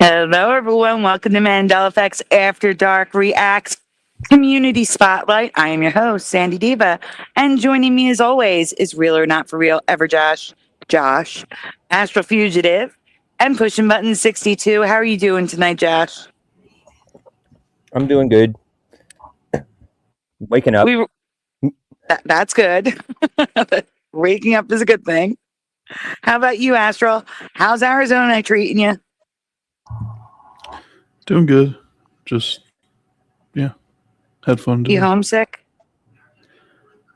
Hello, everyone. Welcome to Mandela Effects After Dark Reacts Community Spotlight. I am your host, Sandy Diva, and joining me as always is Real or Not for Real, Ever Josh, Astral Fugitive, and Pushing Button 62. How are you doing tonight, Josh? I'm doing good. Waking up. That's good. Waking up is a good thing. How about you, Astral? How's Arizona treating you? Doing good. Just, had fun today. You homesick?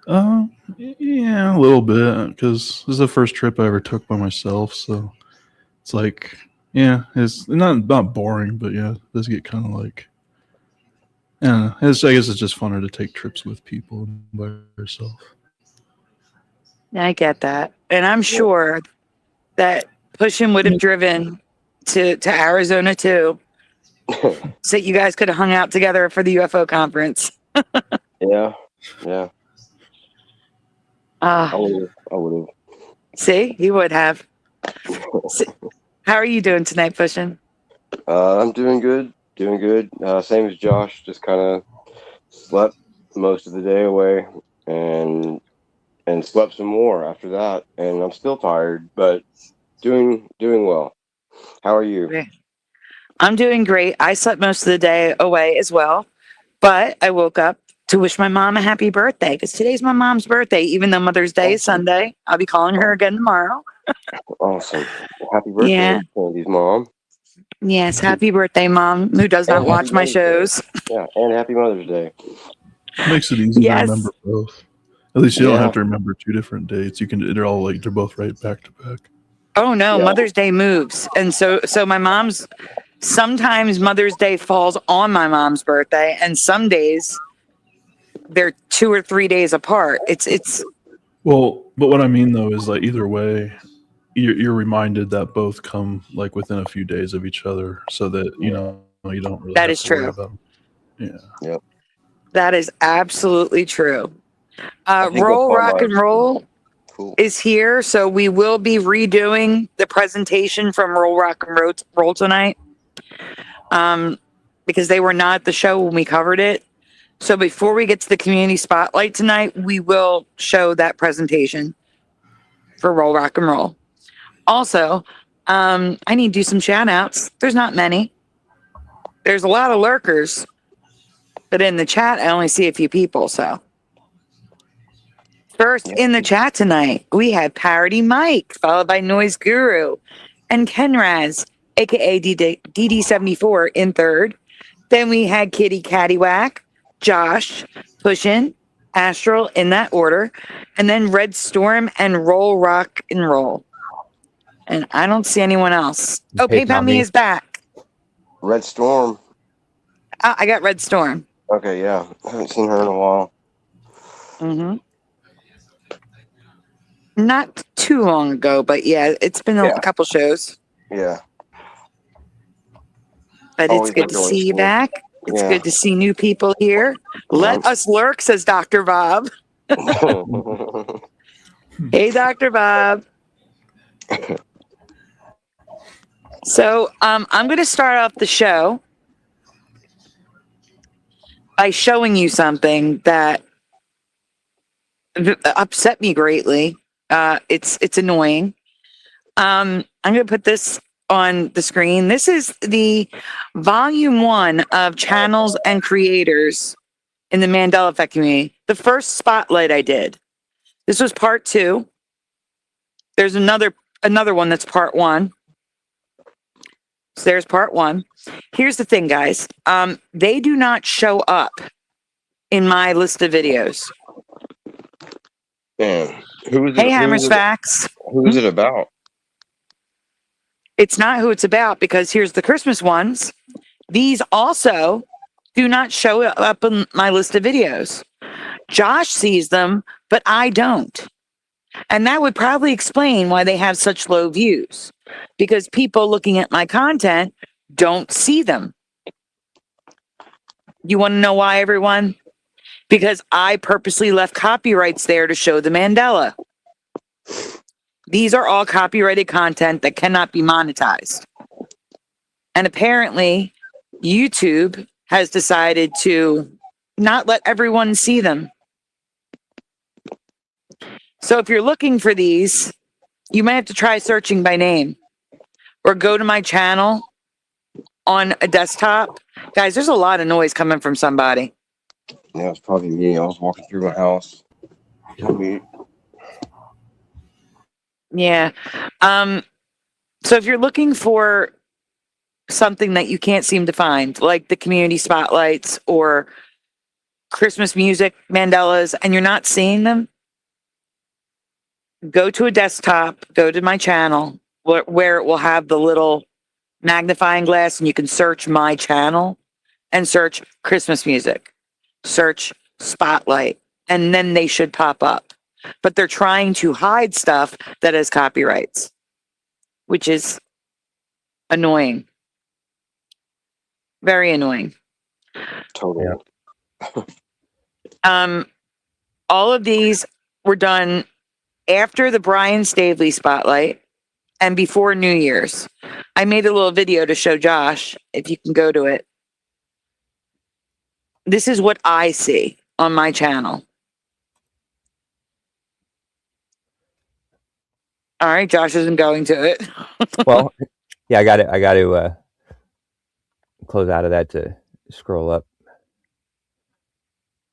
Yeah, a little bit, because this is the first trip I ever took by myself, so it's like, it's not boring, but yeah, it does get kind of like, I guess it's just funner to take trips with people than by yourself. I get that. And I'm sure that Pushing would have driven to Arizona too. So you guys could have hung out together for the UFO conference. Yeah. I would have. See, he would have. How are you doing tonight, Pushing? I'm doing good. Same as Josh. Just kind of slept most of the day away, and slept some more after that. And I'm still tired, but doing well. How are you? I'm doing great. I slept most of the day away as well, but I woke up to wish my mom a happy birthday because today's my mom's birthday. Even though Mother's Day is Sunday, I'll be calling her again tomorrow. Awesome. Happy birthday, Sandy's mom. Yes, happy birthday, Mom, who does not watch my shows. Yeah, and happy Mother's Day. Makes it easy to remember both. At least you don't have to remember two different dates. You can. They're both right back to back. Oh no, Mother's Day moves, and so my mom's. Sometimes Mother's Day falls on my mom's birthday, and some days they're 2 or 3 days apart. It's. Well, but what I mean though is like either way, you're reminded that both come like within a few days of each other, so that you don't really. That is true. Yeah. Yep. That is absolutely true. Roll Rock and Roll is here, so we will be redoing the presentation from Roll Rock and Roll tonight. Because they were not at the show when we covered it. So before we get to the community spotlight tonight, we will show that presentation for Roll Rock and Roll. Also, I need to do some shout outs. There's not many. There's a lot of lurkers, but in the chat, I only see a few people. So first in the chat tonight, we have Parody Mike, followed by Noise Guru and Kenraz, aka DD74 in third. Then we had Kitty Cattywhack, Josh, Pushin, Astral in that order, and then Red Storm and Roll Rock and Roll. And I don't see anyone else. Oh, PayPal Me is back. Red Storm. I got Red Storm. Okay, yeah. I haven't seen her in a while. Mm-hmm. Not too long ago, but yeah, it's been a couple shows. Yeah. But it's good to see you back. It's good to see new people here. Let us lurk, says Dr. Bob. Hey, Dr. Bob. So I'm going to start off the show by showing you something that upset me greatly. It's annoying. I'm going to put this on the screen. This is the volume 1 of channels and creators in the Mandela Effect community. The first spotlight I did. This was part 2. There's another one that's part 1. So there's part 1. Here's the thing, guys. They do not show up in my list of videos. Man, hey, Hammers Facts. Who is it about? It's not who it's about, because here's the Christmas ones. These also do not show up in my list of videos. Josh sees them, but I don't. And that would probably explain why they have such low views, because people looking at my content don't see them. You want to know why, everyone? Because I purposely left copyrights there to show the Mandela. These are all copyrighted content that cannot be monetized. And apparently, YouTube has decided to not let everyone see them. So if you're looking for these, you might have to try searching by name or go to my channel on a desktop. Guys, there's a lot of noise coming from somebody. Yeah, it's probably me. I was walking through my house. Me. Yeah. So if you're looking for something that you can't seem to find, like the community spotlights or Christmas music, Mandelas, and you're not seeing them, go to a desktop, go to my channel where it will have the little magnifying glass and you can search my channel and search Christmas music, search spotlight, and then they should pop up. But they're trying to hide stuff that has copyrights, which is annoying. Very annoying. Totally. All of these were done after the Brian Stavely spotlight and before New Year's. I made a little video to show Josh, if you can go to it. This is what I see on my channel. All right, Josh isn't going to it. Well, yeah, I got to close out of that to scroll up.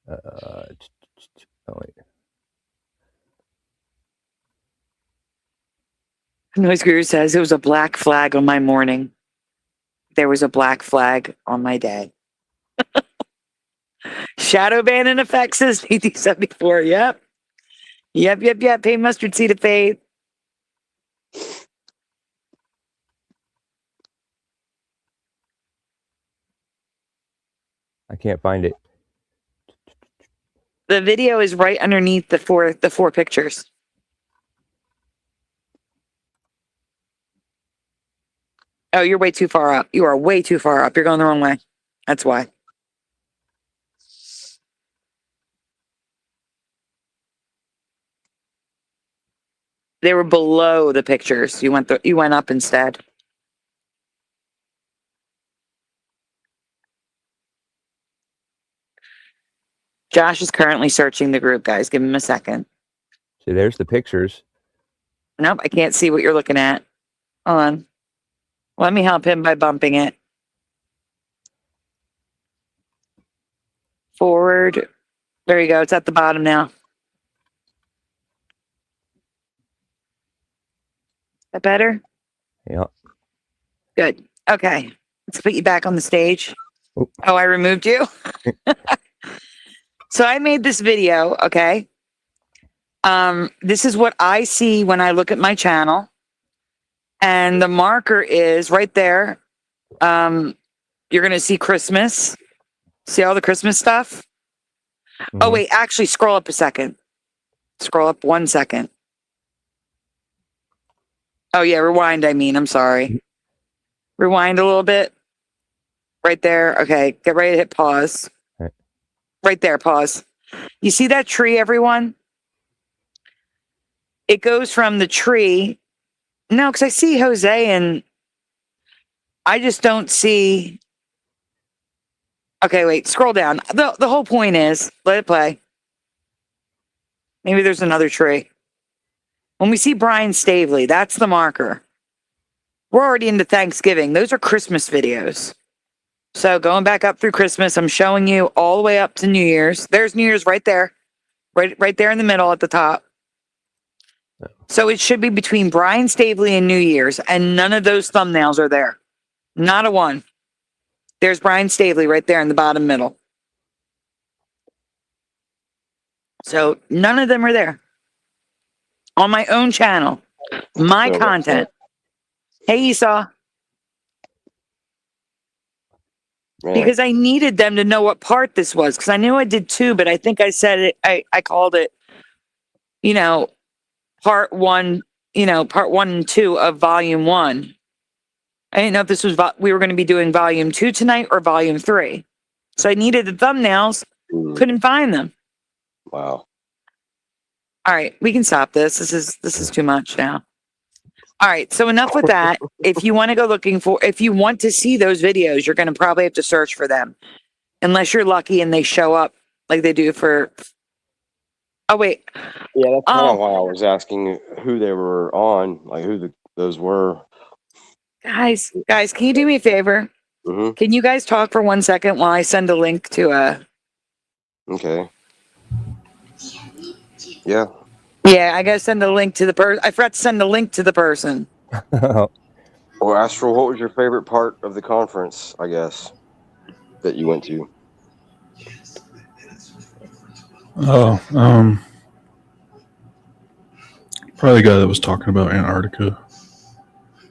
Oh, wait. Noise Guru says it was a black flag on my morning. There was a black flag on my day. Shadow ban in effect, says PT74. Yep. Pay mustard seed of faith. I can't find it. The video is right underneath the four pictures. Oh, you're way too far up. You are way too far up. You're going the wrong way. That's why. They were below the pictures. You went up instead. Josh is currently searching the group, guys. Give him a second. See, there's the pictures. Nope, I can't see what you're looking at. Hold on. Let me help him by bumping it. Forward. There you go. It's at the bottom now. That better? Yeah. Good. Okay. Let's put you back on the stage. Oh, Oh, I removed you? So I made this video, okay? This is what I see when I look at my channel. And the marker is right there. You're going to see Christmas. See all the Christmas stuff? mm-hmm. Oh, wait. Actually, scroll up a second. Scroll up 1 second. Oh, yeah. Rewind, I mean. I'm sorry. Rewind a little bit. Right there. Okay. Get ready to hit pause. Right there. Pause. You see that tree, everyone? It goes from the tree. No, because I see Jose and I just don't see. Okay, wait. Scroll down. The whole point is, let it play. Maybe there's another tree. When we see Brian Stavely, that's the marker. We're already into Thanksgiving. Those are Christmas videos. So going back up through Christmas, I'm showing you all the way up to New Year's. There's New Year's right there. Right there in the middle at the top. So it should be between Brian Stavely and New Year's, and none of those thumbnails are there. Not a one. There's Brian Stavely right there in the bottom middle. So none of them are there. On my own channel. My content. Hey, Esau. Man. Because I needed them to know what part this was. Because I knew I did two, but I think I said it, I called it, part one and two of volume 1. I didn't know if this was, we were going to be doing volume 2 tonight or volume 3. So I needed the thumbnails, couldn't find them. Wow. All right, we can stop this. This is too much now. All right. So enough with that. If you want to go looking if you want to see those videos, you're going to probably have to search for them. Unless you're lucky and they show up like they do for. Oh, wait. Yeah, that's kind of why I was asking who they were on, like who those were. Guys, can you do me a favor? Mm-hmm. Can you guys talk for 1 second while I send a link to Okay. Yeah. Yeah, I got to send a link to the person. I forgot to send the link to the person. Well, Astral, what was your favorite part of the conference, I guess, that you went to? Oh, probably the guy that was talking about Antarctica.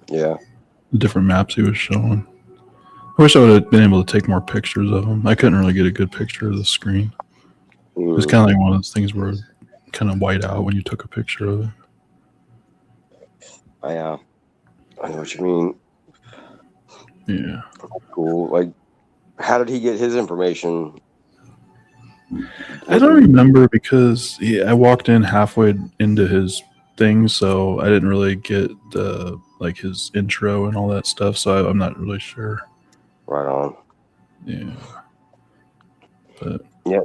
Yeah. The different maps he was showing. I wish I would have been able to take more pictures of them. I couldn't really get a good picture of the screen. It was kind of like one of those things where it kind of white out when you took a picture of it. I know what you mean. Yeah. Cool. Like, how did he get his information? I don't remember because I walked in halfway into his thing, so I didn't really get his intro and all that stuff. So I'm not really sure. Right on. Yeah. But yeah,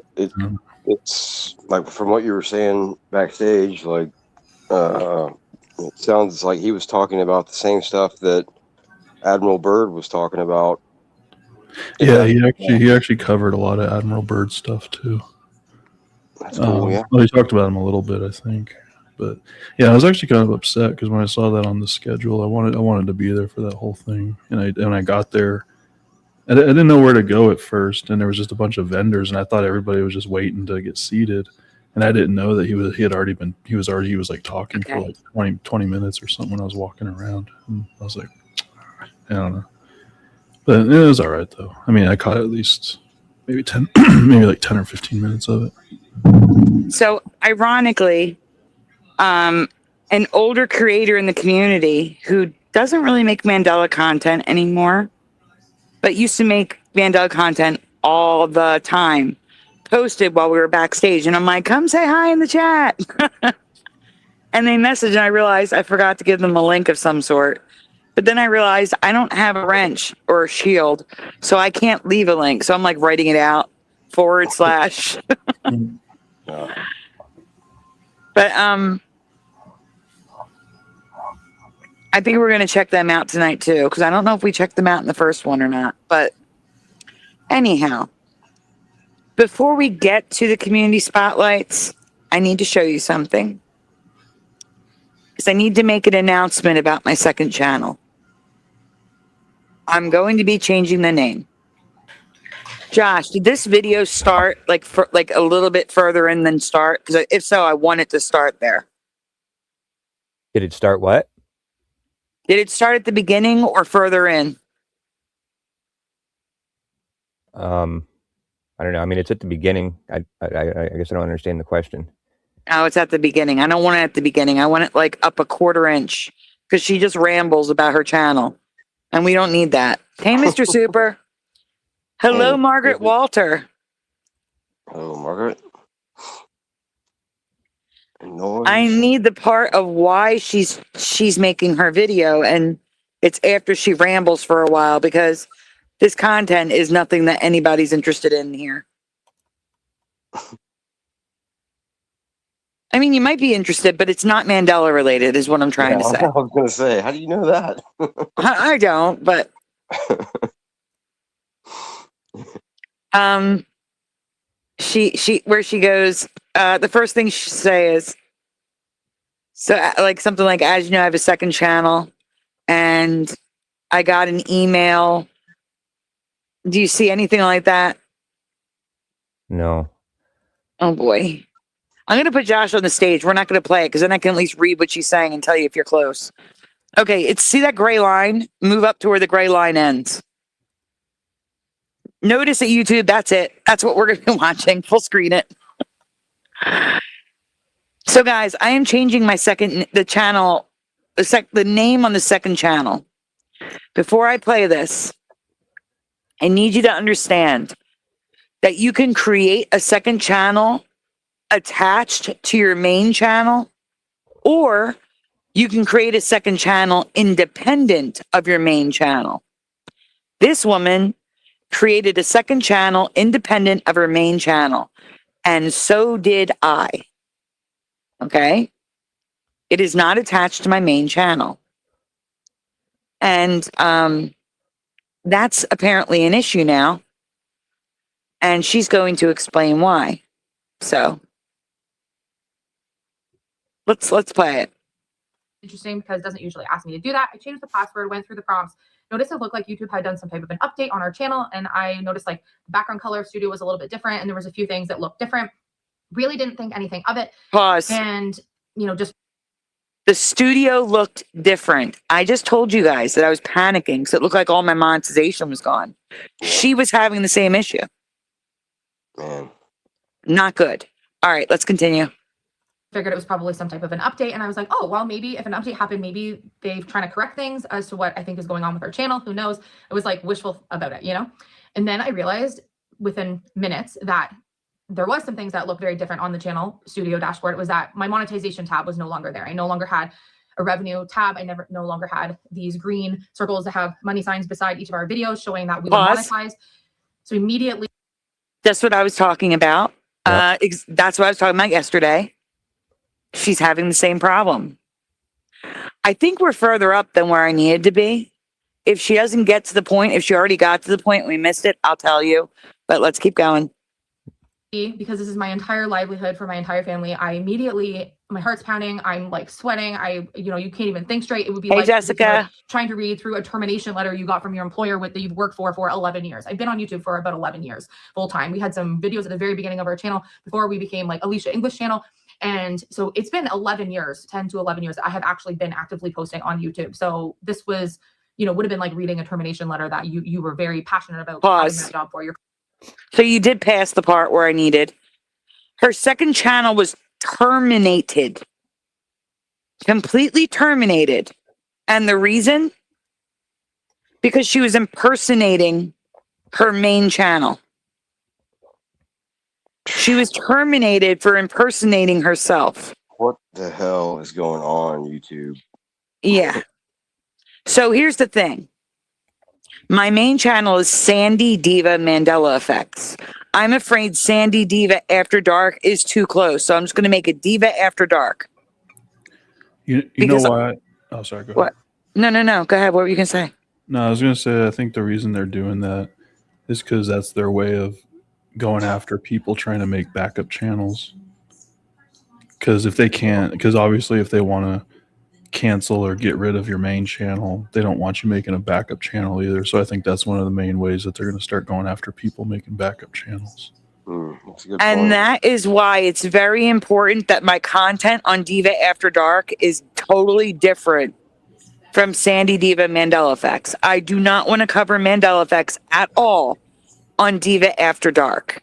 it's like from what you were saying backstage, like it sounds like he was talking about the same stuff that Admiral Byrd was talking about. Yeah, he actually covered a lot of Admiral Byrd stuff too. That's cool. Yeah. Well, he talked about him a little bit, I think. But yeah, I was actually kind of upset because when I saw that on the schedule, I wanted to be there for that whole thing. And when I got there, I didn't know where to go at first, and there was just a bunch of vendors, and I thought everybody was just waiting to get seated. And I didn't know that he was like talking for like 20 minutes or something when I was walking around. And I was like, I don't know. But it was all right though. I mean, I caught at least maybe 10 or 15 minutes of it. So ironically, an older creator in the community who doesn't really make Mandela content anymore, but used to make Mandela content all the time, posted while we were backstage. And I'm like, come say hi in the chat. And they messaged, and I realized I forgot to give them a link of some sort. But then I realized I don't have a wrench or a shield, so I can't leave a link. So I'm like writing it out / But I think we're going to check them out tonight too, because I don't know if we checked them out in the first one or not. But anyhow, before we get to the community spotlights, I need to show you something, because I need to make an announcement about my second channel. I'm going to be changing the name. Josh, did this video start like a little bit further in than start? Because if so, I want it to start there. Did it start what? Did it start at the beginning or further in? I don't know. I mean, it's at the beginning. I guess I don't understand the question. Oh, it's at the beginning. I don't want it at the beginning. I want it like up a 1/4 inch, because she just rambles about her channel, and we don't need that. Hey, Mr. Super. Hello, Hey, Margaret Walter. Hello, Margaret. I need the part of why she's making her video, and it's after she rambles for a while, because this content is nothing that anybody's interested in here. I mean, you might be interested, but it's not Mandela related, is what I'm trying to say. I was going to say, how do you know that? I don't, but she where she goes, the first thing she say is, so like something like, as you know, I have a second channel, and I got an email. Do you see anything like that? No. Oh boy. I'm going to put Josh on the stage. We're not going to play it, because then I can at least read what she's saying and tell you if you're close. Okay, see that gray line? Move up to where the gray line ends. Notice at YouTube, that's it. That's what we're going to be watching. Full screen it. So guys, I am changing my the name on the second channel. Before I play this, I need you to understand that you can create a second channel attached to your main channel, or You can create a second channel independent of your main channel. This woman created a second channel independent of her main channel. And so did I. Okay? It is not attached to my main channel. And that's apparently an issue now. And she's going to explain why. So let's play it. Interesting because it doesn't usually ask me to do that. I changed the password, went through the prompts, noticed it looked like YouTube had done some type of an update on our channel. And I noticed like the background color of studio was a little bit different. And there was a few things that looked different. Really didn't think anything of it. Pause. And, you know, just The studio looked different. I just told you guys that I was panicking because it looked like all my monetization was gone. She was having the same issue. Man. Not good. All right, let's continue. figured it was probably some type of an update. And I was like, oh, well, maybe if an update happened, maybe they're trying to correct things as to what I think is going on with our channel. Who knows? I was like wishful about it, you know? And then I realized within minutes that there was some things that looked very different on the channel studio dashboard. It was that my monetization tab was no longer there. I no longer had a revenue tab. I no longer had these green circles that have money signs beside each of our videos showing that we were monetized. So immediately. That's what I was talking about. Yep. That's what I was talking about yesterday. She's having the same problem. I think we're further up than where I needed to be. If she doesn't get to the point, if she already got to the point, we missed it, I'll tell you. But let's keep going. Because this is my entire livelihood for my entire family, I immediately, my heart's pounding. I'm like sweating. You can't even think straight. It would be Hey, like Jessica, trying to read through a termination letter you got from your employer that you've worked for 11 years. I've been on YouTube for about 11 years full time. We had some videos at the very beginning of our channel before we became like Alicia English channel. And so it's been 11 years, 10 to 11 years. I have actually been actively posting on YouTube. So this was, would have been like reading a termination letter that you were very passionate about having that job for your. So you did pass the part where I needed. Her second channel was terminated. Completely terminated. And the reason? Because she was impersonating her main channel. She was terminated for impersonating herself. What the hell is going on, YouTube? Yeah. So here's the thing. My main channel is Sandy Diva Mandela Effects. I'm afraid Sandy Diva After Dark is too close. So I'm just going to make it Diva After Dark. You know why? Oh, sorry. Go ahead. What? No. Go ahead. What were you going to say? No, I was going to say, I think the reason they're doing that is because that's their way of going after people trying to make backup channels. Because if they can't, because obviously if they want to cancel or get rid of your main channel, they don't want you making a backup channel either. So I think that's one of the main ways that they're going to start going after people making backup channels. That's a good And point. that is why it's very important that my content on Diva After Dark is totally different from Sandy Diva Mandela Effects. I do not want to cover Mandela Effects at all on Diva After Dark,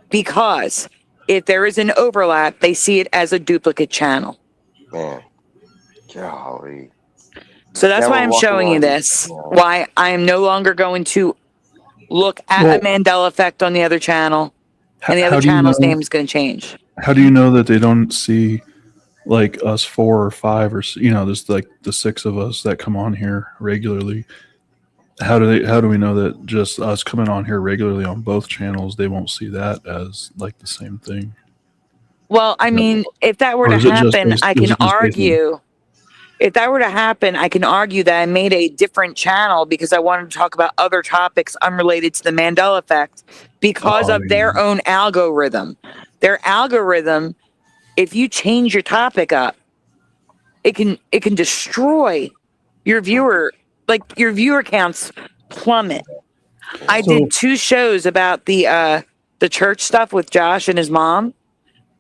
because if there is an overlap, they see it as a duplicate channel. Man, golly. So that's Now why we're I'm walking showing you on- this, Yeah. why I am no longer going to look at a Mandela Effect on the other channel, and the other channel's name is going to change. How do you know that they don't see like us 4 or 5 or just like the 6 of us that come on here regularly? How do we know that just us coming on here regularly on both channels, they won't see that as like the same thing? Well, I mean, if that were to happen, I can argue. If that were to happen, I can argue that I made a different channel because I wanted to talk about other topics unrelated to the Mandela Effect because of their own algorithm. Their algorithm, if you change your topic up, it can destroy your viewer. Like your viewer counts plummet. I did 2 shows about the church stuff with Josh and his mom,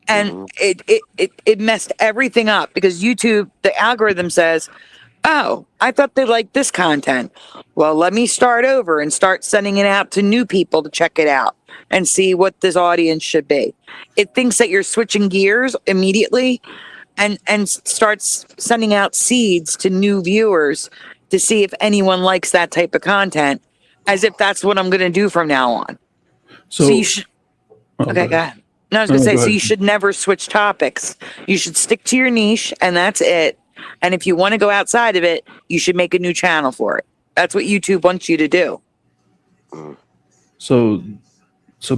and it messed everything up because YouTube, the algorithm says, "Oh, I thought they liked this content. Well, let me start over and start sending it out to new people to check it out and see what this audience should be." It thinks that you're switching gears immediately and starts sending out seeds to new viewers to see if anyone likes that type of content, as if that's what I'm going to do from now on. So you should. Okay, go ahead. No, I was going to say, so you should never switch topics. You should stick to your niche, and that's it. And if you want to go outside of it, you should make a new channel for it. That's what YouTube wants you to do. So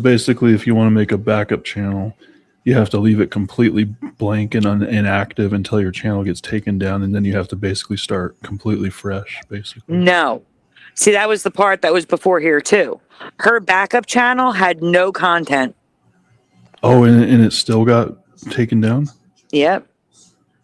basically, if you want to make a backup channel, you have to leave it completely blank and inactive until your channel gets taken down, and then you have to basically start completely fresh, basically. No. See, that was the part that was before here too. Her backup channel had no content. Oh, and it still got taken down? Yep.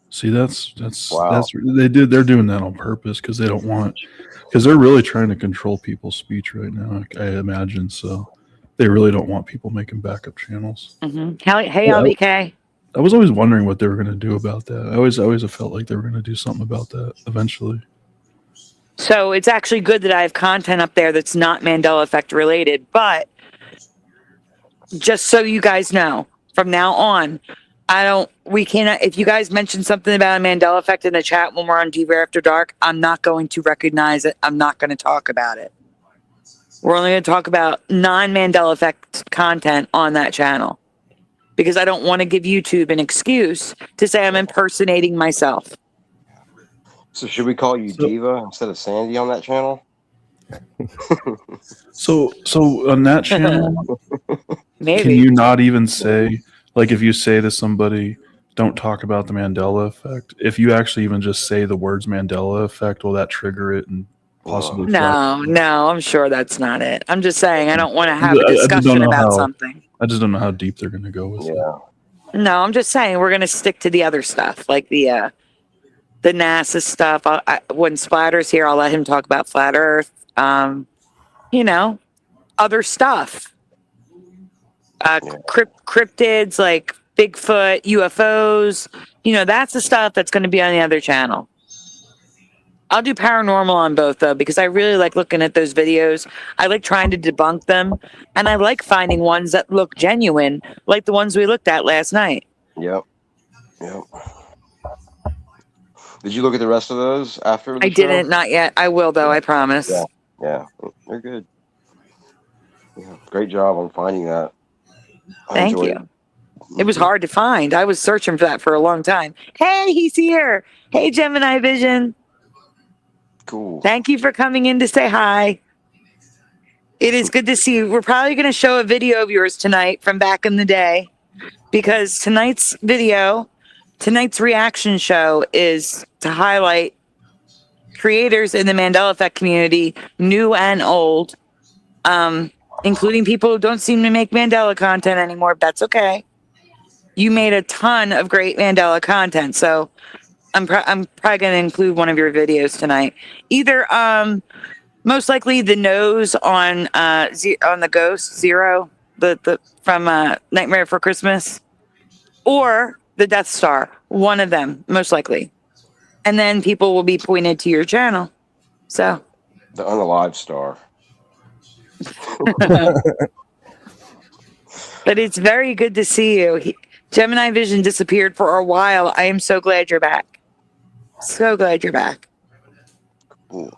See, that's Wow. they're doing that on purpose because they're really trying to control people's speech right now, I imagine. So they really don't want people making backup channels. Mm-hmm. Hey, Yeah, LBK. I was always wondering what they were going to do about that. I always have felt like they were going to do something about that eventually. So it's actually good that I have content up there that's not Mandela effect related, but just so you guys know, from now on, we cannot, if you guys mention something about a Mandela effect in the chat when we're on Diva After Dark, I'm not going to recognize it. I'm not going to talk about it. We're only going to talk about non-Mandela effect content on that channel because I don't want to give YouTube an excuse to say I'm impersonating myself. So should we call you Diva instead of Sandy on that channel? So on that channel, Maybe. can you not even say, like, if you say to somebody, don't talk about the Mandela effect, if you actually even just say the words Mandela effect, will that trigger it and possibly No, I'm sure that's not it. I'm just saying I don't want to have a I just don't discussion know about how- something. I just don't know how deep they're going to go with it. Yeah. No, I'm just saying we're going to stick to the other stuff, like the NASA stuff. When Splatter's here, I'll let him talk about flat Earth. You know, other stuff. Cryptids like Bigfoot, UFOs. You know, that's the stuff that's going to be on the other channel. I'll do paranormal on both though, because I really like looking at those videos. I like trying to debunk them, and I like finding ones that look genuine, like the ones we looked at last night. Yep. Did you look at the rest of those after the I show? didn't, not yet. I will though, I promise. Yeah, they're good. Yeah, great job on finding that. I Thank enjoyed you. It was hard to find. I was searching for that for a long time. Hey, he's here. Hey, Gemini Vision. Cool. Thank you for coming in to say hi. It is good to see you. We're probably going to show a video of yours tonight from back in the day, because tonight's reaction show is to highlight creators in the Mandela Effect community, new and old, including people who don't seem to make Mandela content anymore. That's okay. You made a ton of great Mandela content, so I'm probably going to include one of your videos tonight. Either most likely the nose on the Ghost Zero, the from Nightmare Before Christmas, or the Death Star. One of them, most likely, and then people will be pointed to your channel. So The unalive star. but it's very good to see you. Gemini Vision disappeared for a while. I am so glad you're back. So glad you're back. Cool.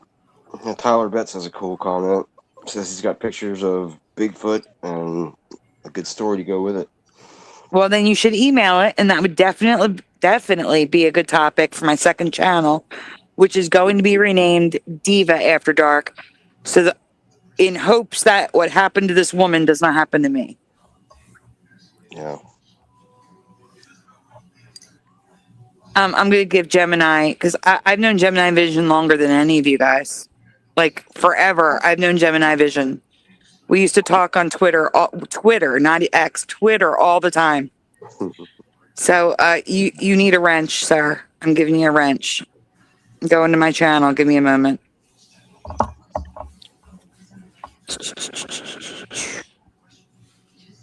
Yeah, Tyler Betts has a cool comment. Says he's got pictures of Bigfoot and a good story to go with it. Well, then you should email it, and that would definitely be a good topic for my second channel, which is going to be renamed Diva After Dark, so in hopes that what happened to this woman does not happen to me. Yeah. I'm going to give Gemini, because I've known Gemini Vision longer than any of you guys. Like, forever, I've known Gemini Vision. We used to talk on Twitter, not X, Twitter all the time. So you need a wrench, sir. I'm giving you a wrench. Go into my channel. Give me a moment.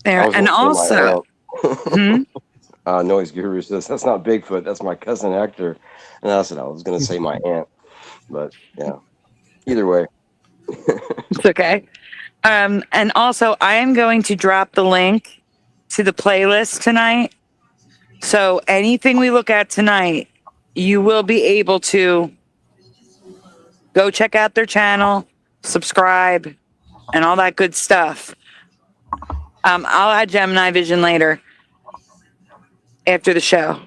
There, and also... Noise Guru says, that's not Bigfoot, that's my cousin Hector. And I said I was going to say my aunt. But, yeah. Either way. It's okay. And also, I am going to drop the link to the playlist tonight. So anything we look at tonight, you will be able to go check out their channel, subscribe, and all that good stuff. I'll add Gemini Vision later after the show.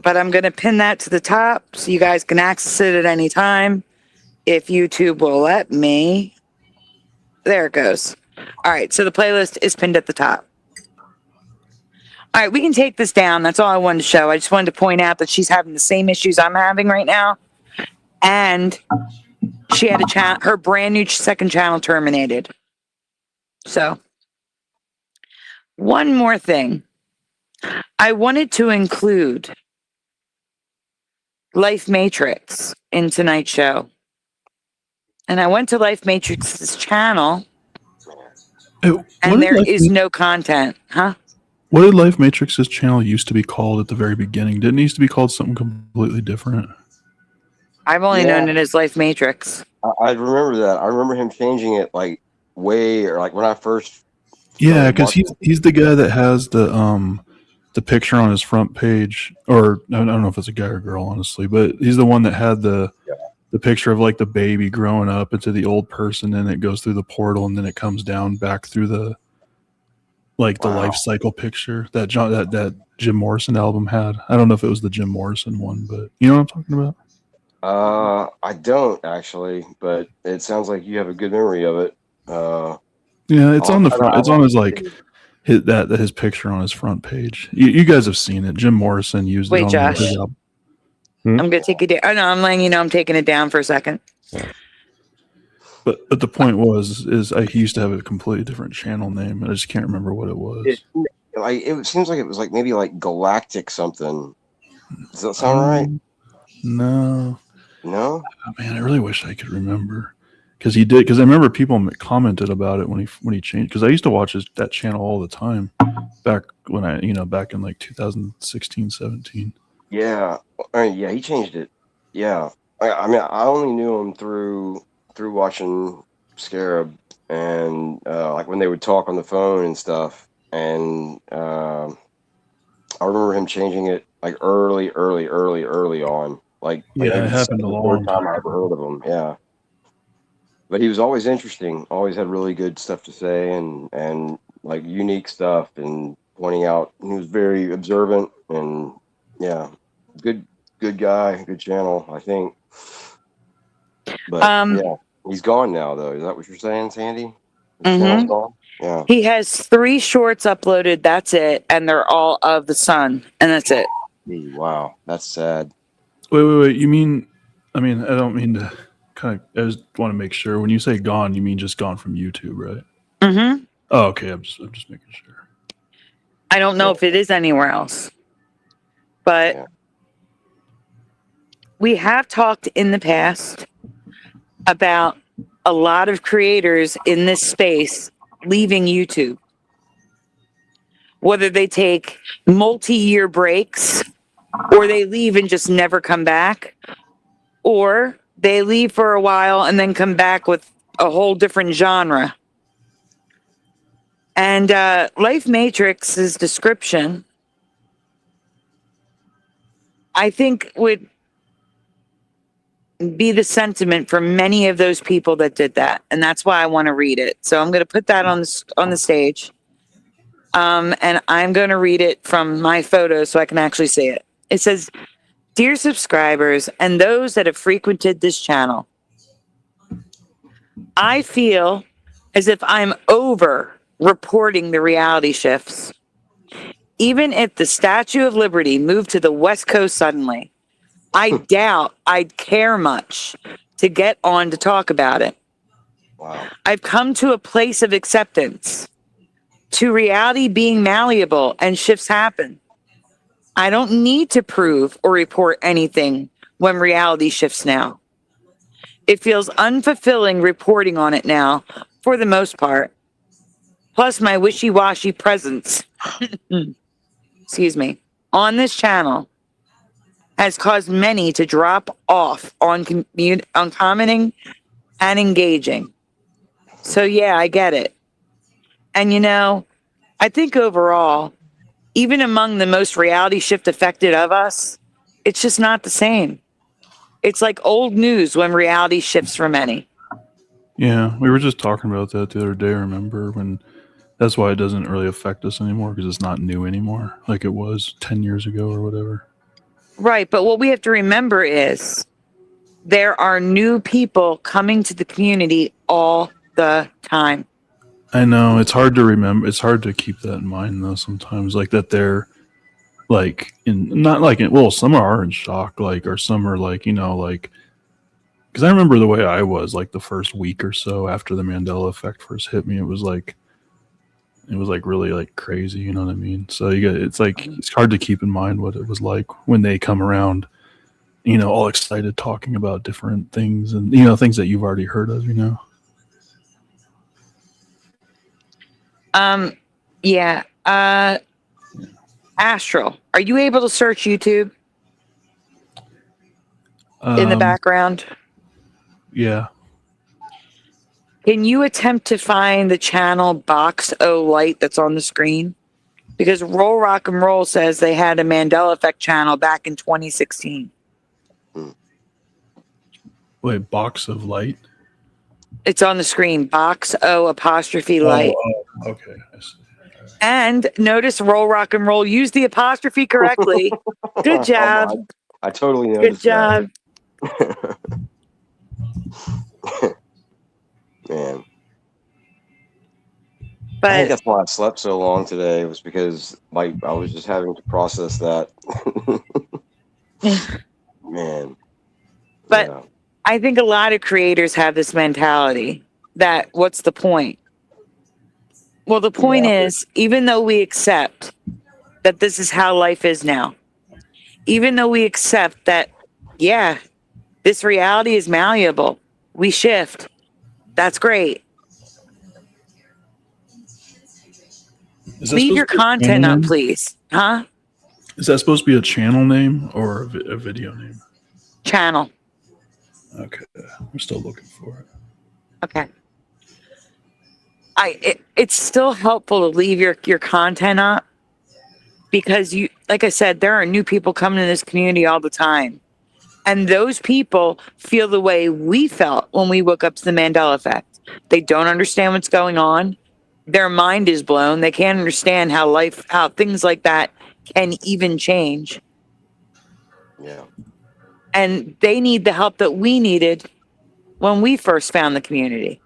but I'm going to pin that to the top so you guys can access it at any time if YouTube will let me. There it goes. All right, so the playlist is pinned at the top. All right, we can take this down. That's all I wanted to show. I just wanted to point out that she's having the same issues I'm having right now. And she had her brand new second channel terminated. So, one more thing. I wanted to include Life Matrix in tonight's show. And I went to Life Matrix's channel, and there is no content. Huh? What did Life Matrix's channel used to be called at the very beginning? Didn't it used to be called something completely different? I've only known it as Life Matrix. I remember that. I remember him changing it like when I first. Yeah, because he's the guy that has the picture on his front page, or I don't know if it's a guy or girl, honestly, but he's the one that had the picture of like the baby growing up into the old person, and it goes through the portal, and then it comes down back through the life cycle picture that Jim Morrison album had. I don't know if it was the Jim Morrison one, but you know what I'm talking about? I don't actually, but it sounds like you have a good memory of it. Yeah, it's on the front. It's on his picture on his front page. You guys have seen it. Jim Morrison used it on Josh. his album. I'm going to take it down. Oh, no, I'm letting you know I'm taking it down for a second. But the point he used to have a completely different channel name, and I just can't remember what it was. It seems like it was maybe Galactic something. Does that sound right? No. No? Oh, man, I really wish I could remember. Because he did. Because I remember people commented about it when he changed. Because I used to watch that channel all the time back in like 2016, 17. Yeah. Yeah, he changed it. Yeah. I mean, I only knew him through watching Scarab and when they would talk on the phone and stuff. And I remember him changing it early on. It happened a long time I ever heard of him. Yeah. But he was always interesting, always had really good stuff to say and unique stuff and pointing out. He was very observant and good guy, good channel, I think. But yeah, he's gone now though. Is that what you're saying, Sandy? His channel's gone? Yeah. He has 3 shorts uploaded, that's it, and they're all of the sun, and that's it. Wow, that's sad. Wait. You mean? I don't mean to kind of. I just want to make sure. When you say gone, you mean just gone from YouTube, right? Mm-hmm. Oh, okay. I'm just making sure. I don't know if it is anywhere else, but we have talked in the past about a lot of creators in this space leaving YouTube. Whether they take multi-year breaks, or they leave and just never come back, or they leave for a while and then come back with a whole different genre. And Life Matrix's description, I think, would be the sentiment for many of those people that did that, and that's why I want to read it. So I'm going to put that on the stage, and I'm going to read it from my photo so I can actually see it. It says, "Dear subscribers and those that have frequented this channel, I feel as if I'm over reporting the reality shifts. Even if the Statue of Liberty moved to the West Coast suddenly, I doubt I'd care much to get on to talk about it. Wow. I've come to a place of acceptance to reality being malleable and shifts happen. I don't need to prove or report anything when reality shifts now. It feels unfulfilling reporting on it now, for the most part. Plus my wishy-washy presence, excuse me, on this channel has caused many to drop off on commenting and engaging. So yeah, I get it. And I think overall, even among the most reality shift affected of us, it's just not the same. It's like old news when reality shifts for many. Yeah, we were just talking about that the other day, remember? That's why it doesn't really affect us anymore, because it's not new anymore, like it was 10 years ago or whatever. Right. But what we have to remember is there are new people coming to the community all the time. I know it's hard to remember. It's hard to keep that in mind though. Sometimes, like that they're like not like well, some are in shock, like, or some are like, like, because I remember the way I was like the first week or so after the Mandela effect first hit me. It was like really like crazy. You know what I mean? So it's like it's hard to keep in mind what it was like when they come around. All excited talking about different things and things that you've already heard of. Yeah. Astral, are you able to search YouTube in the background? Yeah. Can you attempt to find the channel Box O Light that's on the screen? Because Roll Rock and Roll says they had a Mandela Effect channel back in 2016. Wait, Box of Light? It's on the screen. Box O apostrophe Light. Oh, okay. I see. And notice Roll Rock and Roll used the apostrophe correctly. Good job. I totally Good noticed job. that. Man. I think But that's why I slept so long today, was because like I was just having to process that. Man. But yeah. I think a lot of creators have this mentality that what's the point? Well, the point is, even though we accept that this is how life is now, even though we accept that, yeah, this reality is malleable, we shift. That's great. Leave your content up, please. Huh? Is that supposed to be a channel name or a video name? Channel. Okay. I'm still looking for it. Okay. It's still helpful to leave your content up because like I said, there are new people coming to this community all the time. And those people feel the way we felt when we woke up to the Mandela effect. They don't understand what's going on. Their mind is blown. They can't understand how things like that can even change. Yeah. And they need the help that we needed when we first found the community.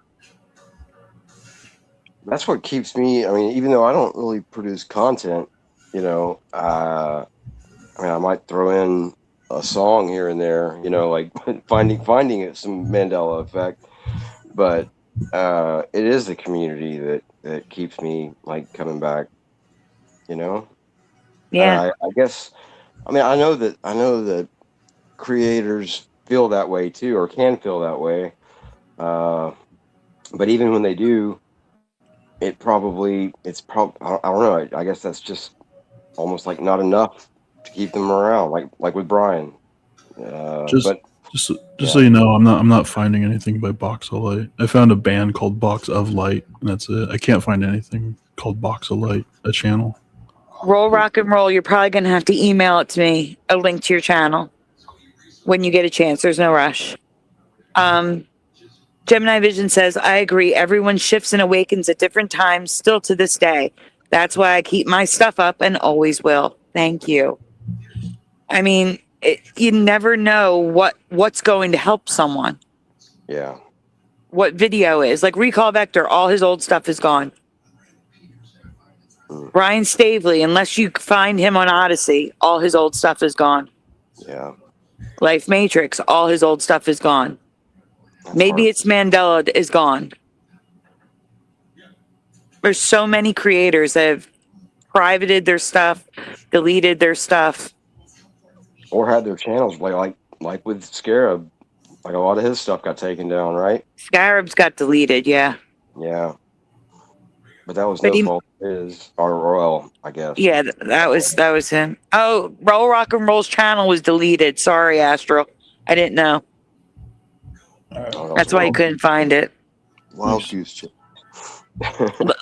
That's what keeps me. I mean, even though I don't really produce content, I might throw in a song here and there, like finding some Mandela effect, but it is the community that keeps me like coming back, Yeah. I guess, I know that creators feel that way too, or can feel that way, but even when they do, it's probably I don't know, I guess that's just almost like not enough to keep them around, like with Brian. Just so you know, I'm not finding anything by Box of Light. I found a band called Box of Light, and that's it. I can't find anything called Box of Light, a channel. Roll Rock and Roll, you're probably going to have to email it to me, a link to your channel, when you get a chance. There's no rush. Gemini Vision says, I agree. Everyone shifts and awakens at different times, still to this day. That's why I keep my stuff up and always will. Thank you. I mean, you never know what's going to help someone. Yeah. What video is. Like Recall Vector, all his old stuff is gone. Brian Stavely, unless you find him on Odyssey, all his old stuff is gone. Yeah. Life Matrix, all his old stuff is gone. Maybe it's Mandela is gone. There's so many creators that have privated their stuff, deleted their stuff, or had their channels like with Scarab, like a lot of his stuff got taken down, right? Scarab's got deleted, yeah. Yeah, but that was no fault of his, or well, I guess. Yeah, that was him. Oh, Roll Rock and Roll's channel was deleted. Sorry, Astro, I didn't know. That's why you couldn't find it. Wild goose chase.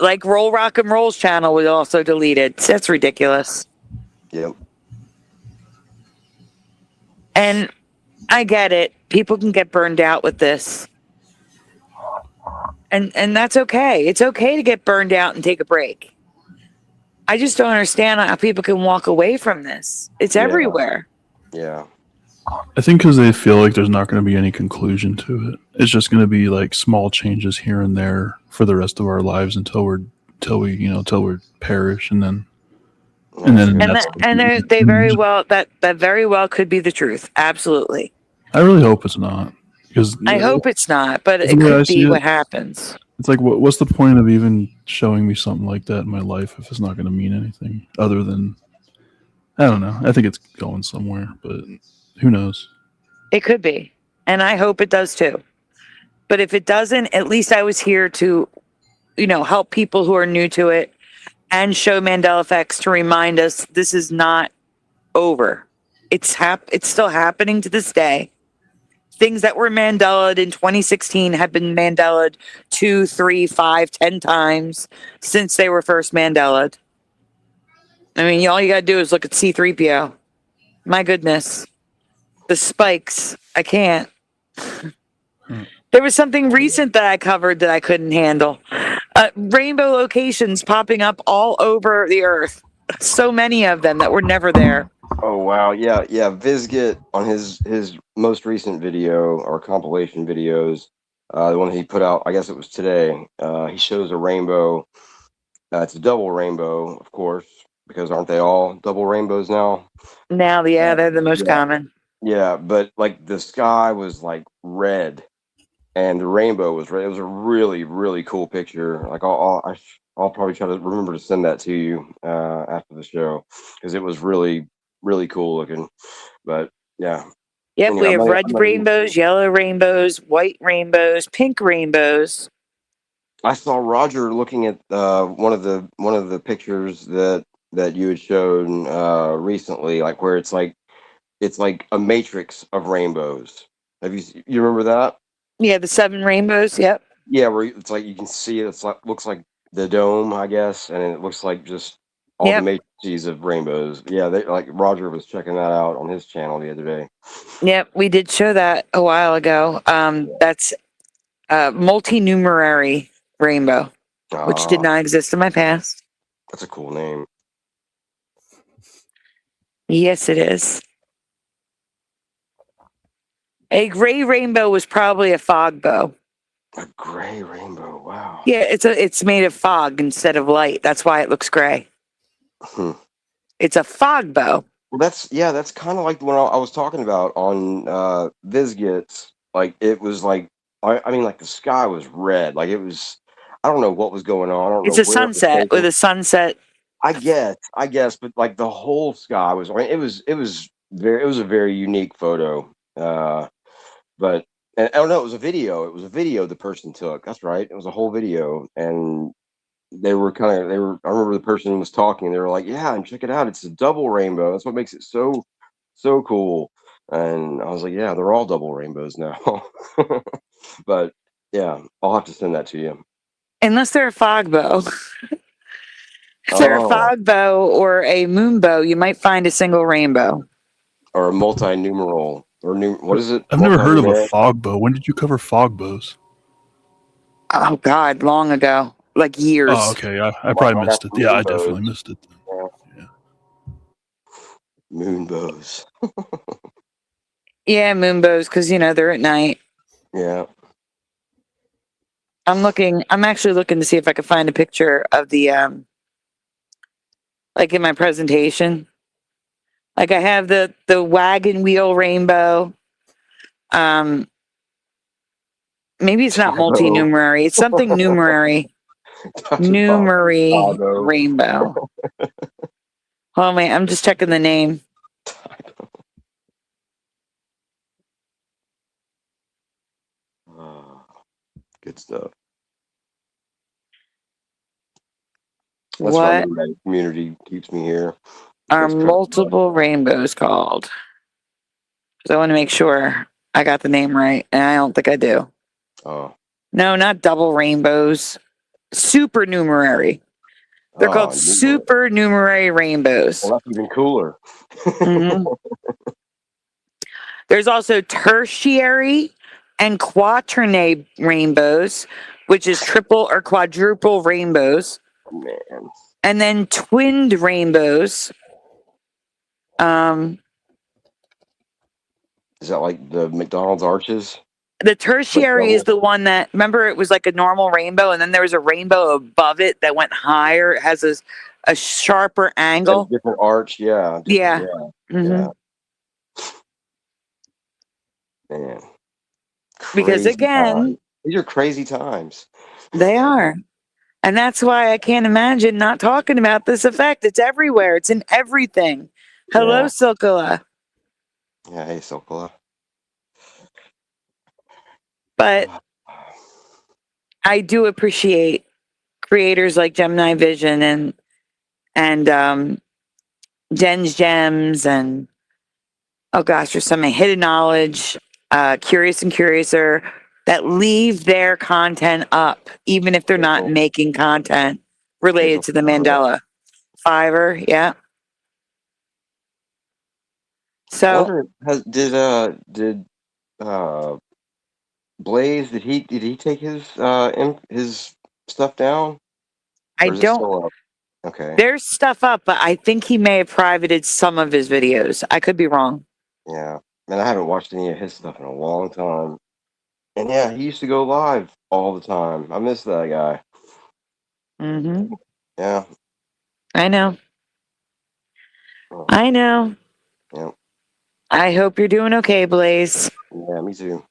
Like Roll Rock and Roll's channel was also deleted. That's ridiculous. Yep. And I get it. People can get burned out with this. And that's okay. It's okay to get burned out and take a break. I just don't understand how people can walk away from this. It's everywhere. Yeah. I think because they feel like there's not going to be any conclusion to it. It's just going to be like small changes here and there for the rest of our lives until we perish, and then And that's they very well that very well could be the truth. Absolutely. I really hope it's not, because I hope it's not, but the it way I could see be it, what happens. it's like what's the point of even showing me something like that in my life if it's not going to mean anything other than, I don't know. I think it's going somewhere, but who knows? It could be. And I hope it does too. But if it doesn't, at least I was here to, help people who are new to it and show Mandela effects to remind us this is not over. It's still happening to this day. Things that were Mandela'd in 2016 have been Mandela'd 2, 3, 5, 10 times since they were first Mandela'd. I mean, all you gotta do is look at C-3PO. My goodness. The spikes. I can't. There was something recent that I covered that I couldn't handle. Rainbow locations popping up all over the earth. So many of them that were never there. Oh wow, yeah. Vizgit on his most recent video or compilation videos, the one he put out, I guess it was today. He shows a rainbow. It's a double rainbow, of course, because aren't they all double rainbows now? Now, yeah, they're the most common. Yeah, but like the sky was like red, and the rainbow was red. It was a really, really cool picture. Like I'll probably try to remember to send that to you after the show, because it was really, really cool looking. But yeah. Yep, Anyway, we have red rainbows, yellow rainbows, white rainbows, pink rainbows. I saw Roger looking at one of the pictures that you had shown recently, like where it's like a matrix of rainbows. You remember that? Yeah, the 7 rainbows. Yep. Yeah, where it's like you can see it's like looks like the dome, I guess, and it looks like just all the matrices of rainbows. Yeah, like Roger was checking that out on his channel the other day. Yep, we did show that a while ago. That's a multi-numerary rainbow, which did not exist in my past. That's a cool name. Yes, it is. A gray rainbow was probably a fog bow. A gray rainbow, wow. Yeah, it's made of fog instead of light. That's why it looks gray. It's a fog bow. Well, that's kind of like the one I was talking about on Vizgit. Like it was like I mean, like the sky was red. Like it was, I don't know what was going on. I don't know. It's a sunset with a sunset. I guess, but like the whole sky was. I mean, it was a very unique photo. But and I don't know. It was a video. It was a video the person took. That's right. It was a whole video, and I remember the person was talking. They were like, "Yeah, and check it out. It's a double rainbow. That's what makes it so cool." And I was like, "Yeah, they're all double rainbows now." But yeah, I'll have to send that to you. Unless they're a fog bow. If they're a fog bow or a moon bow, you might find a single rainbow. Or a multi-numeral. What is it? I've never heard of a fog bow. When did you cover fog bows? Oh God, long ago, like years. Oh, okay. I probably missed it. Yeah, I definitely missed it. Yeah. Moon bows. Yeah, moon bows, because they're at night. Yeah. I'm actually looking to see if I can find a picture of the like in my presentation. Like I have the wagon wheel rainbow. Maybe it's not multi-numerary. It's something numerary. Numerary rainbow. Oh man, I'm just checking the name. Good stuff. That's what why the community keeps me here. are multiple rainbows called? Because I want to make sure I got the name right, and I don't think I do. Oh. No, not double rainbows. Supernumerary. They're called supernumerary rainbows. Well, that's even cooler. There's also tertiary and quaternary rainbows, which is triple or quadruple rainbows. Oh, man. And then twinned rainbows. Is that like the McDonald's arches? The tertiary is double. the one that, remember, it was like a normal rainbow, and then there was a rainbow above it that went higher. It has a sharper angle. Different arch, yeah. Yeah. Yeah. Mhm. Man. Because Crazy again, times. These are crazy times. they are. And that's why I can't imagine not talking about this effect. It's everywhere. It's in everything. Hello, Yeah. Silkula. Yeah, hey, Sokola. But I do appreciate creators like Gemini Vision and Jen's Gems and, oh gosh, there's so many, Hidden Knowledge, Curious and Curiouser, that leave their content up, even if they're not Hazel. making content related Hazel to the Fiverr. Mandela. Fiverr, yeah. I So wonder, did Blaze, did he take his stuff down? I Or is it don't, still up? Okay. there's stuff up, but I think he may have privated some of his videos. I could be wrong. Yeah. Man, I haven't watched any of his stuff in a long time. And yeah, he used to go live all the time. I miss that guy. Mm-hmm. Yeah. I know. I know. Yeah. I hope you're doing okay, Blaze. Yeah, me too.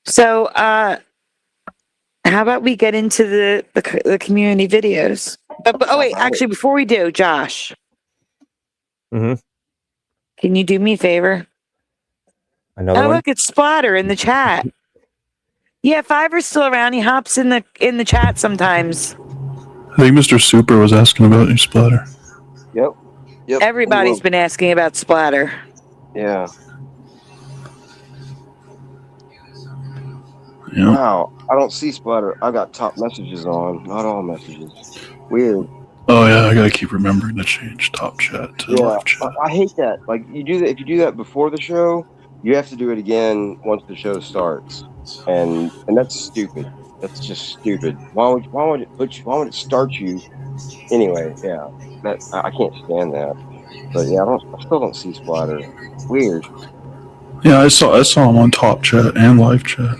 So, how about we get into the community videos? But oh wait, actually, before we do, Josh, Mhm. can you do me a favor? Another Oh one. look, it's Splatter in the chat. Yeah, Fiverr's still around. He hops in the chat sometimes. I think Mr. Super was asking about your splatter. Yep. Everybody's been asking about Splatter. Yeah. Yeah. Wow. I don't see Splatter. I got top messages on, not all messages. Weird. Oh yeah, I gotta keep remembering to change top chat to live chat. I hate that. Like you do that if you do that before the show, you have to do it again once the show starts, and that's stupid. That's just stupid. Why would it start you anyway? Yeah, that I can't stand that. But yeah, I still don't see Splatter. Weird. Yeah, I saw him on top chat and live chat.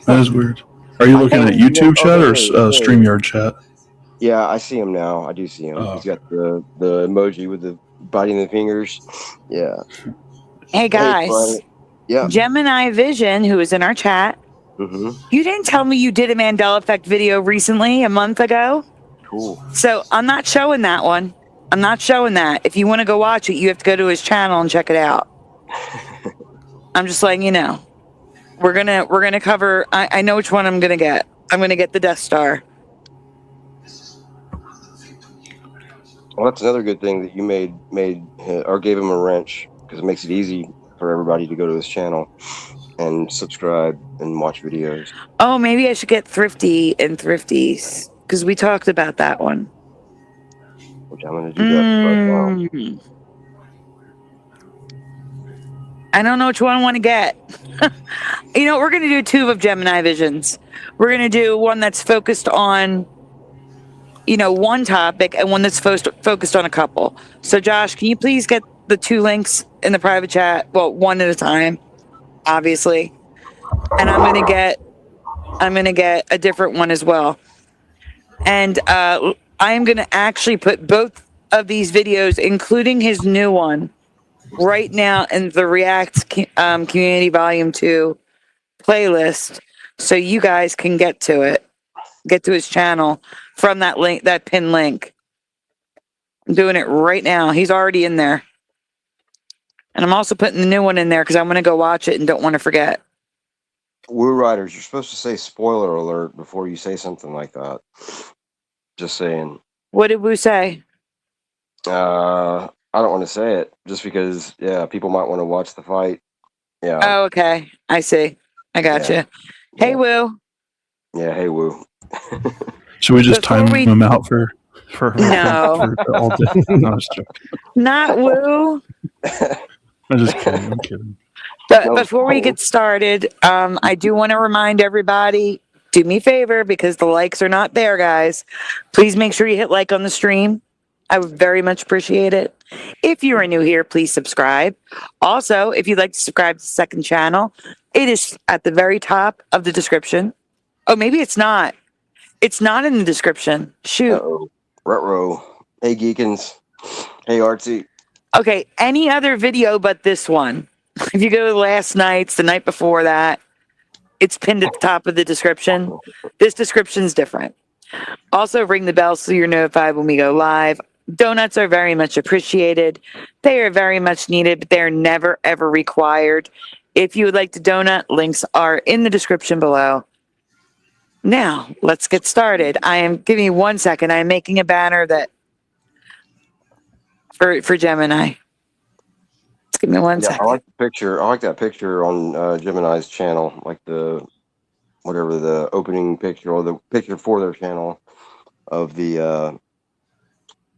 That is weird. Are you looking at YouTube chat or StreamYard chat? Yeah, I see him now. I do see him. Oh. He's got the emoji with the biting the fingers. Yeah. Hey guys, Brian. Yeah. Gemini Vision, who is in our chat, Mm-hmm. you didn't tell me you did a Mandela Effect video recently, a month ago. Cool. So I'm not showing that one. I'm not showing that. If you want to go watch it, you have to go to his channel and check it out. I'm just letting you know. We're gonna cover. I know which one I'm gonna get. I'm gonna get the Death Star. Well, that's another good thing that you made or gave him a wrench, because it makes it easy for everybody to go to his channel and subscribe and watch videos. Oh, maybe I should get Thrifty and Thrifties because we talked about that one. Which I'm going to do that right now. I don't know which one I want to get. You know, we're going to do two of Gemini Visions. We're going to do one that's focused on, you know, one topic and one that's focused on a couple. So, Josh, can you please get the two links in the private chat? Well, one at a time, obviously. And I'm going to get a different one as well. And I am going to actually put both of these videos, including his new one, right now in the React Community Volume 2 playlist, so you guys can get to his channel from that link, that pin link. I'm doing it right now. He's already in there. And I'm also putting the new one in there because I'm going to go watch it and don't want to forget. Woo Riders, you're supposed to say spoiler alert before you say something like that. Just saying. What did Woo say? I don't want to say it just because, yeah, people might want to watch the fight. Yeah. Oh, okay. I see. I got you. Hey, Woo. Yeah, hey, Woo. Should we just time him out for no for all day? No, I was joking. Not Woo. I'm just kidding. I'm kidding. But before we get started, I do want to remind everybody, do me a favor because the likes are not there, guys. Please make sure you hit like on the stream. I would very much appreciate it. If you are new here, please subscribe. Also, if you'd like to subscribe to the second channel, it is at the very top of the description. Oh, maybe it's not. It's not in the description. Shoot. Uh-oh. Ruh-roh. Hey, Geekins. Hey, Artsy. Okay, any other video but this one. If you go to last night's, the night before that, it's pinned at the top of the description. This description's different. Also, ring the bell so you're notified when we go live. Donuts are very much appreciated. They are very much needed, but they're never, ever required. If you would like to donut, links are in the description below. Now, let's get started. Give me 1 second. I am making a banner that for Gemini. Just give me one second. I like the picture. I like that picture on Gemini's channel, like whatever the opening picture or the picture for their channel of the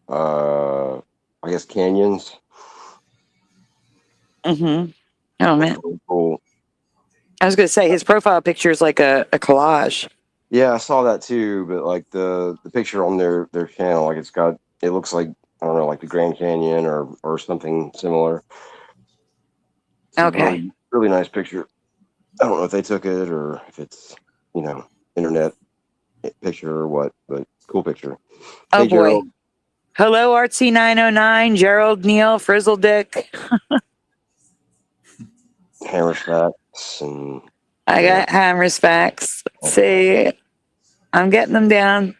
I guess canyons. Mm-hmm. Oh man. Really cool. I was gonna say his profile picture is like a collage. Yeah, I saw that too, but like the picture on their channel, like it looks like, I don't know, like the Grand Canyon or something similar. It's Okay. a really, really nice picture. I don't know if they took it or if it's, internet picture or what, but cool picture. Oh Hey, boy. Gerald. Hello, Artsy909, Gerald, Neil, Frizzle Dick. Hammer Facts and I got Hammer's facts. Let's see. I'm getting them down.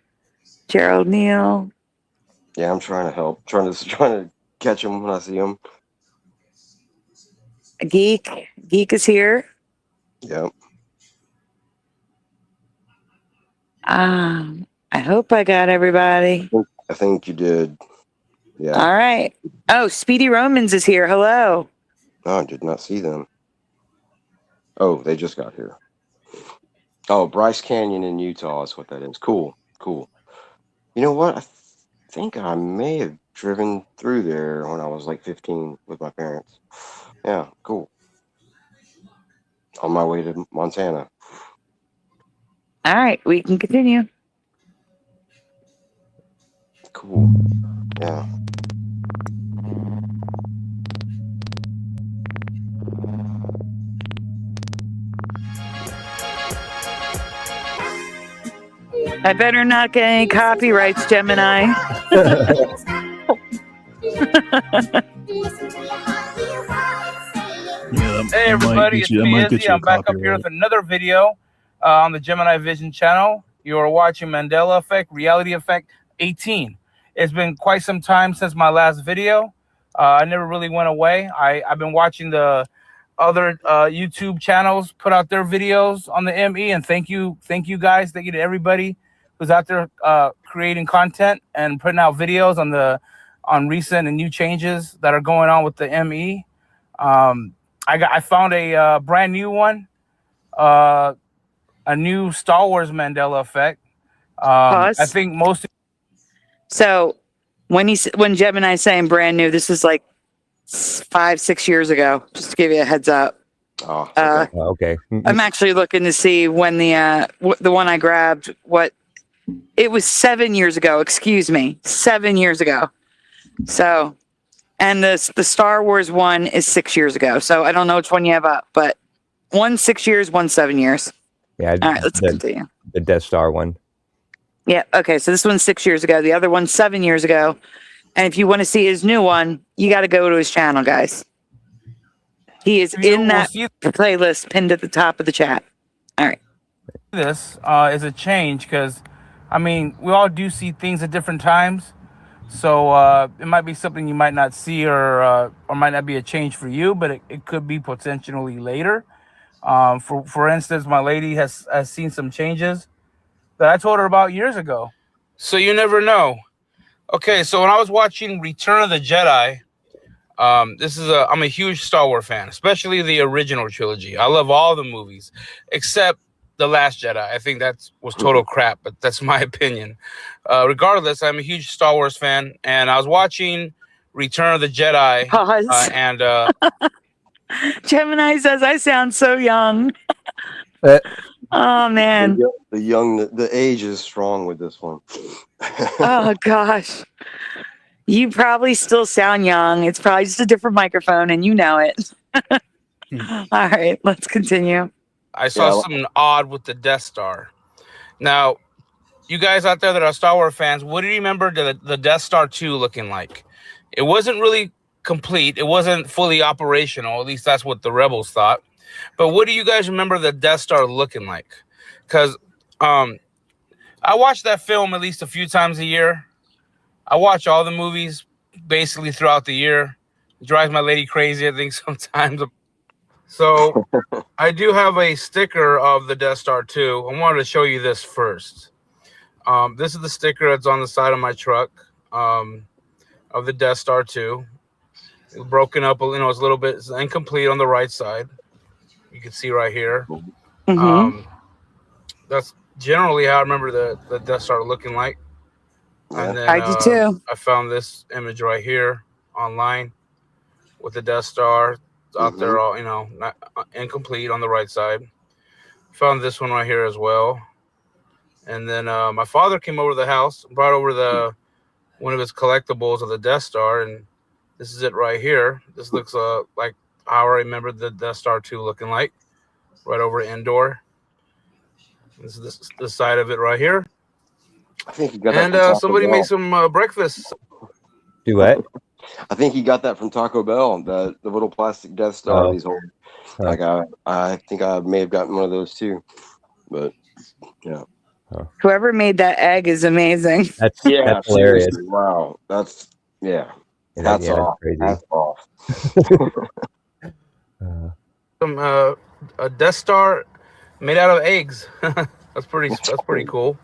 Gerald, Neil. yeah, I'm trying to help, trying to catch them when I see them. Geek is here. Yep. I hope I got everybody. I think you did. Yeah. All right. Oh, Speedy Romans is here. Hello. Oh, I did not see them. Oh, they just got here. Oh, Bryce Canyon in Utah is what that is. Cool. You know what? I think I may have driven through there when I was like 15 with my parents. Yeah, cool. On my way to Montana. All right, we can continue. Cool. Yeah. I better not get any copyrights, Gemini. Hey everybody, it's me, Izzy. I'm back up here with another video on the Gemini Vision channel. You're watching Mandela Effect, Reality Effect 18. It's been quite some time since my last video. I never really went away. I've been watching the other YouTube channels put out their videos on the ME, and thank you guys. Thank you to everybody who's out there creating content and putting out videos on recent and new changes that are going on with the ME. I found a brand new one, a new Star Wars Mandela Effect. Pause. I think most. So when Gemini's saying brand new, this is like 5-6 years ago. Just to give you a heads up. Oh, okay. Okay. I'm actually looking to see when the one I grabbed. It was 7 years ago. Excuse me, 7 years ago. So, and the Star Wars one is 6 years ago. So I don't know which one you have up, but one's 6 years, one's 7 years. Yeah. All right, let's continue. The Death Star one. Yeah. Okay. So this one's 6 years ago. The other one's 7 years ago. And if you want to see his new one, you got to go to his channel, guys. He is in that playlist pinned at the top of the chat. All right. This is a change because, I mean, we all do see things at different times. So it might be something you might not see or might not be a change for you, but it could be potentially later. For instance, my lady has seen some changes that I told her about years ago. So you never know. Okay, so when I was watching Return of the Jedi, I'm a huge Star Wars fan, especially the original trilogy. I love all the movies except The Last Jedi. I think that was total crap, but that's my opinion. Regardless, I'm a huge Star Wars fan, and I was watching Return of the Jedi. Pause. And Gemini says I sound so young. Oh man. The age is strong with this one. Oh gosh. You probably still sound young. It's probably just a different microphone, and you know it. All right, let's continue. I saw something odd with the Death Star. Now, you guys out there that are Star Wars fans, what do you remember the Death Star 2 looking like? It wasn't really complete. It wasn't fully operational. At least that's what the rebels thought. But what do you guys remember the Death Star looking like? Because I watch that film at least a few times a year. I watch all the movies basically throughout the year. It drives my lady crazy, I think, sometimes. So I do have a sticker of the Death Star 2. I wanted to show you this first. This is the sticker that's on the side of my truck of the Death Star 2. It's broken up, you know, it's a little bit incomplete on the right side. You can see right here. Mm-hmm. That's generally how I remember the Death Star looking like. And then I do too. I found this image right here online with the Death Star out there, all, you know, not incomplete on the right side. Found this one right here as well. And then my father came over to the house, brought over one of his collectibles of the Death Star, and this is it right here. This looks like how I remember the Death Star 2 looking like, right over Endor. This is the side of it right here. I think he got that. And somebody made some breakfast. Do what? I think he got that from Taco Bell. The little plastic Death Star. Oh. These old. Like I think I may have gotten one of those too, but yeah. Whoever made that egg is amazing. That's hilarious. Wow, that's That's off. crazy. That's off. Some a Death Star made out of eggs. That's pretty cool.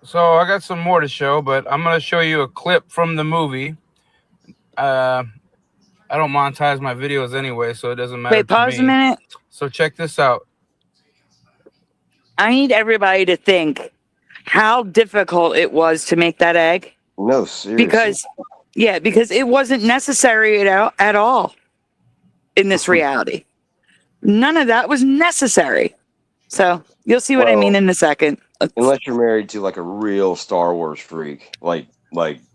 So I got some more to show, but I'm gonna show you a clip from the movie. I don't monetize my videos anyway, so it doesn't matter. Wait, pause a minute. So check this out. I need everybody to think how difficult it was to make that egg. No, seriously. Because it wasn't necessary at all in this reality. None of that was necessary. So you'll see what I mean in a second. Unless you're married to like a real Star Wars freak, like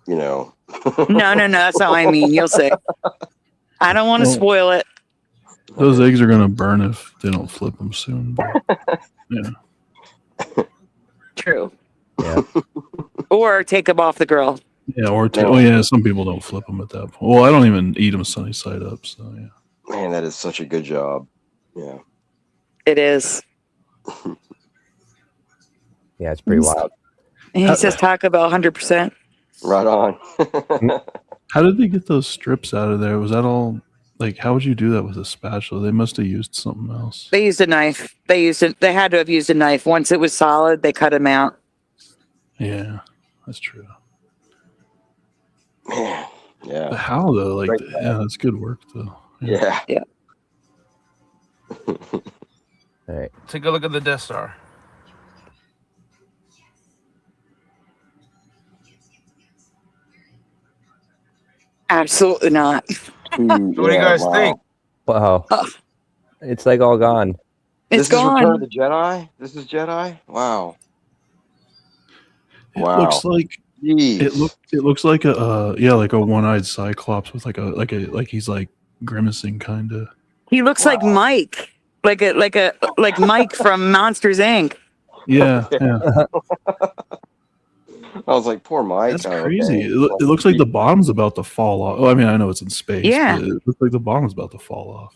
you know. No, that's not what I mean. You'll see. I don't want to spoil it. Those eggs are gonna burn if they don't flip them soon. But, yeah. True. Yeah. Or take them off the grill. Yeah, some people don't flip them at that point. Well, I don't even eat them sunny side up. So yeah. Man, that is such a good job. Yeah. It is. Yeah, it's pretty wild. And he says Taco Bell 100%. Right on. How did they get those strips out of there? Was that all like? How would you do that with a spatula? They must have used something else. They used a knife. They had to have used a knife. Once it was solid, they cut them out. Yeah, that's true. Man, yeah. But how though? Like, yeah, that's good work though. Yeah. All right. Take a look at the Death Star. Absolutely not. So what do you guys think? Wow. It's like all gone. It's This is Return gone. of the Jedi? This is Jedi? Wow. It looks like Jeez. it looks like a like a one-eyed cyclops with like he's like grimacing kind of. He looks like Mike, like Mike from Monsters Inc. Yeah. I was like, poor Mike. That's Oh, crazy. okay. It looks like the bottom's about to fall off. Well, I mean, I know it's in space. Yeah. But it looks like the bottom's about to fall off.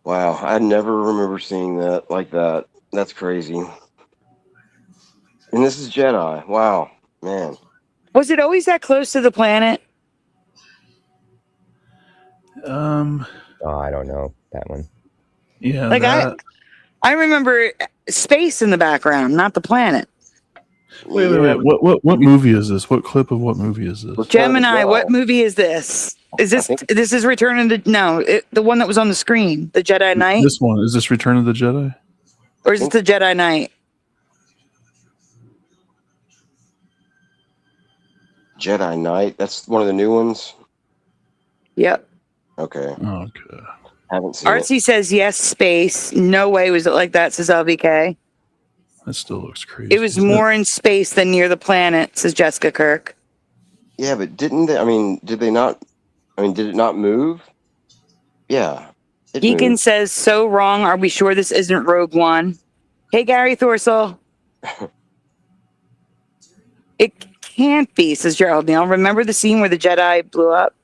Wow, I never remember seeing that like that. That's crazy. And this is Jedi. Wow, man. Was it always that close to the planet? Oh, I don't know that one. Yeah. Like I remember space in the background, not the planet. Wait. What movie is this? What clip of what movie is this? Gemini, what movie is this? Is this this is Return of the the one that was on the screen, the Jedi Knight? This one is this Return of the Jedi? Or is it the Jedi Knight? Jedi Knight. That's one of the new ones. Yep. Okay. Okay. Haven't seen it. Artsy says yes, space. No way was it like that, says LVK. That still looks crazy. It was more in space than near the planet, says Jessica Kirk. Yeah, but didn't they? I mean, did they not? I mean, did it not move? Yeah, it Deacon moved. says, so wrong. Are we sure this isn't Rogue One? Hey, Gary Thorsell. It can't be, says Gerald Neal. Remember the scene where the Jedi blew up?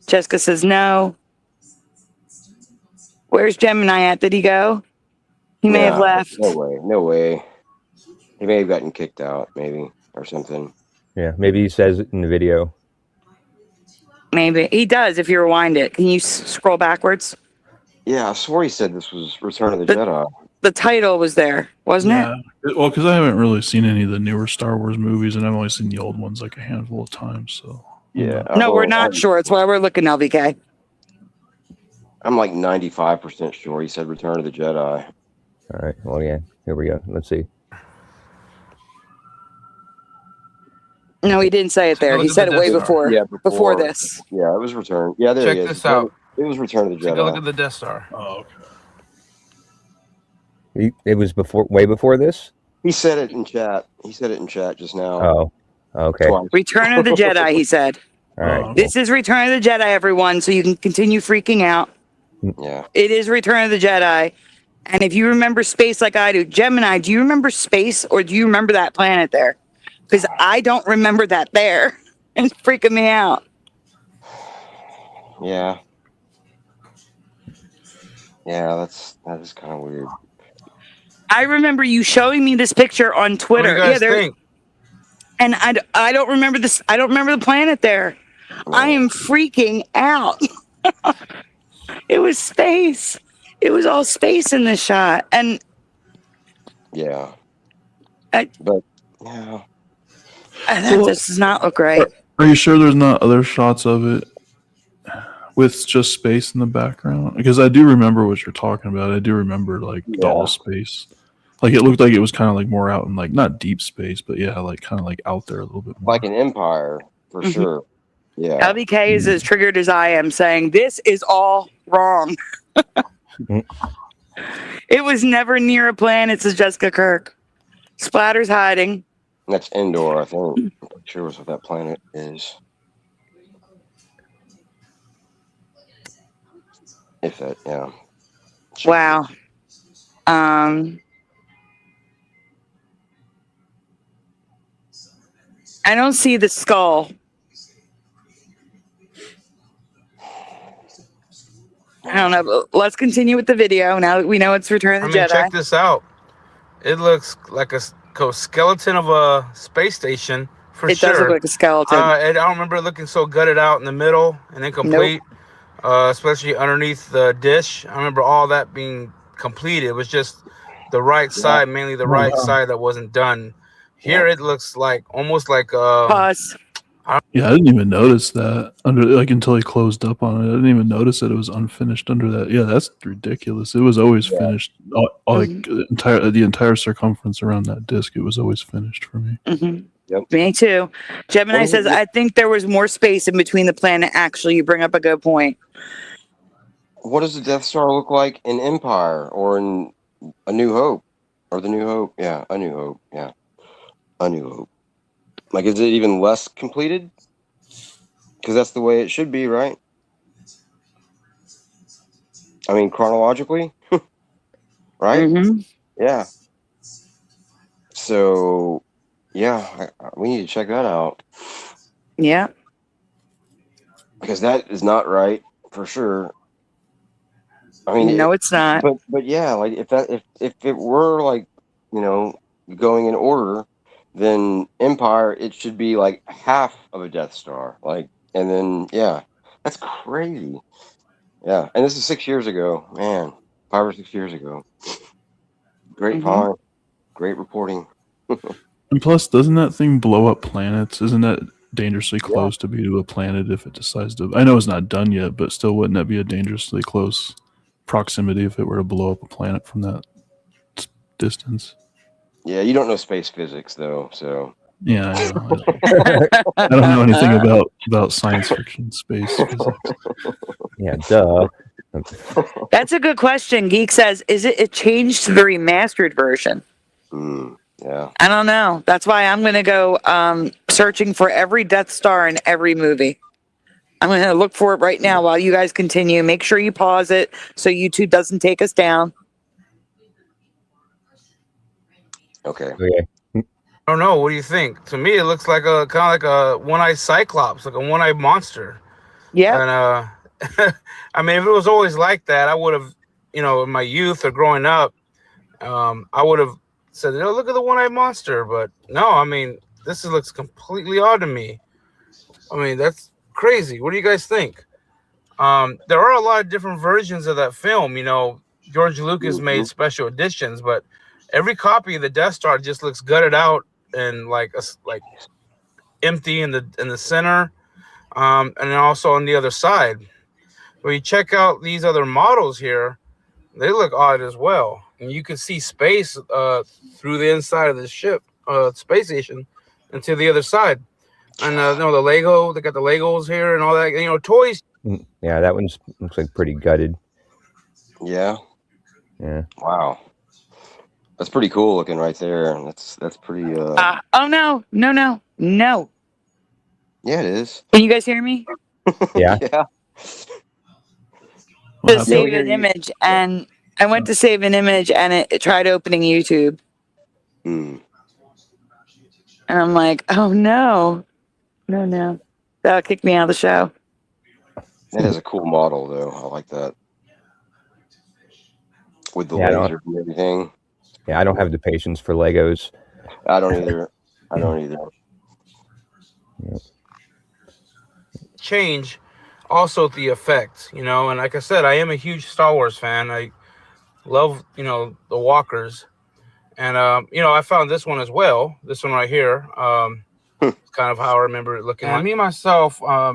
Jessica says, no. Where's Gemini at? Did he go? He may have Yeah, left. no way, no way. He may have gotten kicked out, maybe, or something. Yeah, maybe he says it in the video. Maybe. He does if you rewind it. Can you scroll backwards? Yeah, I swore he said this was Return of the Jedi. The title was there, wasn't it? Well, because I haven't really seen any of the newer Star Wars movies, and I've only seen the old ones like a handful of times. So Yeah. No, we're not sure. It's why we're looking, LVK. I'm like 95% sure he said Return of the Jedi. All right. Well, yeah. Here we go. Let's see. No, he didn't say it there. Look He at said the it way Death Star. before. Yeah, Before this. Yeah, it was Return. Yeah, there Check he is. this out. It was Return of the Take a look Jedi. at the Death Star. Oh, okay. It was way before this. He said it in chat. He said it in chat just now. Oh, okay. All Twice. Return of the Jedi, he said. right. This is Return of the Jedi, everyone, so you can continue freaking out. Yeah. It is Return of the Jedi. And if you remember space like I do, Gemini, do you remember space or do you remember that planet there? Because I don't remember that there. It's freaking me out. Yeah. Yeah, that is kind of weird. I remember you showing me this picture on What do Twitter. you guys there, think? and I don't remember this. I don't remember the planet there. I am freaking out. It was space. It was all space in this shot. And Yeah. I- But yeah. that just does not look right. Are you sure there's not other shots of it with just space in the background? Because I do remember what you're talking about. I do remember like doll space. Like it looked like it was kind of like more out in like not deep space, but yeah, like kind of like out there a little bit more. Like an empire, for sure. Yeah. LBK is as triggered as I am, saying this is all wrong. It was never near a planet, says Jessica Kirk. Splatter's hiding. That's Endor, I think. I'm pretty sure that's what that planet is. If that, yeah. Wow. I don't see the skull. I don't know. But let's continue with the video now that we know it's Return of the Jedi. Check this out. It looks like a skeleton of a space station for It sure. does look like a skeleton. And I don't remember it looking so gutted out in the middle and incomplete, especially underneath the dish. I remember all that being complete. It was just the right side, mainly the right side that wasn't done. Here it looks like almost like Pause. Yeah, I didn't even notice that under like until he closed up on it. I didn't even notice that it was unfinished under that. Yeah, that's ridiculous. It was always finished. Like the entire circumference around that disc, it was always finished for me. Mm-hmm. Yep. Me too. Gemini says, I think there was more space in between the planet. Actually, you bring up a good point. What does the Death Star look like in Empire or in A New Hope? Or The New Hope? Yeah, A New Hope. Yeah. A New Hope. Like, is it even less completed? Because that's the way it should be, right? I mean, chronologically, right? Mm-hmm. Yeah. So, yeah, we need to check that out. Yeah. Because that is not right, for sure. I mean, No, it's not. But yeah, like if it were like, you know, going in order, then Empire, it should be like half of a Death Star. Like, and then, yeah, that's crazy. Yeah. And this is 6 years ago, man, 5 or 6 years ago. Great find. Great reporting. And plus, doesn't that thing blow up planets? Isn't that dangerously close to be to a planet if it decides to? I know it's not done yet, but still, wouldn't that be a dangerously close proximity if it were to blow up a planet from that distance? Yeah, you don't know space physics though, so Yeah, I know. I don't know anything about science fiction space physics. Yeah, duh. That's a good question. Geek says, is it changed to the remastered version? Yeah. I don't know. That's why I'm going to go searching for every Death Star in every movie. I'm going to look for it right now while you guys continue. Make sure you pause it so YouTube doesn't take us down. Okay. Okay. I don't know. What do you think? To me, it looks like a kind of like a one-eyed cyclops, like a one-eyed monster. Yep. And I mean, if it was always like that, I would have, in my youth or growing up, I would have said, look at the one-eyed monster. But no, I mean, looks completely odd to me. I mean, that's crazy. What do you guys think? There are a lot of different versions of that film. George Lucas made special editions, but every copy of the Death Star just looks gutted out and like empty in the center, and then also on the other side. When you check out these other models here, they look odd as well, and you can see space through the inside of the ship, space station, and to the other side. And the Lego, they got the Legos here and all that. Toys. Yeah, that one looks like pretty gutted. Yeah. Yeah. Wow. That's pretty cool looking right there. That's pretty. Oh, no. Yeah, it is. Can you guys hear me? Yeah. Yeah. What To happened? save we hear an you. image, and I went to save an image, and it tried opening YouTube. Mm. And I'm like, oh, no. That'll kick me out of the show. That is a cool model, though. I like that. With the Yeah, laser and everything. I don't have the patience for Legos. I don't either. Change also the effects, and like I said, I am a huge Star Wars fan. I love, the walkers. And, I found this one as well. This one right here. It's kind of how I remember it looking like. Me, myself, I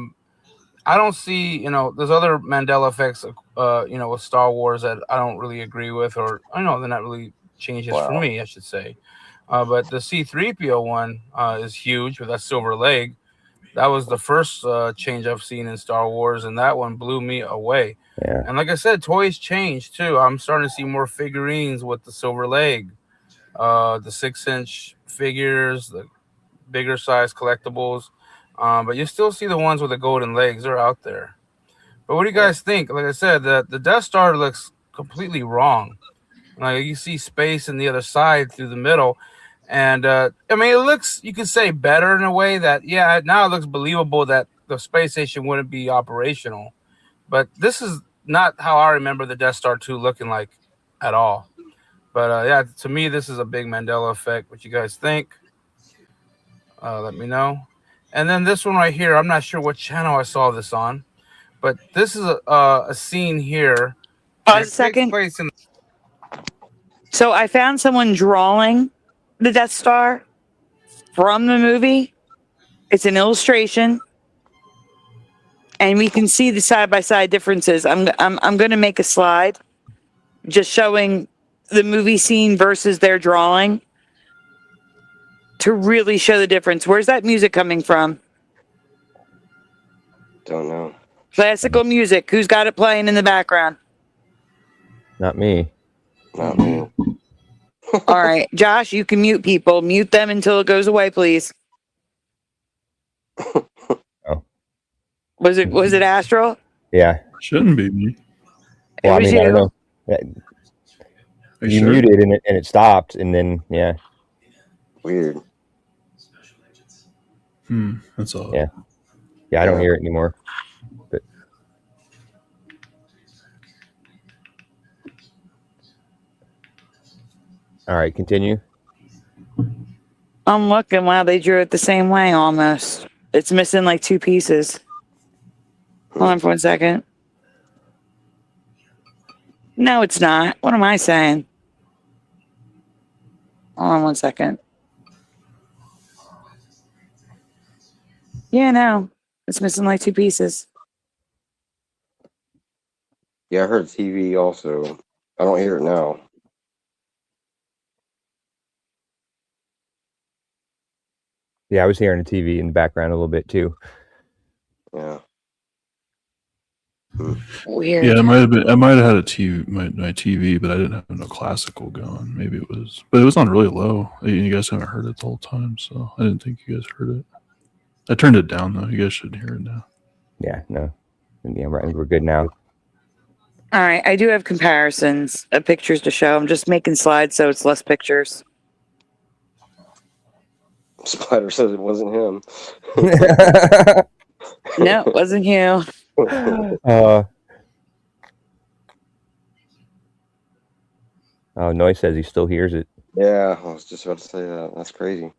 don't see, there's other Mandela effects, with Star Wars that I don't really agree with, or I know they're not really changes for me, I should say. But the C-3PO one is huge with that silver leg. That was the first change I've seen in Star Wars, and that one blew me away. Yeah. And like I said, toys change too. I'm starting to see more figurines with the silver leg, the 6-inch figures, the bigger size collectibles. But you still see the ones with the golden legs. They're out there. But what do you guys think? Like I said, the Death Star looks completely wrong. Like you see space in the other side through the middle. And I mean, it looks, you could say, better in a way that, yeah, now it looks believable that the space station wouldn't be operational. But this is not how I remember the Death Star 2 looking like at all. But yeah, to me, this is a big Mandela effect. What you guys think? Let me know. And then this one right here, I'm not sure what channel I saw this on, but this is a scene here. Pause a second. So I found someone drawing the Death Star from the movie. It's an illustration, and we can see the side-by-side differences. I'm going to make a slide just showing the movie scene versus their drawing to really show the difference. Where's that music coming from? Don't know. Classical music. Who's got it playing in the background? Not me. Not me. All right, Josh, you can mute people. Mute them until it goes away, please. Oh. Was it Astral? Yeah. Shouldn't be me. Well, I was mean, I don't you. know. Are You sure? muted and it stopped, and then yeah. Weird. That's all. Yeah. Yeah, I don't hear it anymore. But all right, continue. I'm looking. Wow, they drew it the same way almost. It's missing like 2 pieces. Hold on for 1 second. No, it's not. What am I saying? Hold on 1 second. Yeah, no. It's missing like 2 pieces. Yeah, I heard TV also. I don't hear it now. Yeah, I was hearing the TV in the background a little bit too. Yeah. Weird. Yeah, it might have been. I might have had a TV, my TV, but I didn't have no classical going. Maybe it was, but it was on really low. You guys haven't heard it the whole time, so I didn't think you guys heard it. I turned it down though. You guys should hear it now. Yeah, no. Yeah, we're good now. All right, I do have comparisons of pictures to show. I'm just making slides so it's less pictures. Spider says it wasn't him. No, it wasn't you. Noise says he still hears it. Yeah, I was just about to say that. That's crazy,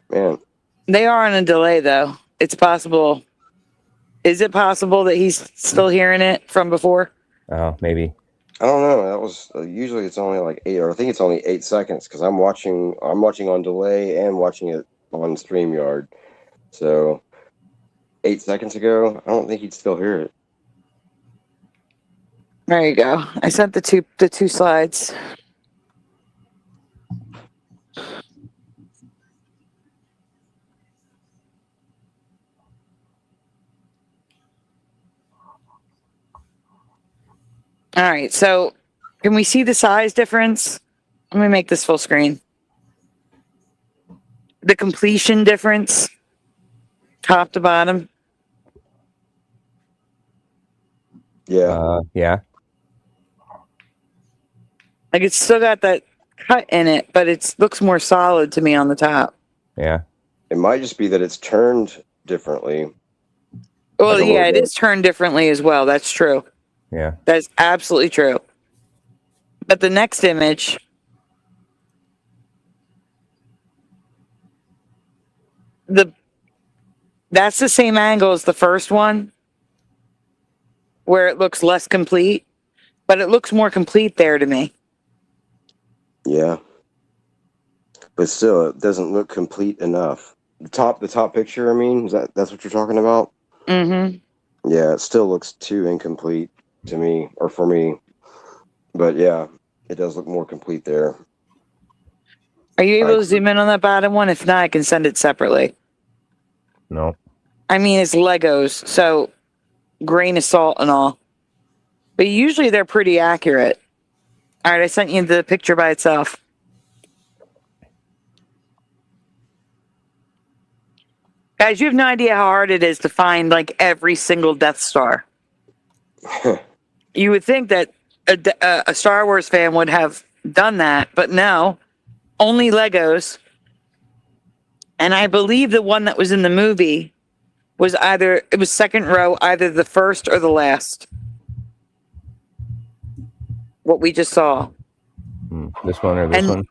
man. They are on a delay, though. It's possible. Is it possible that he's still hearing it from before? Oh, maybe. I don't know. That was usually it's only like 8, or I think it's only 8 seconds because I'm watching on delay and watching it on StreamYard. So 8 seconds ago, I don't think he'd still hear it. There you go. I sent the two slides. All right, so can we see the size difference? Let me make this full screen. The completion difference, top to bottom. Yeah. Yeah. Like it's still got that cut in it, but it looks more solid to me on the top. Yeah. It might just be that it's turned differently. Well, Like a yeah, little it bit. is turned differently as well. That's true. Yeah. That's absolutely true. But the next image, that's the same angle as the first one, where it looks less complete, but it looks more complete there to me. Yeah. But still, it doesn't look complete enough. The top picture, I mean, that's what you're talking about? Mm-hmm. Yeah, it still looks too incomplete to me, or for me. But yeah, it does look more complete there. Are you able to zoom in on that bottom one? If not, I can send it separately. No. I mean, it's Legos, so grain of salt and all. But usually they're pretty accurate. All right, I sent you the picture by itself. Guys, you have no idea how hard it is to find like every single Death Star. You would think that a Star Wars fan would have done that, but no, only Legos. And I believe the one that was in the movie was second row, either the first or the last. What we just saw. This one or this one?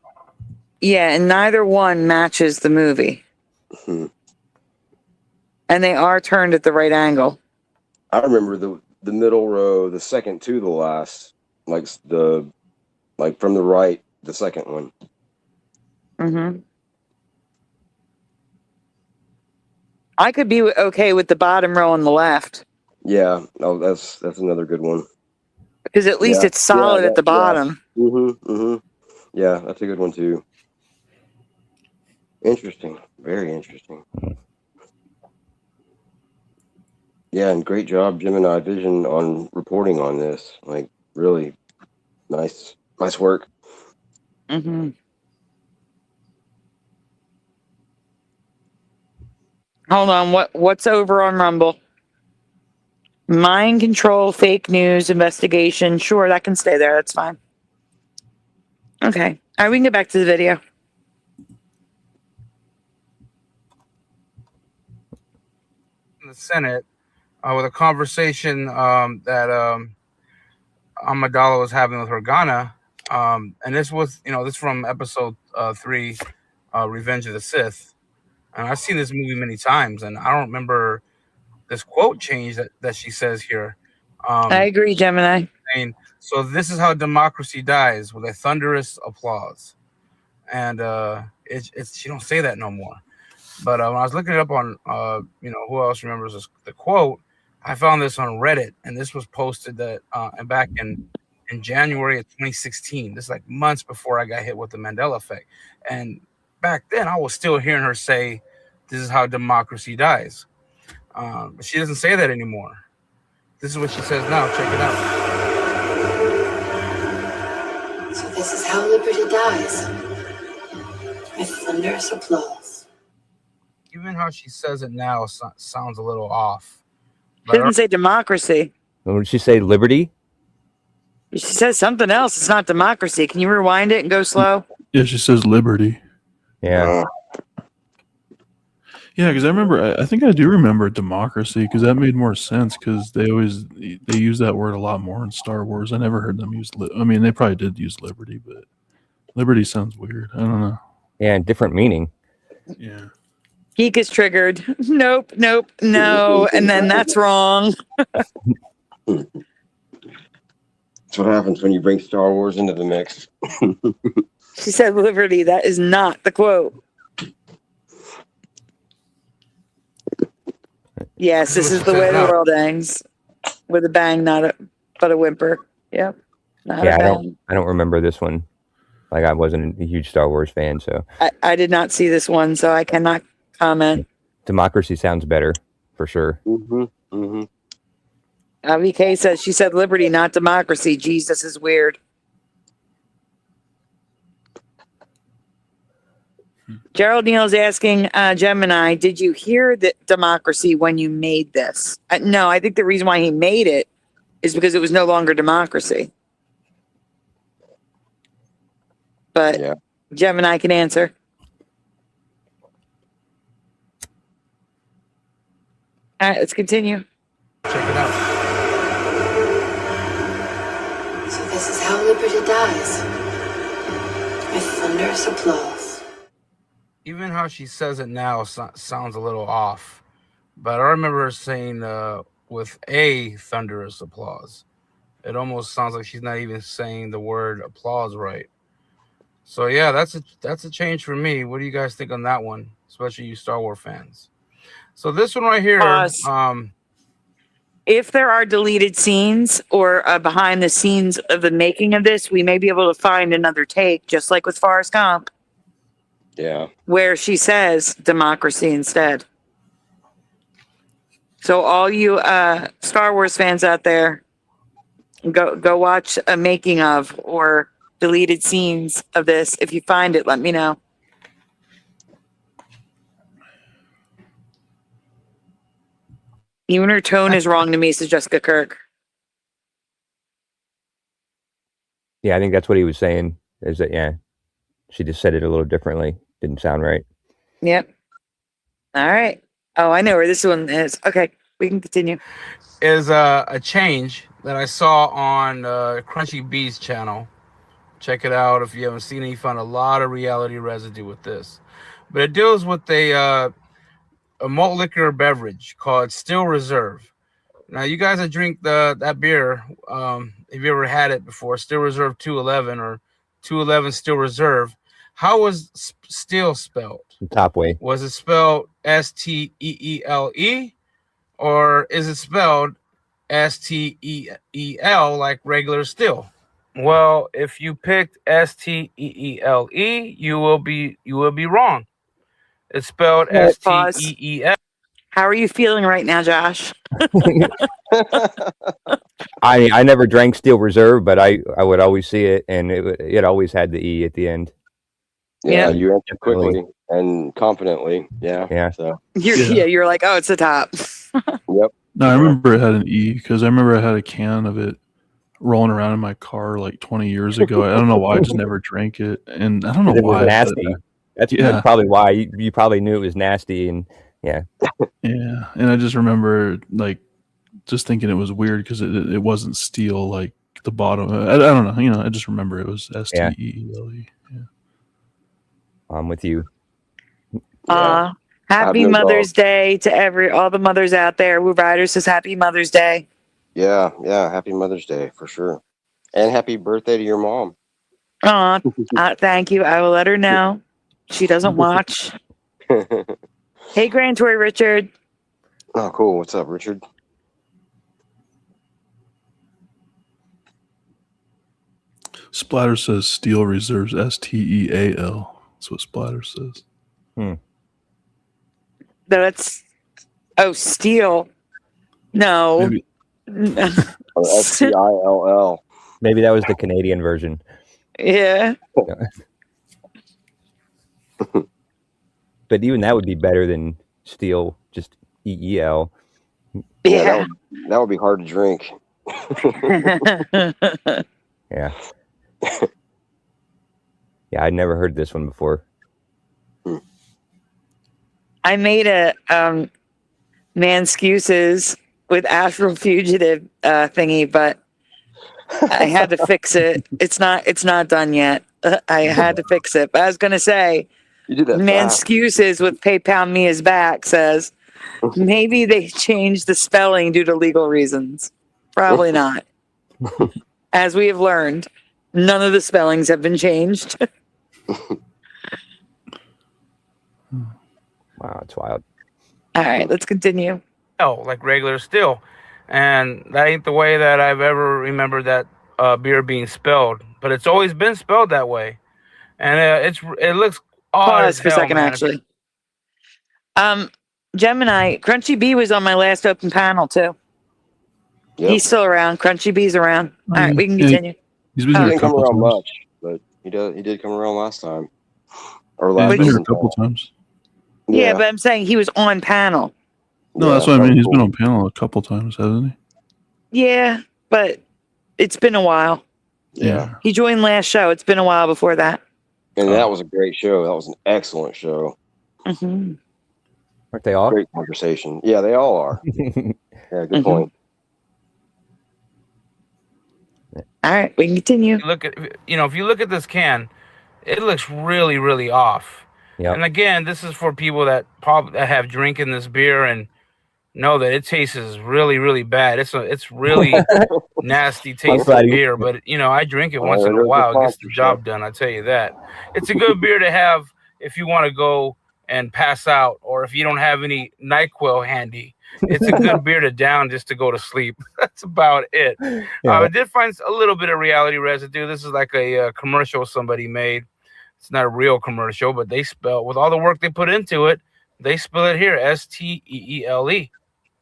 Yeah, and neither one matches the movie. And they are turned at the right angle. I remember the middle row, the second to the last, like from the right, the second one. Mm-hmm. I could be okay with the bottom row on the left. Yeah, no, that's another good one. Because at least it's solid at the bottom. Yeah. Yeah, that's a good one too. Interesting. Very interesting. Yeah, and great job, Gemini Vision, on reporting on this. Like, really nice work. Mm-hmm. Hold on, what's over on Rumble? Mind control, fake news, investigation. Sure, that can stay there. That's fine. Okay. All right, we can get back to the video. In the Senate, with a conversation that Amidala was having with Organa, and this was, this from episode 3, Revenge of the Sith. And I've seen this movie many times, and I don't remember this quote change that she says here. I agree, Gemini. Saying, so this is how democracy dies, with a thunderous applause. And she don't say that no more. But when I was looking it up on, who else remembers the quote, I found this on Reddit, and this was posted back in January of 2016. This is like months before I got hit with the Mandela effect. And back then, I was still hearing her say, "This is how democracy dies." But she doesn't say that anymore. This is what she says now. Check it out. So this is how liberty dies. With thunderous applause. Even how she says it now sounds a little off. She doesn't say democracy. What did she say? Liberty? She says something else. It's not democracy. Can you rewind it and go slow? Yeah, she says liberty. Yeah. Yeah, because I remember. I think I do remember democracy because that made more sense because they use that word a lot more in Star Wars. I never heard them use. I mean, they probably did use liberty, but liberty sounds weird. I don't know. Yeah, different meaning. Yeah. Geek is triggered. Nope, nope, no. And then that's wrong. That's what happens when you bring Star Wars into the mix. She said liberty. That is not the quote. Yes, this is the way the world ends. With a bang, but a whimper. Yep. Not Yeah, a bang. I don't remember this one. Like, I wasn't a huge Star Wars fan, so I did not see this one, so I cannot comment. democracy sounds better for sure. Mm-hmm. Mm-hmm. VK says she said liberty, not democracy. Jesus is weird. Gerald Neal's asking Gemini, did you hear the democracy when you made this? No, I think the reason why he made it is because it was no longer democracy. But Yeah. Gemini can answer. All right, let's continue. Check it out. So this is how liberty dies. With thunderous applause. Even how she says it now sounds a little off. But I remember her saying with a thunderous applause. It almost sounds like she's not even saying the word applause right. So yeah, that's a change for me. What do you guys think on that one? Especially you Star Wars fans. So this one right here, Pause. If there are deleted scenes or behind the scenes of the making of this, we may be able to find another take, just like with Forrest Gump, Yeah. where she says democracy instead. So all you Star Wars fans out there, go watch a making of or deleted scenes of this. If you find it, let me know. Even her tone is wrong to me, says Jessica Kirk. Yeah, I think that's what he was saying. Is that she just said it a little differently. Didn't sound right. Yep. All right. Oh, I know where this one is. Okay, we can continue. is a change that I saw on Crunchy Bee's channel. Check it out if you haven't seen it. You found a lot of reality residue with this, but it deals with a malt liquor beverage called Still Reserve. Now, you guys that drink that beer, if you ever had it before, Still Reserve 211 or 211 Still Reserve, how was still spelled? Top way. Was it spelled S-T-E-E-L-E, or is it spelled S-T-E-E-L like regular still? Well, if you picked S-T-E-E-L-E, you will be wrong. It's spelled S-T-E-E-L. How are you feeling right now, Josh? I never drank Steel Reserve, but I would always see it, and it always had the E at the end. Yeah, Yeah. you answered quickly and confidently. Yeah. Yeah. So You're like, oh, it's the top. yep. No, I remember it had an E because I remember I had a can of it rolling around in my car like 20 years ago. I don't know why I just never drank it, and I don't know It was why. nasty. That's probably why you probably knew it was nasty, and Yeah, and I just remember like just thinking it was weird because it wasn't steel like the bottom. I don't know. I just remember it was S-T-E-E-L-E. Yeah. I'm with you. Yeah. Happy no Mother's Day to all the mothers out there. Woo Rider says Happy Mother's Day. Yeah. Happy Mother's Day for sure, and happy birthday to your mom. Thank you. I will let her know. She doesn't watch. Hey, Grand Tour Richard. Oh, cool. What's up, Richard? Splatter says Steel Reserves S-T-E-A-L. That's what Splatter says. That's steel. No, Maybe Or STILL. Maybe that was the Canadian version. Yeah. But even that would be better than steel, just EEL. Yeah. That would be hard to drink. Yeah. Yeah, I'd never heard this one before. I made a Manscuses with Astral Fugitive thingy, but I had to fix it. It's not done yet. I had to fix it. But I was gonna say, You did that fast. Manscuses with PayPal Me is back says maybe they changed the spelling due to legal reasons. Probably not. As we have learned, none of the spellings have been changed. Wow, it's wild. All right, let's continue. Like regular still, and that ain't the way that I've ever remembered that beer being spelled. But it's always been spelled that way, and it looks odd. Pause for a second, actually. Gemini, Crunchy B was on my last open panel too. Yep. He's still around. Crunchy B's around. All right, we can Yeah. continue. He's been He here a didn't come couple around times. much, but he did come around last time. Or Yeah, last he's been here a open couple panel. times. Yeah, but I'm saying he was on panel. No, Yeah, that's what I that mean. was He's been cool. on panel a couple times, hasn't Yeah, but it's been a while. he? Yeah. He joined last show. It's been a while before that. And that was a great show. That was an excellent show. Mm-hmm. Aren't they all? Great conversation. Yeah, they all are. Yeah, good point. All right, we can continue. If you look at this can, it looks really, really off. Yep. And again, this is for people that have drinking this beer and know that it tastes really, really bad. It's really nasty tasting glad you- beer, but I drink it once in a there's a while. It gets the sponsor, job done. I tell you that. It's a good beer to have if you want to go and pass out, or if you don't have any NyQuil handy. It's a good beer to down just to go to sleep. That's about it. Yeah. I did find a little bit of reality residue. This is like a commercial somebody made. It's not a real commercial, but they spell, with all the work they put into it, they spell it here, STEELE.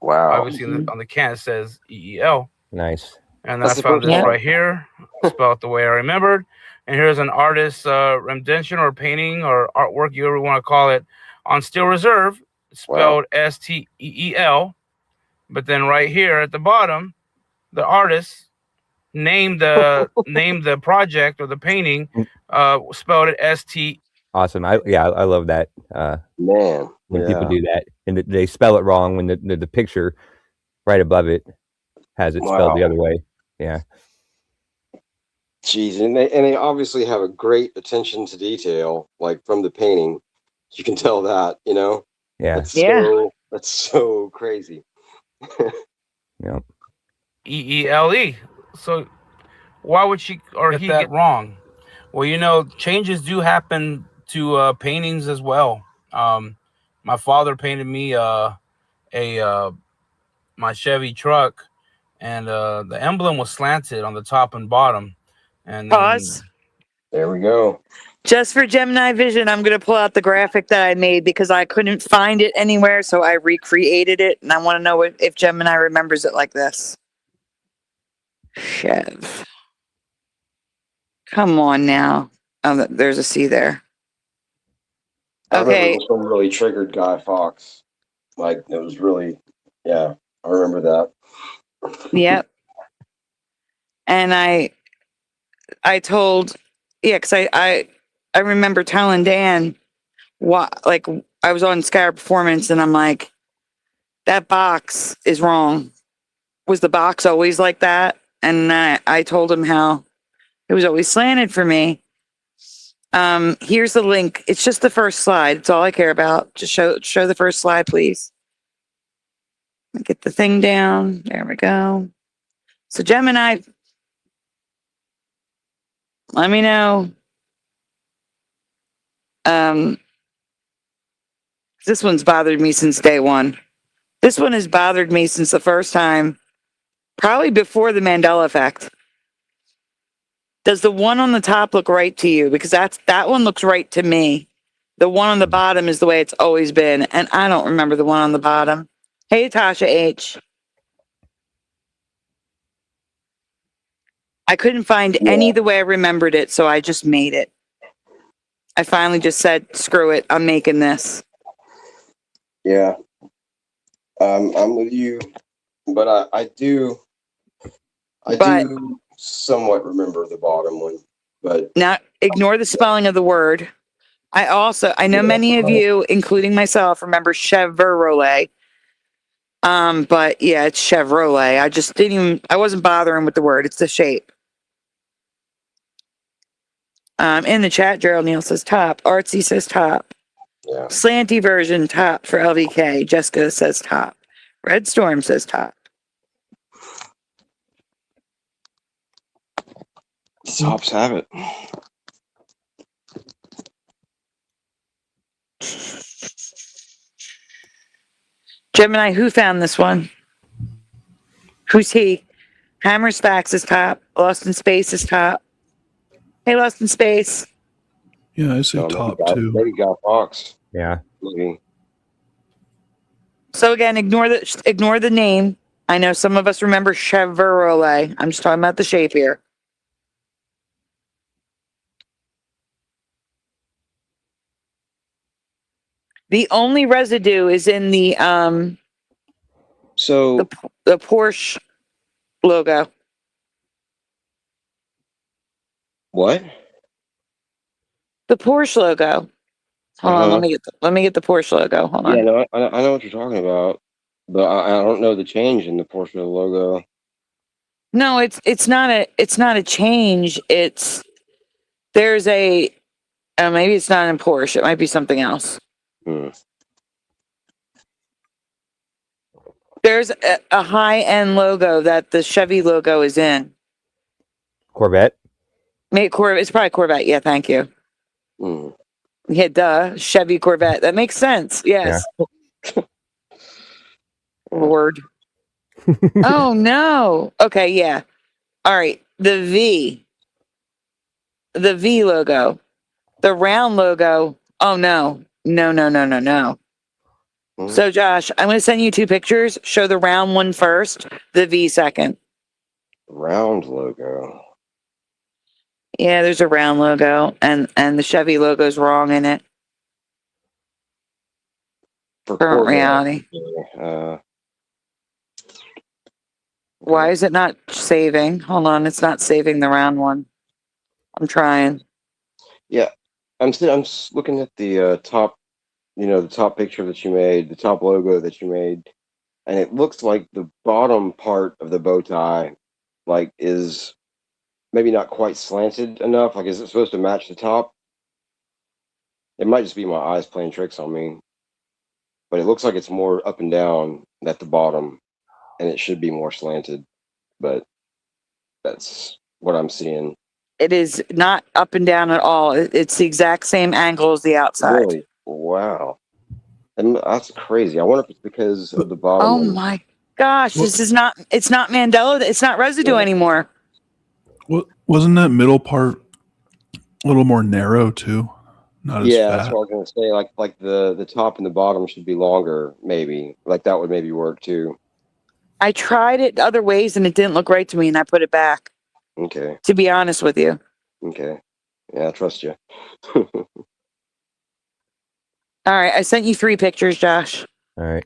Wow. Obviously, on the can it says EEL. Nice. And That's I found the this first right here, spelled the way I remembered. And here's an artist's rendition or painting or artwork, you ever want to call it, on Steel Reserve, spelled STEEL. But then right here at the bottom, the artist named the project or the painting, spelled it ST. Awesome. I love that. Man. When people do that and they spell it wrong when the picture right above it has it spelled the other way. Yeah. Jeez, and they obviously have a great attention to detail, like from the painting. You can tell that, Yeah. That's so crazy. Yep. EELE. So why would she or he get wrong? Well, changes do happen to paintings as well. My father painted me my Chevy truck, and the emblem was slanted on the top and bottom. And Pause. There we go. Just for Gemini Vision, I'm going to pull out the graphic that I made because I couldn't find it anywhere, so I recreated it, and I want to know if Gemini remembers it like this. Chev. Come on now. Oh, there's a C there. I remember Okay. it was some really triggered Guy Fawkes. Like, it was really, I remember that. Yep. And I told, because I remember telling Dan, I was on Sky Performance, and I'm like, that box is wrong. Was the box always like that? And I told him how it was always slanted for me. Here's the link. It's just the first slide. It's all I care about. Just show the first slide, please. Get the thing down. There we go. So Gemini, let me know. This one's bothered me since day one. This one has bothered me since the first time, probably before the Mandela effect. Does the one on the top look right to you? Because that one looks right to me. The one on the bottom is the way it's always been, and I don't remember the one on the bottom. Hey, Tasha H. I couldn't find any the way I remembered it, so I just made it. I finally just said, screw it, I'm making this. Yeah. I'm with you, but I do somewhat remember the bottom one, but Now, ignore the spelling of the word. I know many of you, including myself, remember Chevrolet. But yeah, it's Chevrolet. I wasn't bothering with the word. It's the shape. In the chat, Gerald Neal says top. Artsy says top. yeah. Slanty version top for LVK. Jessica says top. Red Storm says top. Tops have it. Gemini, who found this one? Who's he? Hammer Spax is top. Lost in Space is top. Hey, Lost in Space. Yeah, I say top too. Maybe Guy Fox. Yeah. Maybe. So again, ignore the name. I know some of us remember Chevrolet. I'm just talking about the shape here. The only residue is in the So the Porsche logo. what? The Porsche logo. Hold on, let me get the Porsche logo. Hold on. Yeah, no, I know what you're talking about, but I don't know the change in the Porsche logo. No, it's not a change. There's a maybe it's not in Porsche. It might be something else. There's a high-end logo that the Chevy logo is in. Corvette. It's probably Corvette. Yeah, thank you. Yeah, duh. Chevy Corvette. That makes sense. Yes. Yeah. Lord. Oh no. Okay, yeah. All right. The V logo. The round logo. Oh no. No. So Josh, I'm gonna send you 2 pictures. Show the round one first, the V second. Round logo. Yeah, there's a round logo, and the Chevy logo's wrong in it. For Current Corvette. reality. Why is it not saving? Hold on, it's not saving the round one. I'm trying. Yeah, I'm looking at the top, the top picture that you made, the top logo that you made, and it looks like the bottom part of the bow tie, like, is maybe not quite slanted enough. Like, is it supposed to match the top? It might just be my eyes playing tricks on me, but it looks like it's more up and down at the bottom, and it should be more slanted, but that's what I'm seeing. It is not up and down at all. It's the exact same angle as the outside. Really? Wow. And that's crazy. I wonder if it's because of the bottom. Oh my gosh, it's not Mandela. It's not residue anymore. Wasn't that middle part a little more narrow too? Not as fat. That's what I was gonna say. Like the top and the bottom should be longer, maybe. Like that would maybe work too. I tried it other ways and it didn't look right to me, and I put it back. Okay. To be honest with you. Okay. Yeah, I trust you. All right, I sent you 3 pictures, Josh. All right.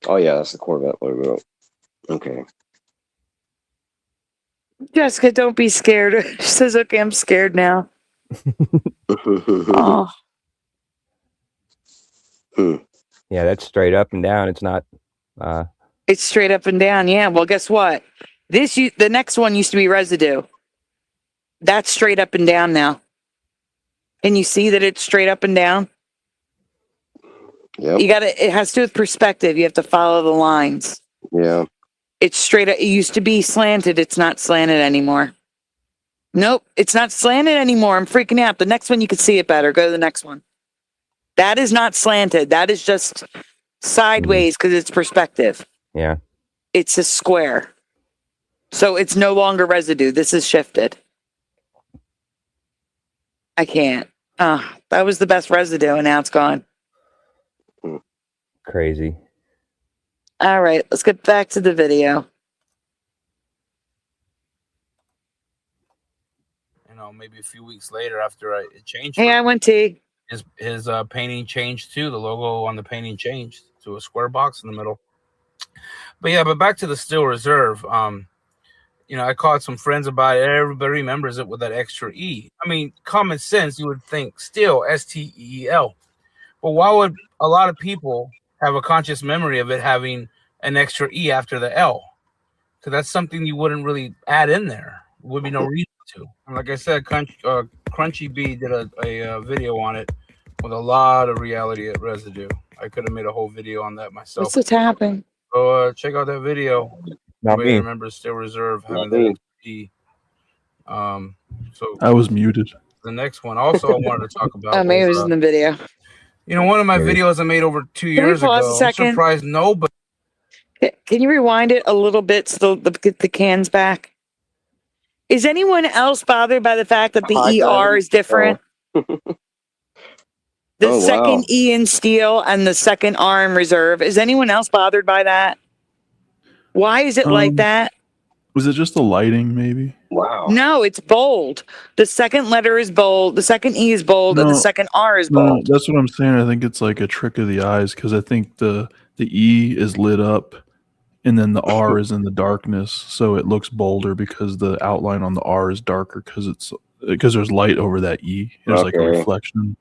Oh yeah, that's the Corvette logo. Okay. Jessica, don't be scared. She says, okay, I'm scared now. Oh. Yeah, that's straight up and down. It's not. It's straight up and down. Yeah. Well, guess what? The next one used to be residue. That's straight up and down now. Can you see that it's straight up and down? Yeah. It has to do with perspective. You have to follow the lines. Yeah. It's straight up. It used to be slanted. It's not slanted anymore. Nope. It's not slanted anymore. I'm freaking out. The next one, you can see it better. Go to the next one. That is not slanted. That is just sideways because it's perspective. Yeah. It's a square. So it's no longer residue. This is shifted. I can't. That was the best residue and now it's gone. Crazy. All right, let's get back to the video. You know, maybe a few weeks later after it changed. Hey, I went T. His painting changed too. The logo on the painting changed to a square box in the middle. But yeah, but back to the Steel Reserve. You know, I caught some friends about it. Everybody remembers it with that extra E. I mean, common sense, you would think steel, S-T-E-E-L. But why would a lot of people have a conscious memory of it having an extra E after the L? Because that's something you wouldn't really add in there. Would be no reason to. And like I said, Crunchy B did a video on it with a lot of reality residue. I could have made a whole video on that myself. What's happening? So check out that video. Not Everybody me. remembers Steel Reserve having Not that me. extra E. So I was muted. the next one also I wanted to talk about Oh, maybe it was was, in the video. you know, one of my Maybe. videos I made over 2 we years pause a ago. I'm second? surprised nobody. Can you rewind it a little bit so get the cans back? Is anyone else bothered by the fact that the High ER gravity? is different? The Oh, second wow. E in steel and the second R in reserve. Is anyone else bothered by that? Why is it like that? Was it just the lighting, maybe? Wow. No, it's bold. The second letter is bold. The second E is bold, and the No, second R is No, bold. that's what I'm saying. I think it's like a trick of the eyes because I think the E is lit up and then the R is in the darkness, so it looks bolder because the outline on the R is darker because there's light over that E. There's like a Okay. reflection.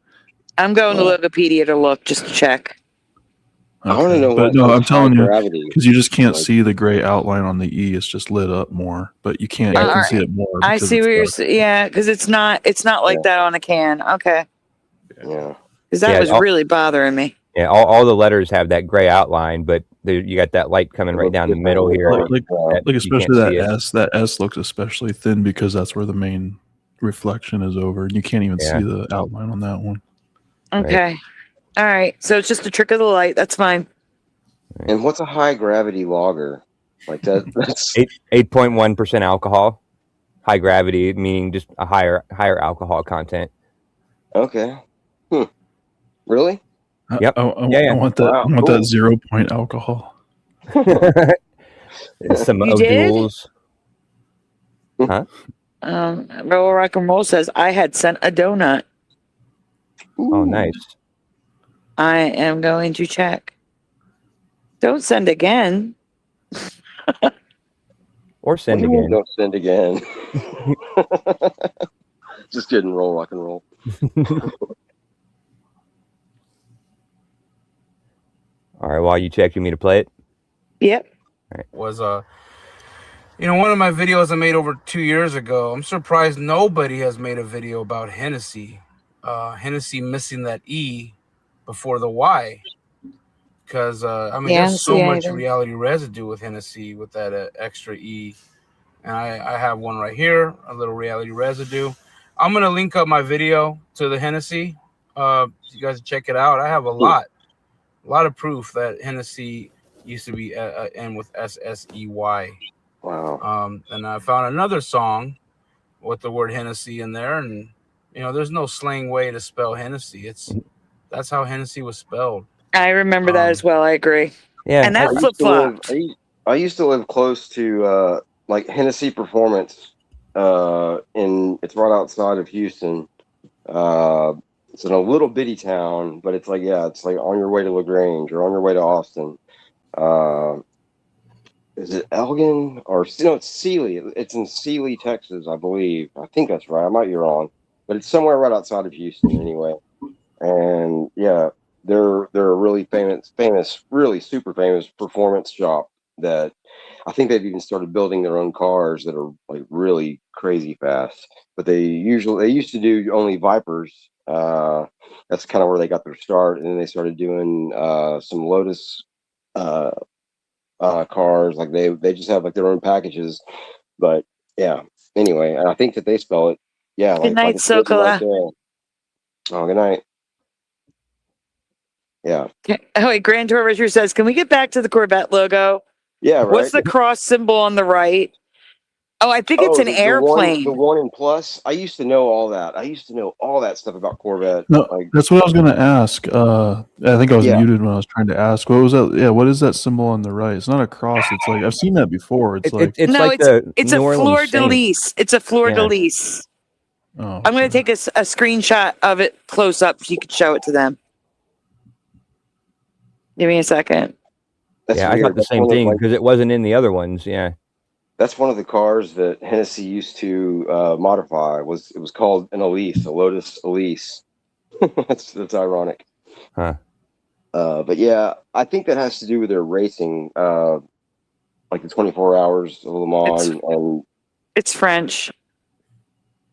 I'm going to Wikipedia to look just to check. I want to know But what no, causes I'm telling high you gravity. because you just can't Like- see the gray outline on the E. It's just lit up more, but you can't. You All can right. see it more. I because see it's what you're dark. saying. Yeah, because it's not like Yeah. that on a can. Okay, Yeah. because that Yeah, was really bothering me. Yeah, all the letters have that gray outline, but you got that light coming right down the middle here. Like that you especially can't that see it. S. That S looks especially thin because that's where the main reflection is over. You can't even Yeah. see the outline on that one. Okay, all right. So it's just a trick of the light. That's fine. And what's a high gravity lager? Like that's 8.1% alcohol, high gravity, meaning just a higher alcohol content. okay. Really? Yep. I Yeah. want that. Wow, I want cool. that 0 point alcohol. Some You did? O'Doul's. Huh? Roll Rock and Roll says I had sent a donut. Oh, nice. I am going to check. Don't send again. Or send What do you mean again. Don't send again. Just kidding. Roll rock and roll. All right, while you check, you mean to play it? Yep. Was you know, one of my videos I made over 2 years ago. I'm surprised nobody has made a video about Hennessy. Hennessy missing that E before the Y. Because I mean, Yeah, I there's don't so see much anything. reality residue with Hennessy with that extra E. And I have one right here, a little reality residue. I'm gonna link up my video to the Hennessy. So you guys check it out. I have a lot of proof that Hennessy used to be end with SSEY. Wow. And I found another song with the word Hennessy in there, and you know, there's no slang way to spell Hennessy. That's how Hennessy was spelled. I remember that as well. I agree. Yeah. And that I used flip to live- flopped. I used to live close to like Hennessy Performance. It's right outside of Houston. It's in a little bitty town, but it's like it's like on your way to LaGrange or on your way to Austin. Is it Elgin or no? It's Sealy. It's in Sealy, Texas, I believe. I think that's right. I might be wrong, but it's somewhere right outside of Houston anyway. And yeah, they're a really famous, really super famous performance shop that I think they've even started building their own cars that are like really crazy fast. But they used to do only Vipers. That's kind of where they got their start, and then they started doing some Lotus cars. Like they just have like their own packages. But yeah, anyway, and I think that they spell it. Yeah, Good night, it's written Sokola. right there. Oh, good night. Yeah. Oh, wait, Grand Tour Richard says, can we get back to the Corvette logo? Yeah, right. What's the cross symbol on the right? Oh, I think it's an the airplane. one in plus. I used to know all that. I used to know all that stuff about Corvette. No, Like, that's what I was gonna ask. I think I was Yeah. muted when I was trying to ask. What was that? Yeah, what is that symbol on the right? It's not a cross. It's like I've seen that before. It's like It's No, like the it's a New Orleans fleur de Saints. lis. It's a fleur de Yeah. lis. oh, I'm going to sorry. take a screenshot of it close up so you can show it to them. Give me a second. that's Yeah, I weird. thought the That's same one of, thing like, because it wasn't in the other ones. Yeah. that's one of the cars that Hennessy used to modify. It was called an Elise, a Lotus Elise. that's ironic. Huh. But yeah, I think that has to do with their racing, like the 24 Hours of Le Mans, and It's French.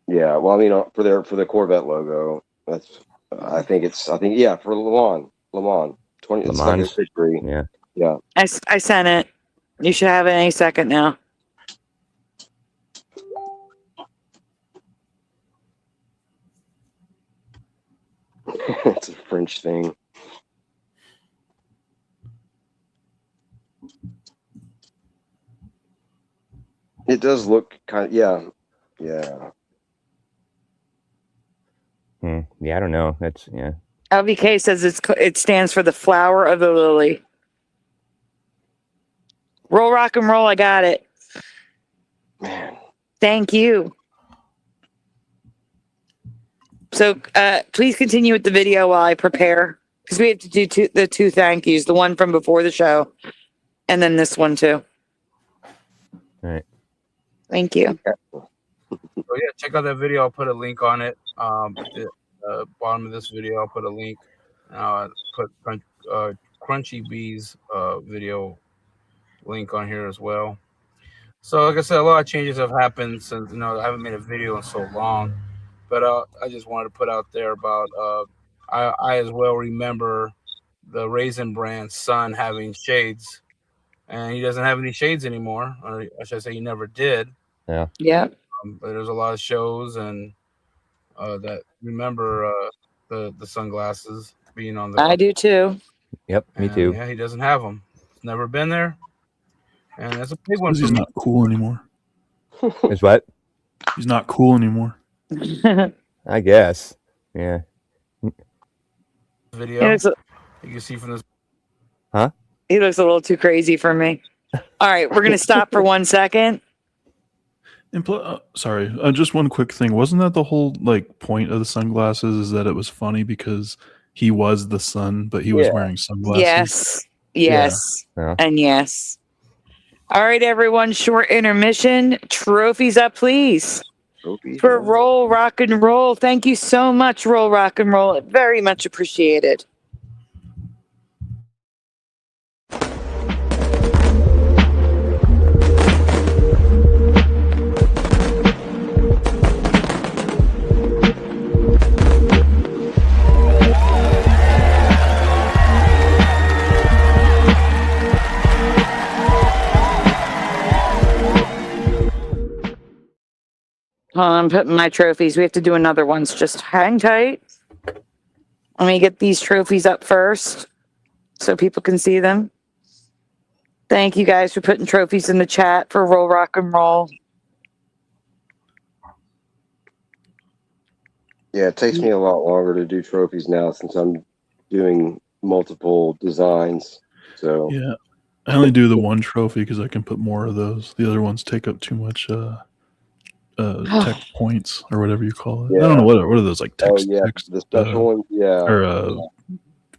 yeah. Well, I mean, for the Corvette logo, that's I think yeah, for Le Mans 20. Le It's like a Mans. victory. Yeah. Yeah. I sent it. You should have it any second now. It's a French thing. It does look kind of, yeah. Yeah, I don't know. That's yeah. LVK says it stands for the flower of the lily. Roll, rock, and roll. I got it. Man, Thank you. So please continue with the video while I prepare, because we have to do the two thank yous, the one from before the show, and then this one too. All right. Thank you. So yeah, check out that video. I'll put a link on it. At the bottom of this video, I'll put a link. Put Crunchy Bee's video link on here as well. So like I said, a lot of changes have happened since I haven't made a video in so long. But I just wanted to put out there about I as well remember the Raisin Brand's son having shades, and he doesn't have any shades anymore, or I should say he never did. Yeah. Yeah. But there's a lot of shows and that remember the sunglasses being on the. I do too. Yep. Me too. Yeah, he doesn't have them. He's never been there, and that's a big one. Because he's not cool anymore. Is what? He's not cool anymore. I guess. Yeah. Video you can see from this. Huh? He looks a little too crazy for me. All right, we're gonna stop for 1 second. And sorry, just one quick thing. Wasn't that the whole point of the sunglasses? Is that it was funny because he was the sun, but he was wearing sunglasses? Yes, Yeah. and yes. All right, everyone. Short intermission. Trophies up, please. For Roll, Rock, and Roll. Thank you so much, Roll, Rock, and Roll. Very much appreciated. I'm putting my trophies. We have to do another one. So just hang tight. Let me get these trophies up first so people can see them. Thank you guys for putting trophies in the chat for Roll, Rock, and Roll. Yeah, it takes me a lot longer to do trophies now since I'm doing multiple designs. So Yeah, I only do the one trophy because I can put more of those. The other ones take up too much tech points or whatever you call it. I don't know what are those text. Text, the special ones, or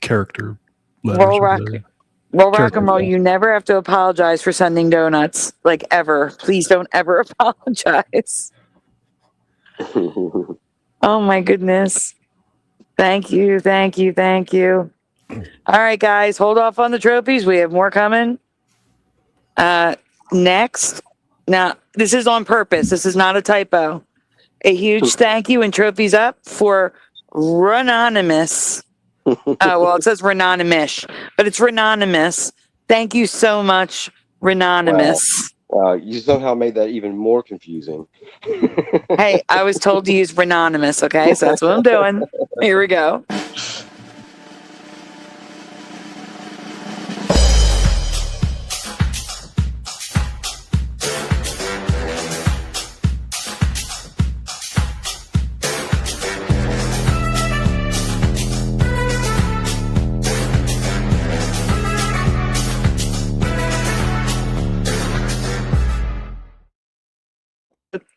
character letters. Roll, Rock, and Roll. You never have to apologize for sending donuts, ever. Please don't ever apologize. Oh my goodness. Thank you. All right, guys, hold off on the trophies. We have more coming. Next. Now, this is on purpose. This is not a typo. A huge thank you and trophies up for Renonymous. Well, it says Renonymous, but it's Renonymous. Thank you so much, Renonymous. Wow, you somehow made that even more confusing. Hey, I was told to use Renonymous, okay? So that's what I'm doing. Here we go.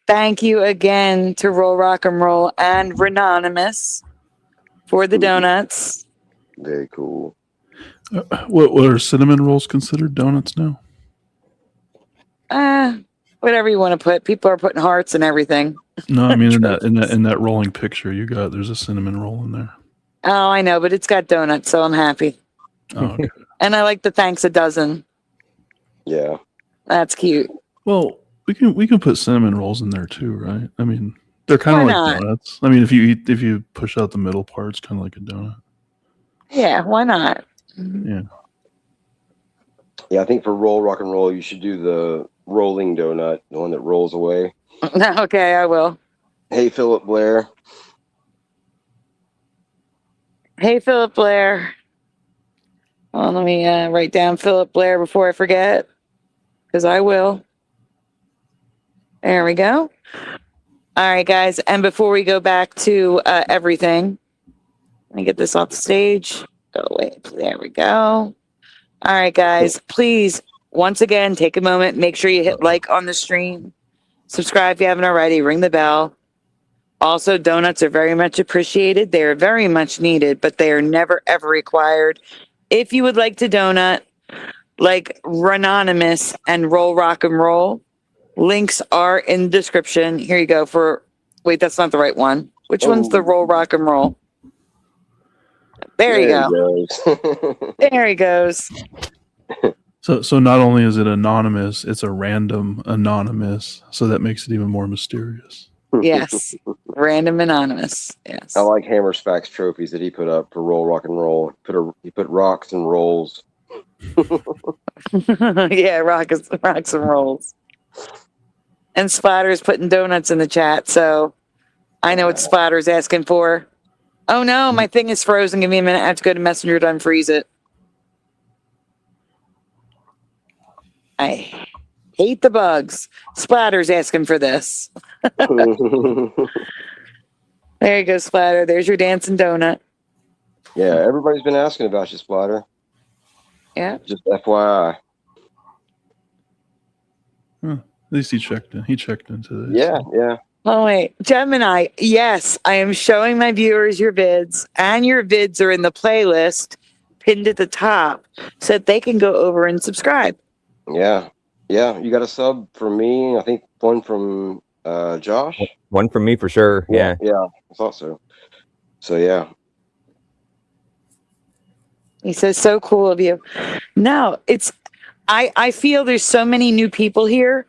Thank you again to Roll Rock and Roll and Renonymous for the donuts. Very cool. What are cinnamon rolls considered donuts now? Whatever you want to put. People are putting hearts and everything. No, I mean in that rolling picture you got. There's a cinnamon roll in there. Oh, I know, but it's got donuts, so I'm happy. Oh, okay. And I like the thanks a dozen. Yeah. That's cute. Well, we can put cinnamon rolls in there too, right? I mean, they're kind of Why like not? donuts. I mean, if you push out the middle part, it's kind of like a donut. Yeah, why not? Yeah. Yeah, I think for roll rock and roll, you should do the rolling donut, the one that rolls away. Okay, I will. Hey, Philip Blair. Hey, Philip Blair. Well, let me write down Philip Blair before I forget, because I will. There we go. All right, guys. And before we go back to everything, let me get this off the stage. Go away. There we go. All right, guys. Please, once again, take a moment. Make sure you hit like on the stream. Subscribe if you haven't already. Ring the bell. Also, donuts are very much appreciated. They are very much needed, but they are never, ever required. If you would like to donut, like Renonymous and Roll Rock and Roll, links are in the description. Here you go wait, that's not the right one. Which one's the Roll Rock and Roll? There you go. Goes. There he goes. So not only is it anonymous, it's a random anonymous. So that makes it even more mysterious. Yes. Random anonymous. Yes. I like Hammer Spack's trophies that he put up for roll rock and roll. He put rocks and rolls. Yeah, rocks and rolls. And Splatter's putting donuts in the chat, so I know what Splatter's asking for. Oh no, my thing is frozen. Give me a minute. I have to go to Messenger to unfreeze it. I hate the bugs. Splatter's asking for this. There you go, Splatter. There's your dancing donut. Yeah, everybody's been asking about you, Splatter. Yeah. Just FYI. At least he checked in. He checked into this. Yeah, yeah. Oh, wait. Gemini, yes, I am showing my viewers your vids, and your vids are in the playlist pinned at the top so that they can go over and subscribe. Yeah. Yeah. You got a sub from me. I think one from Josh. One from me for sure. Yeah. Yeah. I thought so. So, yeah. He says, so cool of you. No, I feel there's so many new people here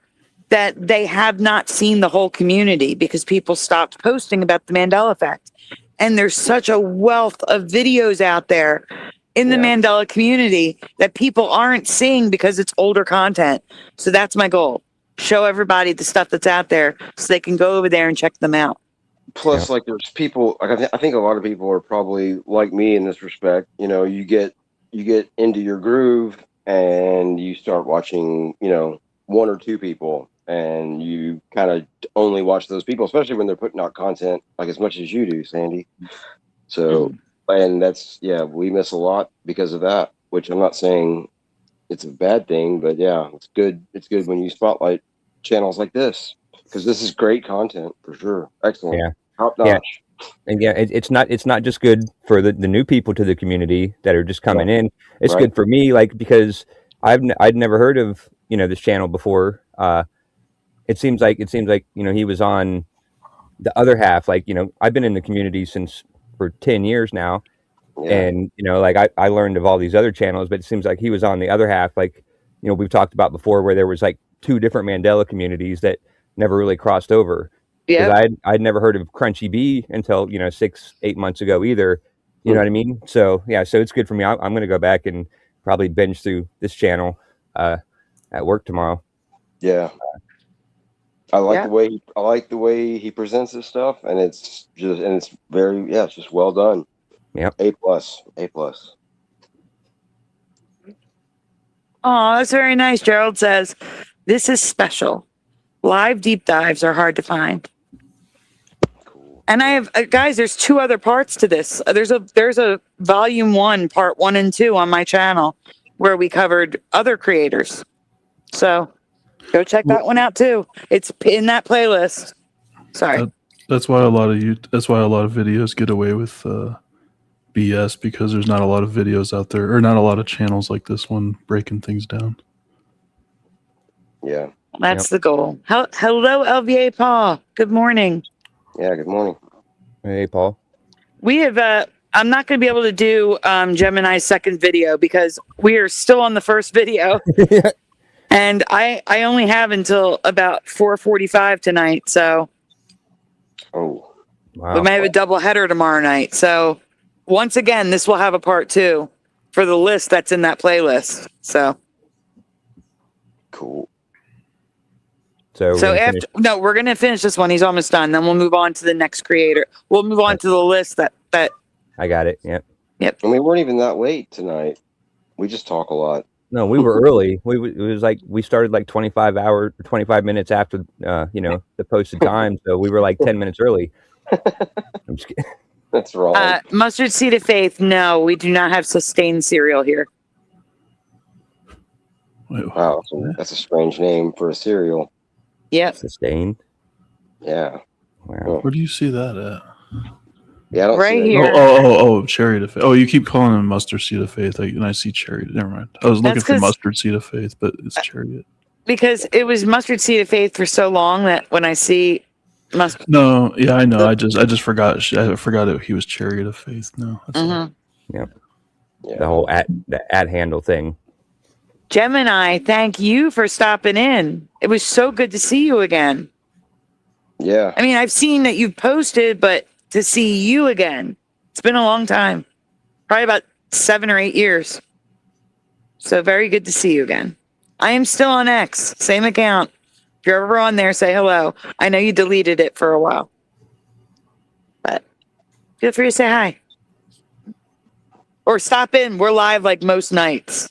that they have not seen the whole community because people stopped posting about the Mandela effect. And there's such a wealth of videos out there in the Mandela community that people aren't seeing because it's older content. So that's my goal. Show everybody the stuff that's out there so they can go over there and check them out. Plus, like, there's people, like, I think a lot of people are probably like me in this respect. You know, you get into your groove and you start watching, you know, one or two people, and you kind of only watch those people, especially when they're putting out content like as much as you do, Sandy. So, and that's, we miss a lot because of that, which I'm not saying it's a bad thing, but yeah, it's good. It's good when you spotlight channels like this, because this is great content for sure. Excellent. Yeah. Top notch. Yeah. And it's not just good for the new people to the community that are just coming in. It's good for me, like, because I'd never heard of, you know, this channel before. It seems like, you know, he was on the other half. Like, you know, I've been in the community for 10 years now. Yeah. And, you know, like I learned of all these other channels, but it seems like he was on the other half. Like, you know, we've talked about before where there was like two different Mandela communities that never really crossed over. Yeah, because I'd never heard of Crunchy Bee until, you know, 6-8 months ago either. You know what I mean? So yeah, so it's good for me. I'm going to go back and probably binge through this channel at work tomorrow. Yeah, I like the way he presents his stuff, and it's very it's just well done. Yeah, A+. Oh, that's very nice. Gerald says, "This is special. Live deep dives are hard to find." And I have guys, there's 2 other parts to this. There's a volume 1, part 1 and 2 on my channel where we covered other creators. So Go check that one out too. It's in that playlist. Sorry. That's why a lot of videos get away with BS, because there's not a lot of videos out there, or not a lot of channels like this one breaking things down. Yeah. That's the goal. Hello, LVA Paul. Good morning. Yeah, good morning. Hey, Paul. We have I'm not going to be able to do Gemini's second video because we are still on the first video. And I only have until about 4:45 tonight, so Oh. Wow. we may have a double header tomorrow night. So once again, this will have a part 2 for the list that's in that playlist. So Cool. So after we're gonna finish this one. He's almost done. Then we'll move on to the next creator. We'll move on to the list that I got it. Yep. And we weren't even that late tonight. We just talk a lot. No, we were early. It was like we started like 25 minutes after the posted time, so we were like 10 minutes early. I'm just kidding. That's wrong. Mustard Seed of Faith. No, we do not have sustained cereal here. Wait, Wow, so that's a strange name for a cereal. Yep. Sustained. Yeah. Wow. where do you see that at? Yeah, I don't Right see here. Oh, Chariot of Faith. Oh, you keep calling him Mustard Seed of Faith, and I see Chariot. Never mind. I was looking That's for 'cause- Mustard Seed of Faith, but it's Chariot. Because it was Mustard Seed of Faith for so long that when I see mustard. No, yeah, I know. I just forgot. I forgot he was Chariot of Faith. No, that's all. Yeah. The whole at handle thing. Gemini, thank you for stopping in. It was so good to see you again. Yeah. I mean, I've seen that you've posted, but to see you again, it's been a long time. Probably about 7 or 8 years. So very good to see you again. I am still on X, same account. If you're ever on there, say hello. I know you deleted it for a while, but feel free to say hi. Or stop in. We're live like most nights.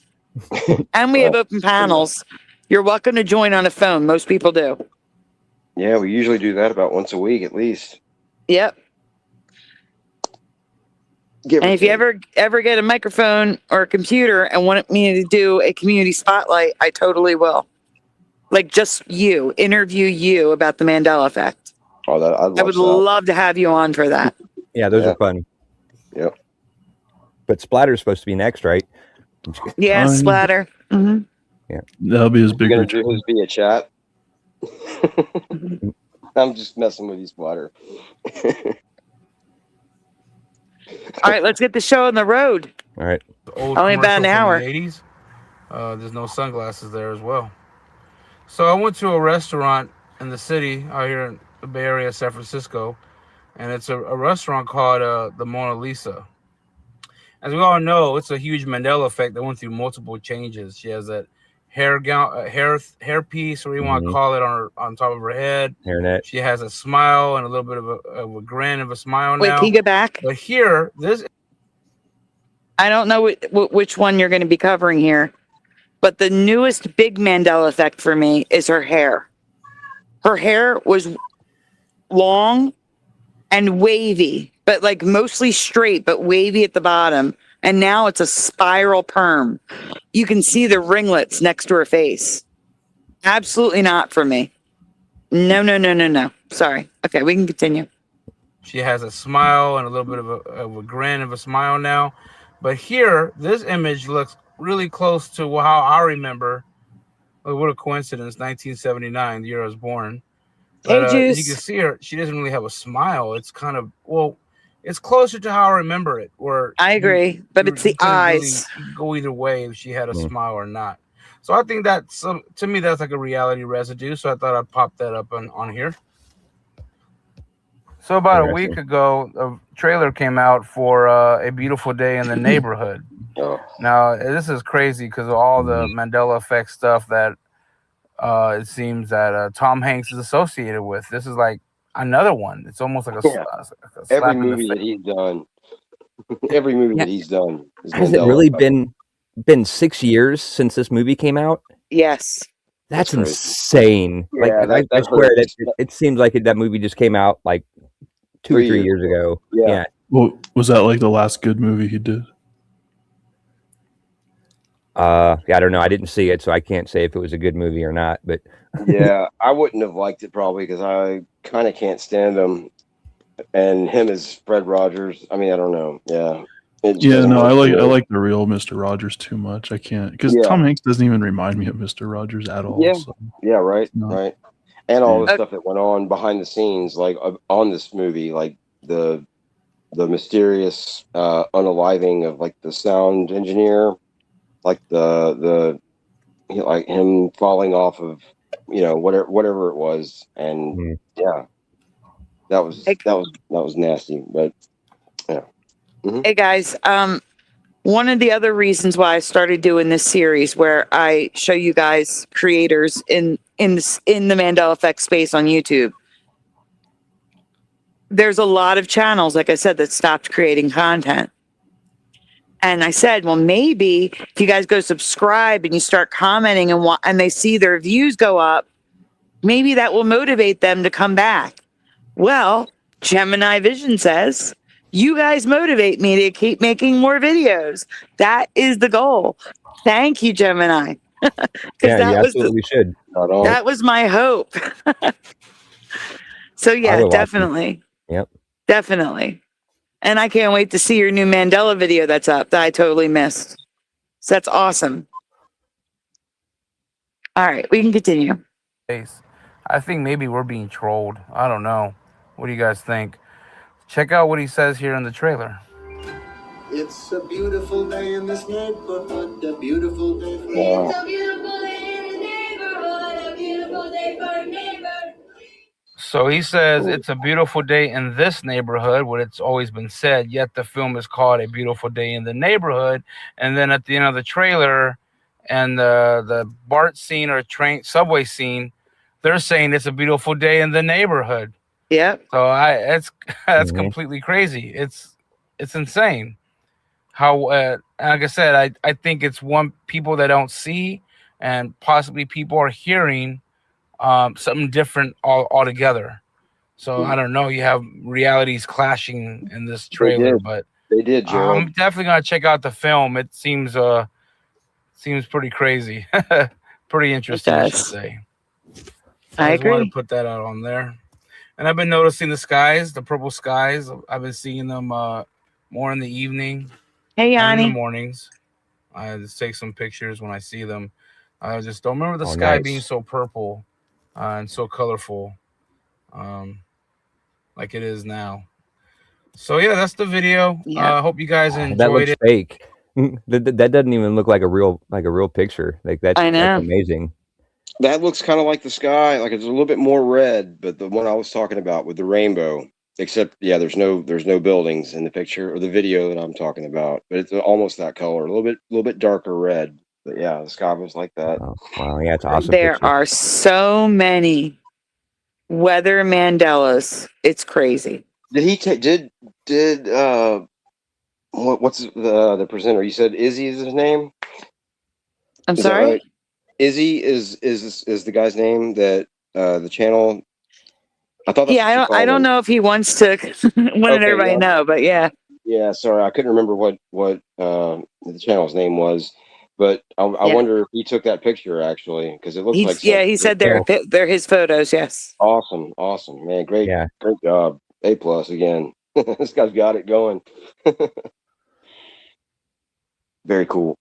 And we have open panels. You're welcome to join on a phone. Most people do. Yeah, we usually do that about once a week at least. Yep. And if you ever get a microphone or a computer and want me to do a community spotlight, I totally will. Like just interview you about the Mandela effect. Oh, I would love to have you on for that. Yeah, those are fun. Yep. But Splatter's supposed to be next, right? Yeah, Splatter. Mm-hmm. Yeah. That'll be his big You're return. gonna do his via chat. I'm just messing with you, Splatter. All right, let's get the show on the road. All right. Only about an hour. 80s. There's no sunglasses there as well. So I went to a restaurant in the city out here in the Bay Area, San Francisco, and it's a restaurant called the Mona Lisa. As we all know, it's a huge Mandela effect that went through multiple changes. She has that hair piece, or you want to call it, on top of her head. Hairnet. She has a smile and a little bit of a grin of a smile Wait, now. can you get back? But here, I don't know which one you're going to be covering here, but the newest big Mandela effect for me is her hair. Her hair was long and wavy, but like mostly straight, but wavy at the bottom. And now it's a spiral perm. You can see the ringlets next to her face. Absolutely not for me. No. Sorry. Okay, we can continue. She has a smile and a little bit of a grin of a smile now. But here, this image looks really close to how I remember. Oh, what a coincidence, 1979, the year I was born. But, Hey, as Juice. you can see her, she doesn't really have a smile. It's kind of, it's closer to how I remember it. Where I agree, but it's the eyes. Really go either way if she had a smile or not. So I think to me, that's like a reality residue. So I thought I'd pop that up on here. So about a week ago, a trailer came out for A Beautiful Day in the Neighborhood. Oh. Now, this is crazy because of all the Mandela effect stuff that it seems that Tom Hanks is associated with. This is like another one. It's almost like a slap every in the movie face. that he's done. Every movie that he's done. Has it really been 6 years since this movie came out? Yes. That's insane. Yeah, like I swear it seems like that movie just came out like 2 or 3 years ago. Yeah. Well, was that like the last good movie he did? Yeah, I don't know. I didn't see it, so I can't say if it was a good movie or not. But Yeah, I wouldn't have liked it probably because I kind of can't stand him, and him as Fred Rogers. I mean, I don't know. Yeah, it just Yeah, doesn't no, work for I me. like the real Mr. Rogers too much. I can't because Yeah, Tom Hanks doesn't even remind me of Mr. Rogers at all. yeah, So yeah. Right, it's not. right. And all Yeah. the stuff that went on behind the scenes, like on this movie, like the mysterious unaliving of like the sound engineer, like the you know, like him falling off of whatever it was, and mm, yeah, that was nasty, but yeah. Hey guys, one of the other reasons why I started doing this series where I show you guys creators in the Mandela effect space on YouTube. There's a lot of channels, like I said, that stopped creating content. And I said, well, maybe if you guys go subscribe and you start commenting and they see their views go up, maybe that will motivate them to come back. Well, Gemini Vision says, you guys motivate me to keep making more videos. That is the goal. Thank you, Gemini. yeah, that you was absolutely should. that was my hope. So I yeah, will watch them. definitely. Yep. Definitely. And I can't wait to see your new Mandela video that's up that I totally missed. So that's awesome. All right, we can continue. I think maybe we're being trolled. I don't know. What do you guys think? Check out what he says here in the trailer. It's a beautiful day in this neighborhood, a beautiful day for It's a beautiful day in the neighborhood, a beautiful day for a neighbor. So he says it's a beautiful day in this neighborhood, what it's always been said, yet the film is called A Beautiful Day in the Neighborhood. And then at the end of the trailer and the BART scene or train subway scene, they're saying it's a beautiful day in the neighborhood. Yep. So that's completely crazy. It's insane. How like I said, I think it's people that don't see, and possibly people are hearing something different altogether. So I don't know. You have realities clashing in this trailer, but they did. Gerald. I'm definitely gonna check out the film. It seems pretty crazy, pretty interesting, I should say. I just wanted agree. to put that out on there. And I've been noticing the skies, the purple skies. I've been seeing them more in the evening. Hey, and in Yanni. the mornings. I just take some pictures when I see them. I just don't remember the Oh, sky nice. being so purple and so colorful like it is now. So yeah, that's the video. I hope you guys enjoyed That looks it. fake. That doesn't even look like a real picture. Like that's amazing. That looks kind of like the sky, like it's a little bit more red, but the one I was talking about with the rainbow, except there's no buildings in the picture or the video that I'm talking about, but it's almost that color, a little bit darker red. But yeah, the sky was like that. Oh, wow, yeah, it's awesome. There picture. are so many weather Mandelas. It's crazy. Did he take? Did what's the presenter? You said Izzy is his name. I'm Is that sorry. right? Izzy is the guy's name that the channel. I thought. That's Yeah, I don't know if he wants to let everybody know, but yeah. Yeah, sorry, I couldn't remember what the channel's name was, but I wonder if he took that picture actually, because it looks like he said they're his photos. Yes. Awesome, man, great job, A+ again. This guy's got it going. Very cool.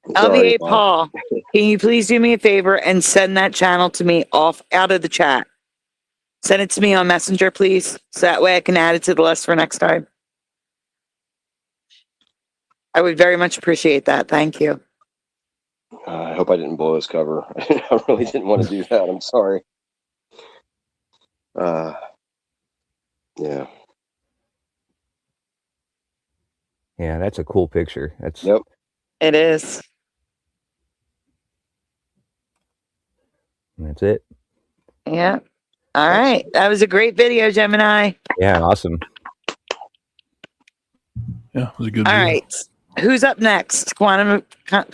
LVA Paul, can you please do me a favor and send that channel to me out of the chat? Send it to me on Messenger, please, so that way I can add it to the list for next time. I would very much appreciate that. Thank you. I hope I didn't blow his cover. I really didn't want to do that. I'm sorry. Yeah. Yeah, that's a cool picture. That's It is. That's it. Yeah. All right. That was a great video, Gemini. Yeah, awesome. Yeah, it was a good All video. right. Who's up next? Quantum of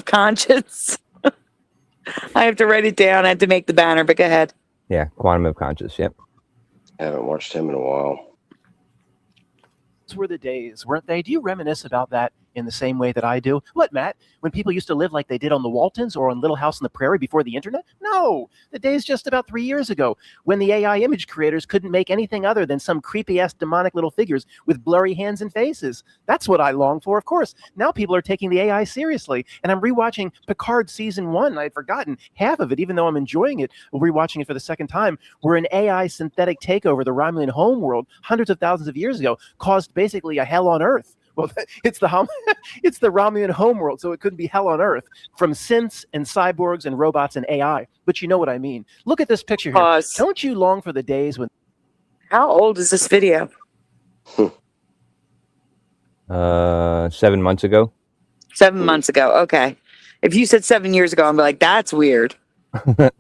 Conscience. I have to write it down. I have to make the banner, but go ahead. Yeah, Quantum of Conscience. Yep. Haven't watched him in a while. Those were the days, weren't they? Do you reminisce about that in the same way that I do? What, Matt? When people used to live like they did on the Waltons or on Little House on the Prairie before the internet? No, the day is just about 3 years ago when the AI image creators couldn't make anything other than some creepy-ass demonic little figures with blurry hands and faces. That's what I long for, of course. Now people are taking the AI seriously, and I'm rewatching Picard season 1. I had forgotten half of it, even though I'm enjoying it. Rewatching it for the second time, where an AI synthetic takeover the Romulan homeworld hundreds of thousands of years ago caused basically a hell on Earth. Well, it's the Romulan homeworld, so it couldn't be hell on Earth from synths and cyborgs and robots and AI. But you know what I mean. Look at this picture here. Pause. Don't you long for the days when... How old is this video? 7 months ago. 7 months ago. Okay. If you said 7 years ago, I'm like, that's weird. But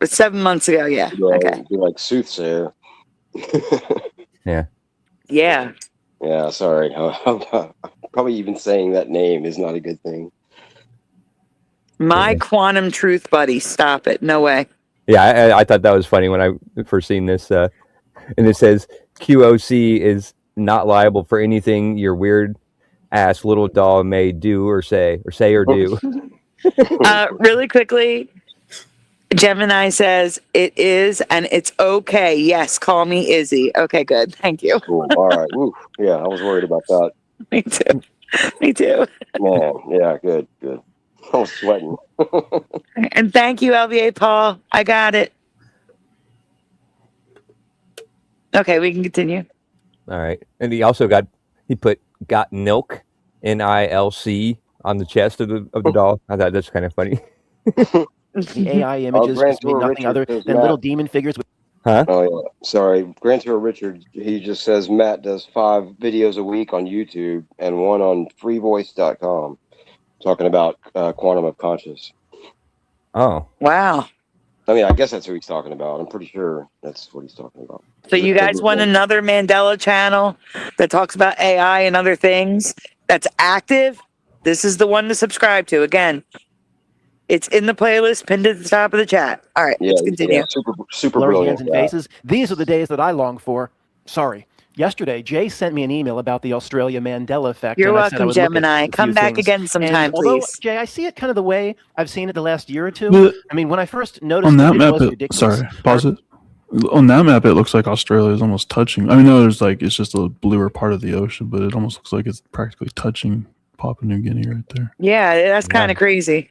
7 months ago, yeah. Okay. You're like soothsayer. Yeah. Yeah. Yeah, sorry. Probably even saying that name is not a good thing. My quantum truth buddy. Stop it. No way. Yeah, I thought that was funny when I first seen this. And it says QOC is not liable for anything your weird ass little doll may do or say or do. Really quickly, Gemini says it is and it's okay. Yes, call me Izzy. Okay, good. Thank you. Cool. All right. Woo. Yeah, I was worried about that. Me too. Me too. Man, yeah, good. I was sweating. And thank you, LVA Paul. I got it. Okay, we can continue. All right. And he also got Nilk, NILC on the chest of the doll. I thought that's kind of funny. The AI images just mean nothing other than little demon figures with... Huh? Oh, yeah. Sorry. Grand Tour Richard, he just says Matt does 5 videos a week on YouTube and 1 on freevoice.com talking about quantum of conscious. Oh. Wow. I mean, I guess that's who he's talking about. I'm pretty sure that's what he's talking about. So you guys want another Mandela channel that talks about AI and other things that's active? This is the one to subscribe to. Again, it's in the playlist pinned at the top of the chat. All right, let's continue. Yeah, super blurry brilliant. hands and faces. These are the days that I long for. Sorry. Yesterday, Jay sent me an email about the Australia Mandela effect. You're and I said I welcome, would look at Gemini. a Come few back things. again sometime, And although, please. Jay, I see it kind of the way I've seen it the last year or two. But I mean, when I first noticed on that it map, was ridiculous. sorry, pause it. On that map, it looks like Australia is almost touching. I mean, no, there's like it's just a bluer part of the ocean, but it almost looks like it's practically touching Papua New Guinea right there. Yeah, that's kind of crazy.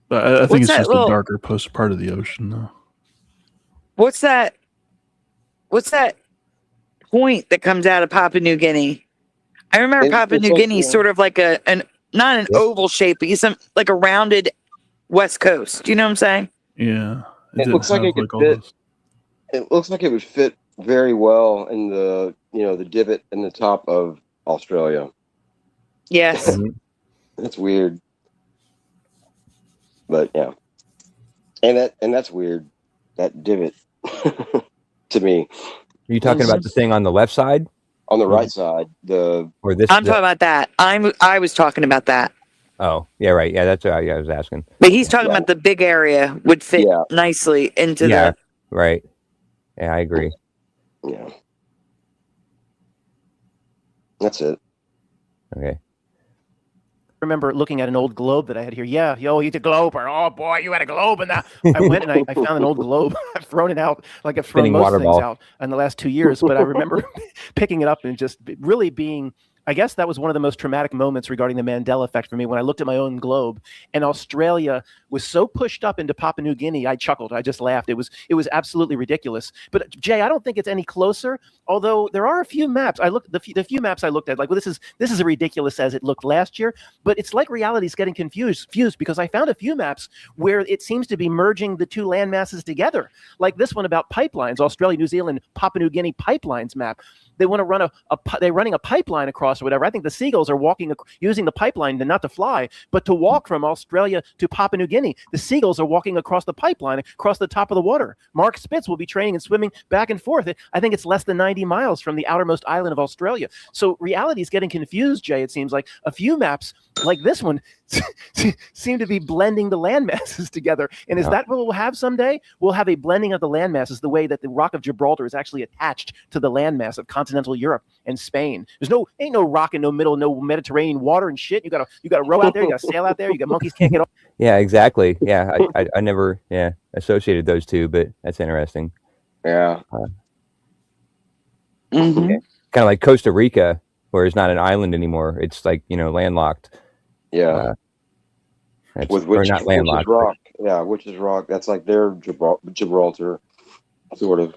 But I think What's it's that just little- a darker part of the ocean, though. What's that point that comes out of Papua New Guinea? I remember Papua New Guinea is sort of like not an oval shape, but some like a rounded west coast. Do you know what I'm saying? Yeah, It looks like it could fit. It looks like it would fit very well in the the divot in the top of Australia. Yes. That's weird. But yeah. And that's weird. That divot to me. Are you talking about the thing on the left side? On the right side, or this. I'm talking about that. I was talking about that. Oh, yeah, right. Yeah, that's what I was asking. But he's talking about the big area would fit nicely into the. Right. Yeah, I agree. Yeah. That's it. Okay. I remember looking at an old globe that I had here. Yeah, yo, you the globe, or oh boy, you had a globe, and I went and I found an old globe. I've thrown it out like I've thrown Spinning most water things ball. out in the last 2 years. But I remember picking it up and just really being. I guess that was one of the most traumatic moments regarding the Mandela effect for me when I looked at my own globe and Australia was so pushed up into Papua New Guinea. I chuckled. I just laughed. It was absolutely ridiculous. But Jay, I don't think it's any closer. Although there are a few maps. I looked the few maps I looked at. Like, well, this is as ridiculous as it looked last year. But it's like reality is getting confused because I found a few maps where it seems to be merging the two land masses together. Like this one about pipelines, Australia, New Zealand, Papua New Guinea pipelines map. They want to run they're running a pipeline across or whatever. I think the seagulls are walking using the pipeline not to fly, but to walk from Australia to Papua New Guinea. The seagulls are walking across the pipeline, across the top of the water. Mark Spitz will be training and swimming back and forth. I think it's less than 90 miles from the outermost island of Australia. So reality is getting confused, Jay. It seems like a few maps like this one seem to be blending the land masses together. And is that what we'll have someday? We'll have a blending of the land masses the way that the Rock of Gibraltar is actually attached to the landmass of continental Europe and Spain. Ain't no rock and no middle, no Mediterranean water and shit. You gotta row out there. You gotta sail out there. You got monkeys can't get off. Yeah, exactly. Yeah, I never associated those two, but that's interesting. Yeah. Mhm. Kind of like Costa Rica, where it's not an island anymore. It's like, landlocked. Yeah. Or not landlocked. Which is rock. Yeah, which is rock. That's like their Gibraltar, sort of.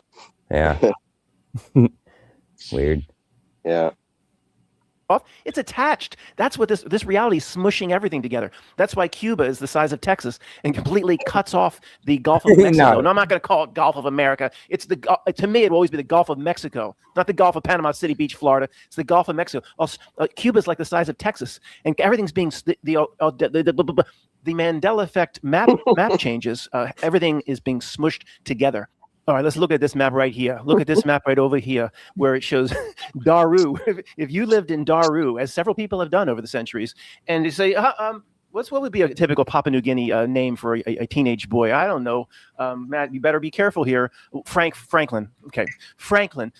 Yeah. Weird. Yeah. It's attached. That's what this reality is smushing everything together. That's why Cuba is the size of Texas and completely cuts off the Gulf of Mexico. No, I'm not going to call it Gulf of America. It's to me, it will always be the Gulf of Mexico, not the Gulf of Panama City Beach, Florida. It's the Gulf of Mexico. Cuba is like the size of Texas, and everything's being the Mandela effect map changes. Everything is being smushed together. All right, let's look at this map right here. Look at this map right over here where it shows Daru. If you lived in Daru, as several people have done over the centuries, and you say, what would be a typical Papua New Guinea name for a teenage boy? I don't know. Matt, you better be careful here. Franklin. Okay. Franklin,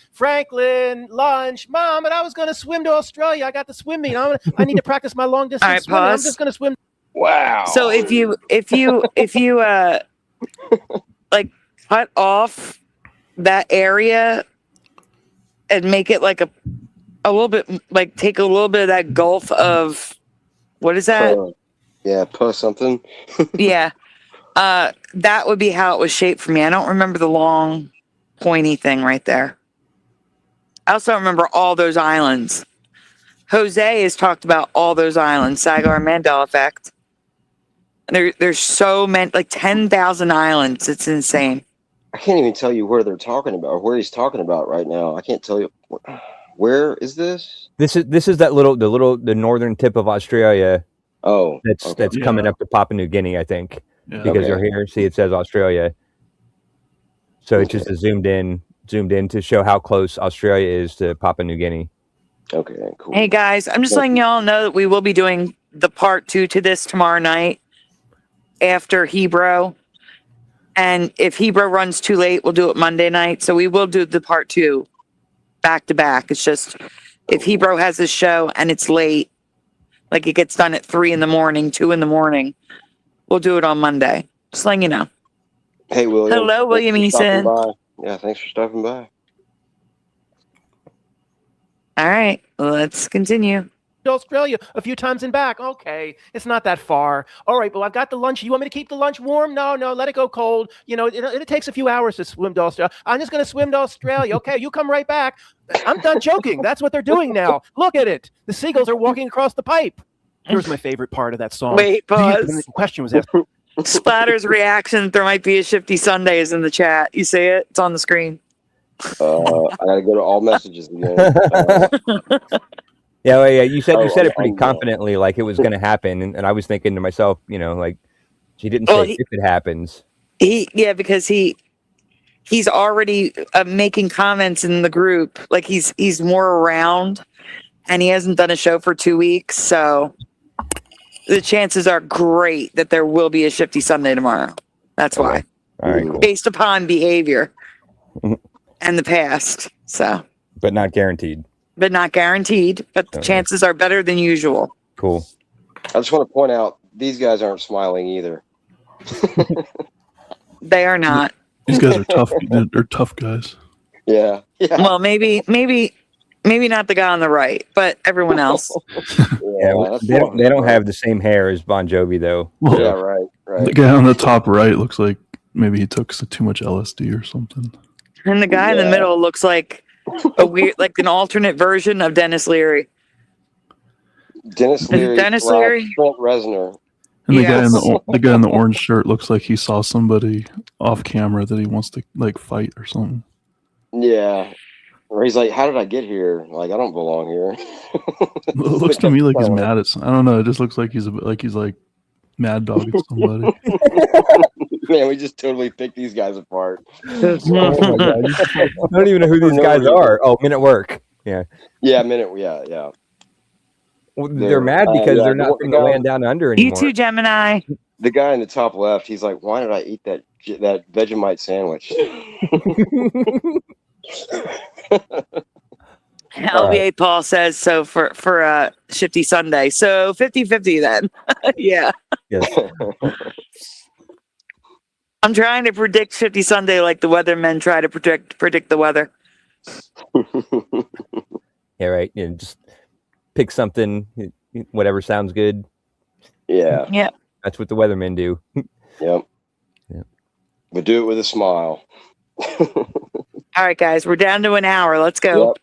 lunch. Mom, but I was going to swim to Australia. I got the swim meet. I need to practice my long distance All right, swimming. I'm pause. just going to swim. Wow. So if you like cut off that area and make it like a little bit, like take a little bit of that gulf of, what is that? Yeah, plus something. Yeah. That would be how it was shaped for me. I don't remember the long pointy thing right there. I also don't remember all those islands. Jose has talked about all those islands, Sagar and Mandela effect. There's so many, like 10,000 islands. It's insane. I can't even tell you where they're talking about, or where he's talking about right now. I can't tell you. Where is this? This is the northern tip of Australia. Oh, that's coming up to Papua New Guinea, I think, because they're here. See, it says Australia, so it's just zoomed in to show how close Australia is to Papua New Guinea. Okay, cool. Hey guys, I'm just letting y'all know that we will be doing the part 2 to this tomorrow night after Hebrew. And if Hebrew runs too late, we'll do it Monday night. So we will do the part 2 back to back. It's just if Hebrew has a show and it's late, like it gets done at 3 a.m, 2 a.m, we'll do it on Monday. Just letting you know. Hey, William. Hello, William Eason. Yeah, thanks for stopping by. All right, let's continue. Australia a few times and back. Okay, it's not that far. All right, well, I've got the lunch. You want me to keep the lunch warm? No, let it go cold. It takes a few hours to swim to Australia. I'm just going to swim to Australia. Okay, you come right back. I'm done joking. That's what they're doing now. Look at it. The seagulls are walking across the pipe. Here's my favorite part of that song. Wait, pause. The question was asked. Splatter's reaction, there might be a Shifty Sunday is in the chat. You see it? It's on the screen. I got to go to all messages again. Yeah, you said it pretty confidently, like it was going to happen, and I was thinking to myself, like she didn't say if it happens. Because he's already making comments in the group, like he's more around, and he hasn't done a show for 2 weeks, so the chances are great that there will be a Shifty Sunday tomorrow. That's why. All right, cool. Based upon behavior and the past, so. But not guaranteed. But the chances are better than usual. Cool. I just want to point out, these guys aren't smiling either. They are not. These guys are tough. They're tough guys. Yeah. Well, maybe not the guy on the right, but everyone else. They don't have the same hair as Bon Jovi, though. Well, yeah, right. The guy on the top right looks like maybe he took too much LSD or something. And the guy in the middle looks like a weird, like an alternate version of Dennis Leary. Dennis Leary. Dennis Leary? Trent Reznor. And the guy in the orange shirt looks like he saw somebody off camera that he wants to fight or something. Yeah. Or he's like, how did I get here? Like, I don't belong here. It looks to me like he's mad at I don't know. It just looks like he's mad dog at somebody. Man, we just totally picked these guys apart. Oh my God. I don't even know who these guys are. Oh, Men at Work. Yeah. Yeah, yeah. Well, they're mad because they're not from the land down under anymore. You too, Gemini. The guy in the top left, he's like, why did I eat that Vegemite sandwich? LBA Paul says so for Shifty Sunday. So 50-50 then. Yeah. Yes. I'm trying to predict Shifty Sunday like the weathermen try to predict the weather. Yeah, right. Just pick something, whatever sounds good. Yeah. Yeah. That's what the weathermen do. Yep. Yep. But do it with a smile. All right, guys, we're down to an hour. Let's go. Yep.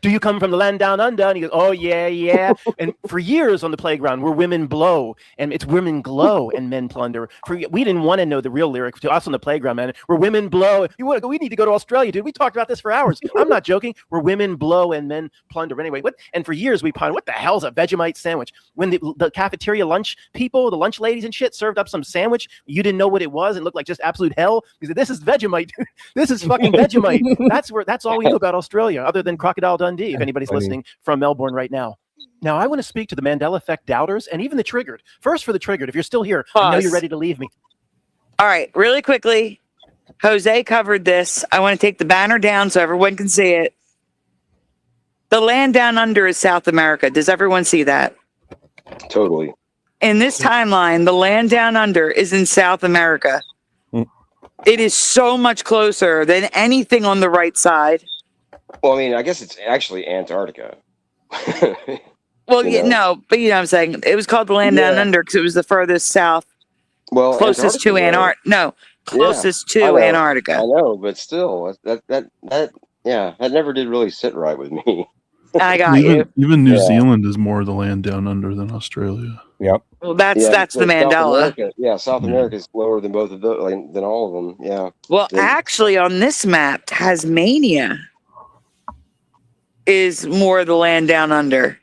Do you come from the land down under? And he goes, oh, yeah. And for years on the playground, where women blow, and it's women glow and men plunder. We didn't want to know the real lyric to us on the playground, man. Where women blow. We need to go to Australia, dude. We talked about this for hours. I'm not joking. Where women blow and men plunder. Anyway, and for years we pondered, what the hell's a Vegemite sandwich? When the cafeteria lunch people, the lunch ladies and shit, served up some sandwich, you didn't know what it was and looked like just absolute hell. You said, this is Vegemite. This is fucking Vegemite. That's all we knew about Australia, other than Crocodile Dundee, if anybody's listening from Melbourne right now. Now, I want to speak to the Mandela effect doubters and even the triggered. First, for the triggered, if you're still here, I know you're ready to leave me. All right, really quickly. Jose covered this. I want to take the banner down so everyone can see it. The land down under is South America. Does everyone see that? Totally. In this timeline, the land down under is in South America. It is so much closer than anything on the right side. Well, I mean, I guess it's actually Antarctica. Well, You know? no, but you know what I'm saying? It was called the land down under because it was the furthest south, Well, closest to Antarctica. No, closest to Antarctica. I know, but still, that never did really sit right with me. I got you. Even New Zealand is more the land down under than Australia. Yep. Well, that's the Mandela. South America is lower than both of those, than all of them. Yeah. Well, actually, on this map, Tasmania is more the land down under.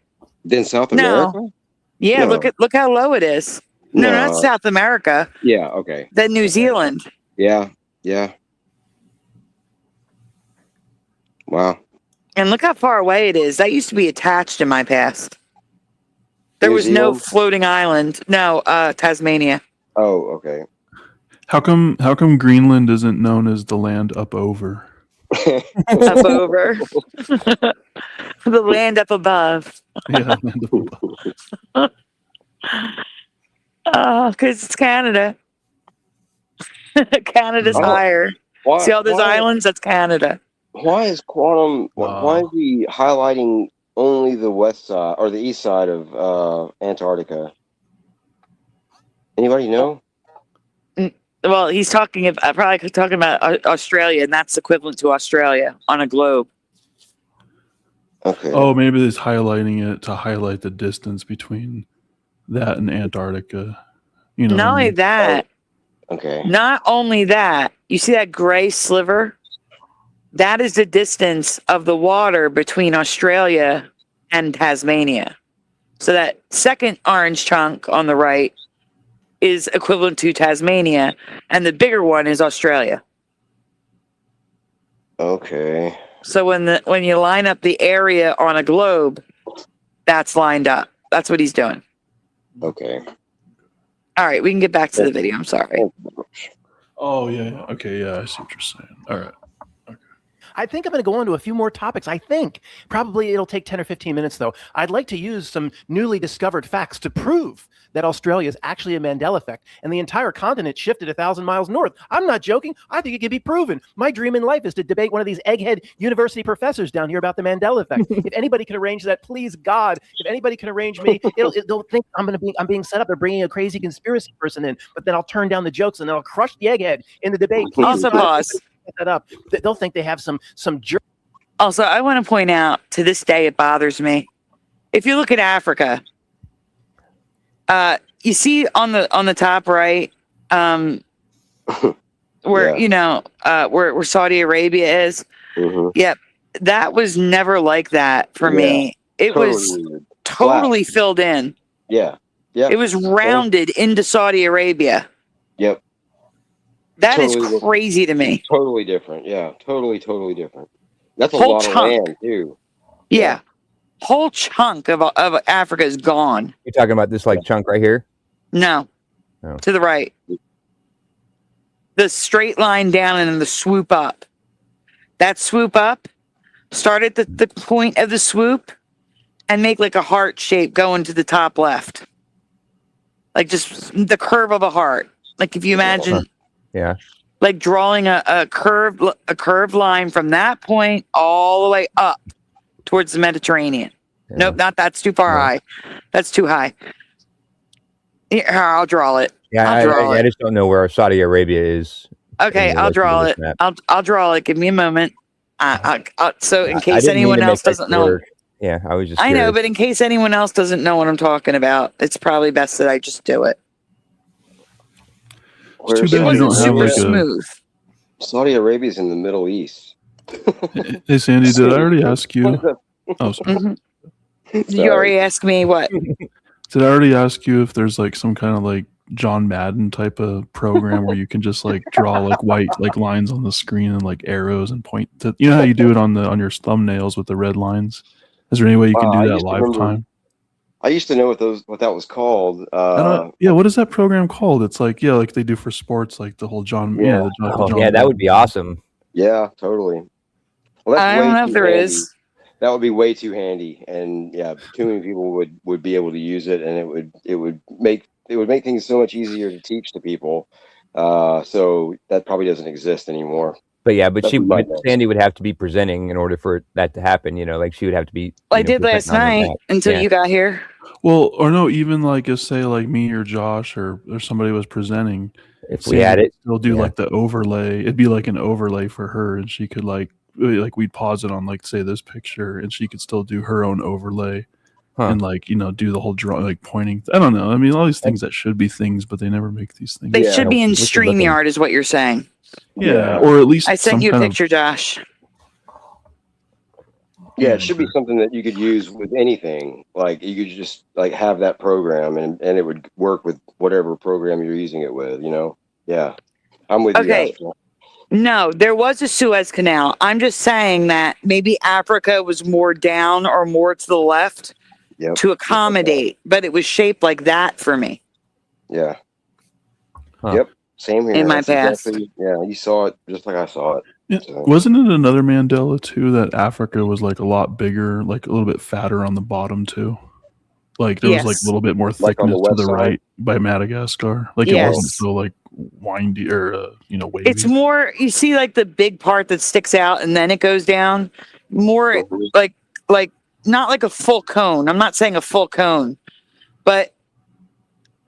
Than South America? Yeah, No. look how low it is. No, not South America. Yeah, okay. Then New Zealand. Yeah. Wow. And look how far away it is. That used to be attached in my past. There New was no Zealand? floating island. No, Tasmania. Oh, okay. How come Greenland isn't known as the land up over? Up over. The land up above. Yeah, land up above. Oh, because it's Canada. Canada's Oh. higher. Why, See all those islands? That's Canada. Why is Quantum? Why is he highlighting only the west side or the east side of Antarctica? Anybody know? Well, he's probably talking about Australia, and that's equivalent to Australia on a globe. Okay. Oh, maybe he's highlighting it to highlight the distance between that and Antarctica. You know. Not only that. Okay. Not only that. You see that gray sliver? That is the distance of the water between Australia and Tasmania. So that second orange chunk on the right is equivalent to Tasmania, and the bigger one is Australia. Okay. So when you line up the area on a globe, that's lined up. That's what he's doing. Okay. All right, we can get back to the video. I'm sorry. Oh yeah. Okay. Yeah, I see what you're saying. All right. I think I'm going to go on to a few more topics. I think probably it'll take 10 or 15 minutes, though. I'd like to use some newly discovered facts to prove that Australia is actually a Mandela effect and the entire continent shifted 1,000 miles north. I'm not joking. I think it can be proven. My dream in life is to debate one of these egghead university professors down here about the Mandela effect. If anybody can arrange that, please God, if anybody can arrange me, they'll think I'm being set up. They're bringing a crazy conspiracy person in, but then I'll turn down the jokes and then I'll crush the egghead in the debate. Please, Also, God, pause. set that up. They'll think they have some Also, I want to point out, to this day, it bothers me. If you look at Africa, you see on the top right, where where Saudi Arabia is. Mm-hmm. Yep, that was never like that for me. It was totally filled in. Yeah, yeah. It was rounded into Saudi Arabia. Yep. That is crazy to me. Totally different. Yeah, totally different. That's a Whole lot chunk. of land, too. Yeah. Whole chunk of Africa is gone. You're talking about this chunk right here? No. Oh. To the right. The straight line down and then the swoop up. That swoop up start at the point of the swoop and make like a heart shape going to the top left. Like just the curve of a heart. Like if you imagine Yeah. like drawing a curved line from that point all the way up towards the Mediterranean. Yeah. Nope, not that's too far high. That's too high. Here, I'll draw it. Yeah, I just don't know where Saudi Arabia is. Okay, I'll draw it. I'll draw it. Give me a moment. So in case anyone else doesn't know. Yeah, I was just. I know, but in case anyone else doesn't know what I'm talking about, it's probably best that I just do it. It's too bad you don't have like smooth. Saudi Arabia's in the Middle East. Hey Sandy, did I already ask you? Oh, sorry. Mm-hmm. You already asked me what? Did I already ask you if there's like some kind of like John Madden type of program where you can just like draw like white like lines on the screen and like arrows and point to, you know how you do it on your thumbnails with the red lines? Is there any way you can do that live time? I used to know what that was called. Yeah, what is that program called? It's like like they do for sports, like the whole John. Yeah, that would be awesome. Yeah, totally. Well, I don't know if there is. That would be way too handy, and yeah, too many people would be able to use it, and it would make things so much easier to teach to people. So that probably doesn't exist anymore. But yeah, Sandy would have to be presenting in order for that to happen. You know, like she would have to be. I did last night until you got here. Well, or no, even like if say like me or Josh or somebody was presenting, if we had it, they'll do like the overlay. It'd be like an overlay for her, and she could like we'd pause it on like say this picture, and she could still do her own overlay. And like do the whole draw, like pointing. I don't know. I mean, all these things that should be things, but they never make these things. They should be in StreamYard, is what you're saying. Yeah, or at least I sent you a picture, Josh. Yeah, it should be something that you could use with anything. Like you could just like have that program, and it would work with whatever program you're using it with. Yeah, I'm with you. Okay. No, there was a Suez Canal. I'm just saying that maybe Africa was more down or more to the left. Yep. To accommodate, but it was shaped like that for me. Yeah. Yep. Same here. In my past. Yeah, you saw it just like I saw it. Yeah. So. Wasn't it another Mandela too that Africa was like a lot bigger, like a little bit fatter on the bottom too? Like there was like a little bit more thickness to the right by Madagascar. Like it wasn't so like windy or wavy. It's more, you see like the big part that sticks out and then it goes down. More like not like a full cone. I'm not saying a full cone, but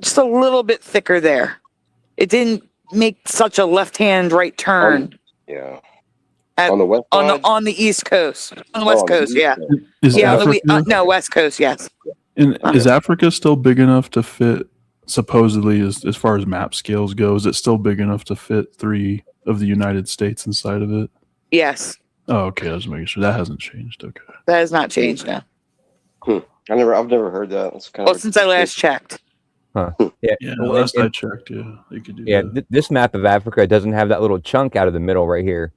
just a little bit thicker there. It didn't make such a left-hand right turn. On the west side? On the East Coast. On the West Coast, yeah. Africa, West Coast, yes. And is Africa still big enough to fit, supposedly, as far as map scales go, is it still big enough to fit 3 of the United States inside of it? Yes. Oh, okay. I was making sure that hasn't changed. Okay. That has not changed now. I've never heard that. That's kind of since I last checked. Huh. Yeah. Last I checked, you could do that. This map of Africa doesn't have that little chunk out of the middle right here.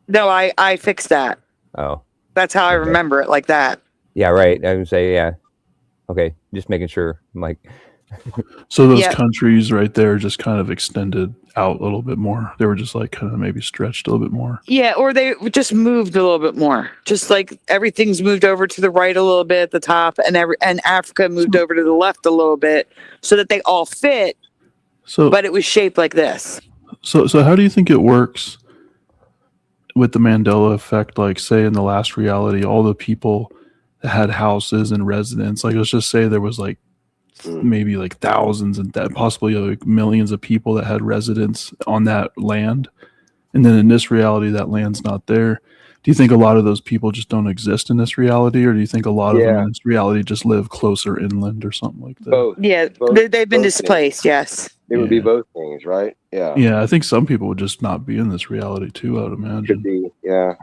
No, I fixed that. Oh. That's how I remember it, like that. Yeah, right. I would say, yeah. Okay, just making sure. I'm like. So those countries right there just kind of extended out a little bit more. They were just like kind of maybe stretched a little bit more. Yeah, or they just moved a little bit more. Just like everything's moved over to the right a little bit at the top, and Africa moved over to the left a little bit, so that they all fit. But it was shaped like this. So how do you think it works with the Mandela effect? Like, say in the last reality, all the people that had houses and residents, like let's just say there was like maybe like thousands and possibly like millions of people that had residence on that land, and then in this reality that land's not there. Do you think a lot of those people just don't exist in this reality, or do you think a lot of them in this reality just live closer inland or something like that? Both. Yeah, they've been displaced. Yes, it would be both things, right? Yeah, I think some people would just not be in this reality too, I would imagine. Could be. Yeah,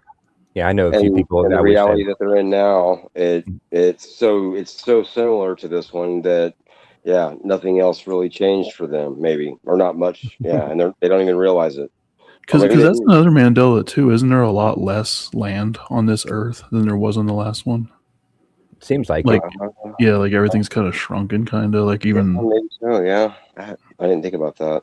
I know a few people. And the reality that they're in now, it's so similar to this one that nothing else really changed for them, maybe, or not much. And they don't even realize it. Because that's another Mandela too, isn't there? A lot less land on this earth than there was on the last one. Seems like it. Like everything's kind of shrunken, kind of like even. Maybe so. Yeah, I didn't think about that.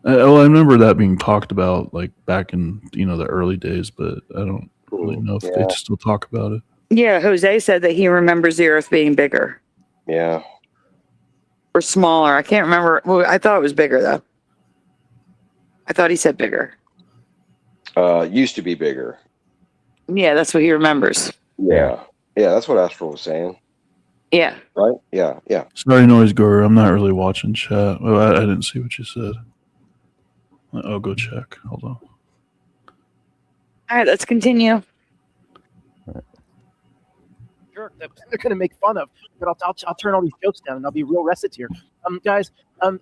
Well, I remember that being talked about like back in the early days, but I don't really know if they still talk about it. Yeah, Jose said that he remembers the Earth being bigger. Yeah. Or smaller. I can't remember. Well, I thought it was bigger though. I thought he said bigger. Used to be bigger. Yeah, that's what he remembers. Yeah. Yeah, that's what Astral was saying. Yeah. Right? Yeah, yeah. Sorry, Noise Guru. I'm not really watching chat. Well, I didn't see what you said. I'll go check. Hold on. All right, let's continue. Jerk that they're going to make fun of, but I'll turn all these jokes down and I'll be real rested here. Guys,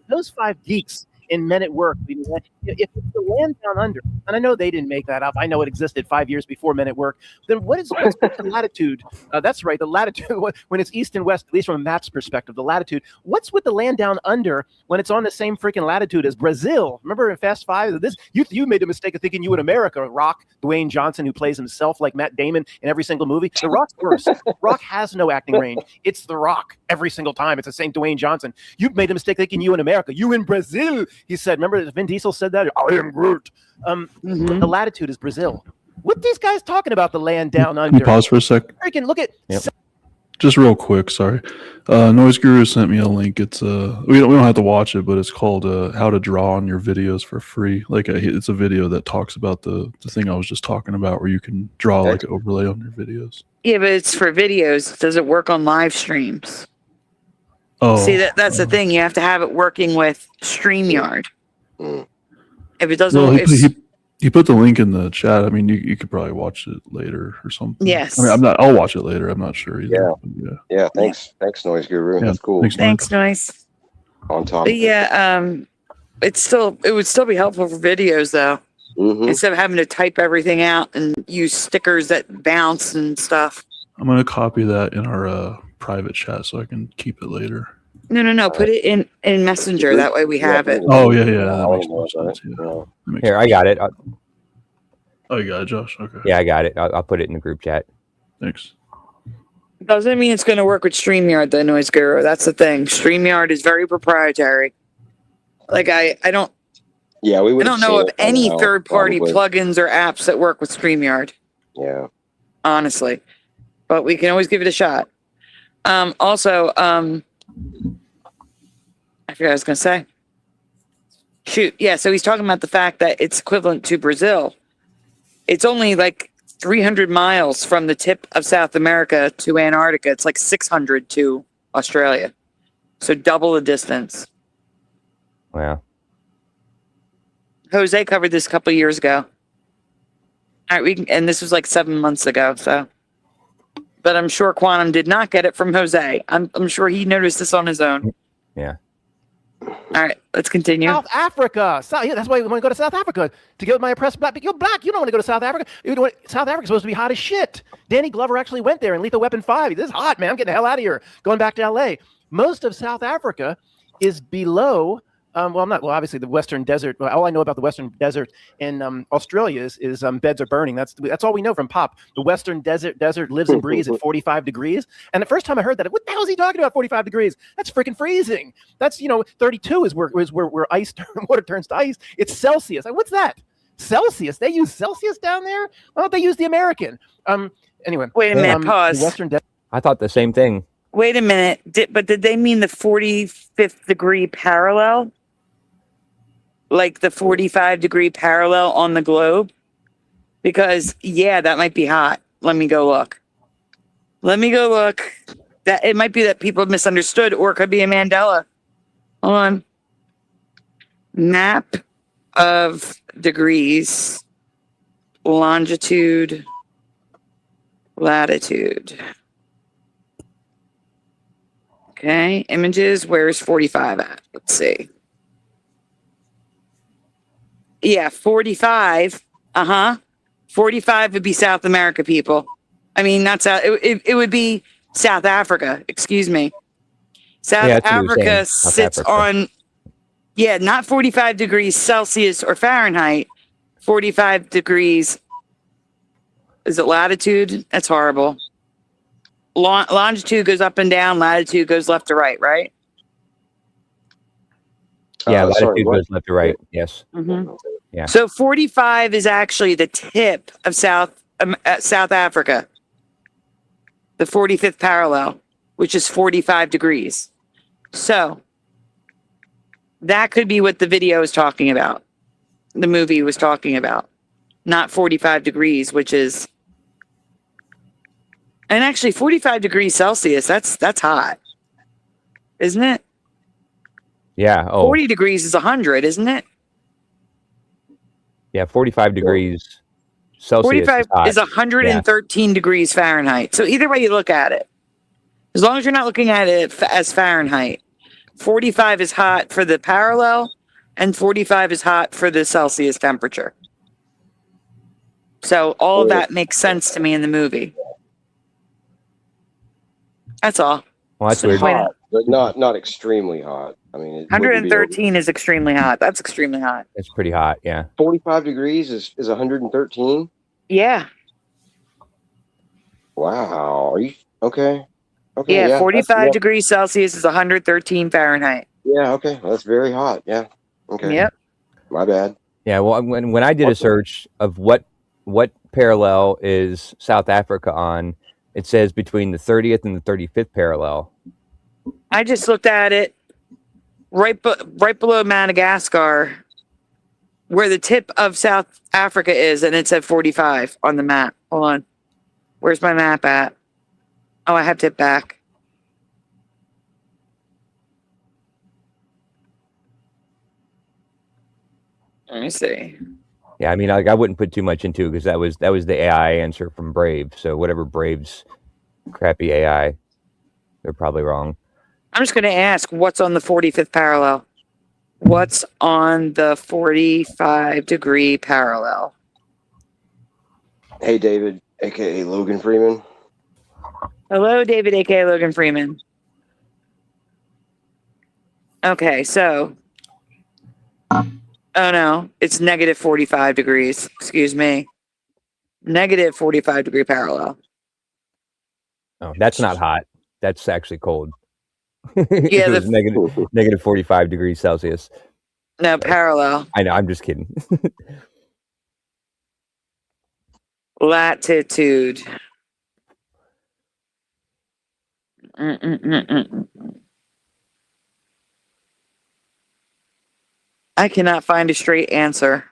those 5 geeks in Men at Work, if it's the land down under, and I know they didn't make that up. I know it existed 5 years before Men at Work. Then what's the latitude? That's right, the latitude when it's east and west, at least from a map's perspective, the latitude. What's with the land down under when it's on the same freaking latitude as Brazil? Remember in Fast Five? You made the mistake of thinking you in America. Rock, Dwayne Johnson, who plays himself like Matt Damon in every single movie. The Rock's worse. Rock has no acting range. It's The Rock every single time. It's the same Dwayne Johnson. You made the mistake thinking you in America. You in Brazil. He said, remember Vin Diesel said that? I am Groot. The latitude is Brazil. What these guys talking about the land down under? Can you pause for a sec? Freaking look at. Yep. Just real quick, sorry. Noise Guru sent me a link. It's we don't have to watch it, but it's called "How to Draw on Your Videos for Free." It's a video that talks about the thing I was just talking about, where you can draw like an overlay on your videos. Yeah, but it's for videos. Does it work on live streams? Oh, see that's the thing. You have to have it working with StreamYard. If it doesn't, well, he put the link in the chat. I mean, you could probably watch it later or something. Yes. I mean, I'll watch it later. I'm not sure either. Yeah. Thanks, Noise Guru. That's cool. Thanks, Noise. On top. But yeah, it would still be helpful for videos though. Instead of having to type everything out and use stickers that bounce and stuff. I'm gonna copy that in our private chat so I can keep it later. No. Put it in Messenger. That way we have it. Oh yeah. That makes more sense. Yeah. Here, I got it. Oh, you got it, Josh? Okay. Yeah, I got it. I'll put it in the group chat. Thanks. Doesn't mean it's going to work with StreamYard, though, Noise Guru. That's the thing. StreamYard is very proprietary. Like I don't. Yeah, I don't know of any third-party plugins or apps that work with StreamYard. Yeah. Honestly, but we can always give it a shot. Also, I forgot what I was going to say. Shoot. Yeah. So he's talking about the fact that it's equivalent to Brazil. It's only like 300 miles from the tip of South America to Antarctica. It's like 600 to Australia. So double the distance. Wow. Jose covered this a couple of years ago. All right, and this was like 7 months ago. So, but I'm sure Quantum did not get it from Jose. I'm sure he noticed this on his own. Yeah. All right, let's continue. South Africa. That's why we want to go to South Africa to get with my oppressed black. But you're black. You don't want to go to South Africa. South Africa's supposed to be hot as shit. Danny Glover actually went there in Lethal Weapon 5. This is hot, man. I'm getting the hell out of here. Going back to LA. Most of South Africa is below. Obviously the Western Desert. Well, all I know about the Western Desert in Australia is beds are burning. That's all we know from Pop. The Western Desert lives and breathes at 45 degrees. And the first time I heard that, what the hell is he talking about 45 degrees? That's freaking freezing. That's, 32 is where ice, water turns to ice. It's Celsius. What's that? Celsius? They use Celsius down there? Why don't they use the American? Anyway. Wait a minute, pause. I thought the same thing. Wait a minute. But did they mean the 45th degree parallel? Like the 45 degree parallel on the globe? Because yeah, that might be hot. Let me go look. That it might be that people have misunderstood, or it could be a Mandela. Hold on. Map of degrees, longitude, latitude. Okay, images. Where's 45 at? Let's see. Yeah, 45. 45 would be South America, people. I mean, not South. It would be South Africa. Excuse me. South Africa sits on, not 45 degrees Celsius or Fahrenheit. 45 degrees. Is it latitude? That's horrible. Longitude goes up and down. Latitude goes left to right, right? Yeah, latitude goes left to right. Yes. Mm-hmm. Yeah. So 45 is actually the tip of South South Africa, the 45th parallel, which is 45 degrees. So that could be what the video is talking about. The movie was talking about, not 45 degrees, which is, and actually 45 degrees Celsius. That's hot, isn't it? Yeah. Oh, 40 degrees is 100, isn't it? yeah. 45 degrees Celsius 45 is hot. is 113 degrees Fahrenheit. So either way you look at it, as long as you're not looking at it as Fahrenheit, 45 is hot for the parallel and 45 is hot for the Celsius temperature. So all of that makes sense to me in the movie. That's all. Well, that's So weird. point Hot, but not extremely hot. I mean, it wouldn't be 113 is extremely hot. That's extremely hot. It's pretty hot. Yeah. 45 degrees is 113. Yeah. Wow. Are you okay? Okay. Yeah. 45 yeah. degrees Celsius is 113 Fahrenheit. Yeah. Okay. That's very hot. Yeah. Okay. Yep. My bad. Yeah. Well, when I did a search of what parallel is South Africa on, it says between the 30th and the 35th parallel. I just looked at it right below Madagascar, where the tip of South Africa is, and it said 45 on the map. Hold on. Where's my map at? Oh, I have tip back. Let me see. Yeah, I mean, I wouldn't put too much into it because that was the AI answer from Brave. So whatever Brave's crappy AI, they're probably wrong. I'm just going to ask, what's on the 45th parallel? What's on the 45-degree parallel? Hey, David, aka Logan Freeman. Hello, David, aka Logan Freeman. Okay, so. Oh no, it's negative 45 degrees. Excuse me. Negative 45-degree parallel. Oh, that's not hot. That's actually cold. Yeah, it was negative 45 degrees Celsius. No, parallel. I know. I'm just kidding. Latitude. I cannot find a straight answer.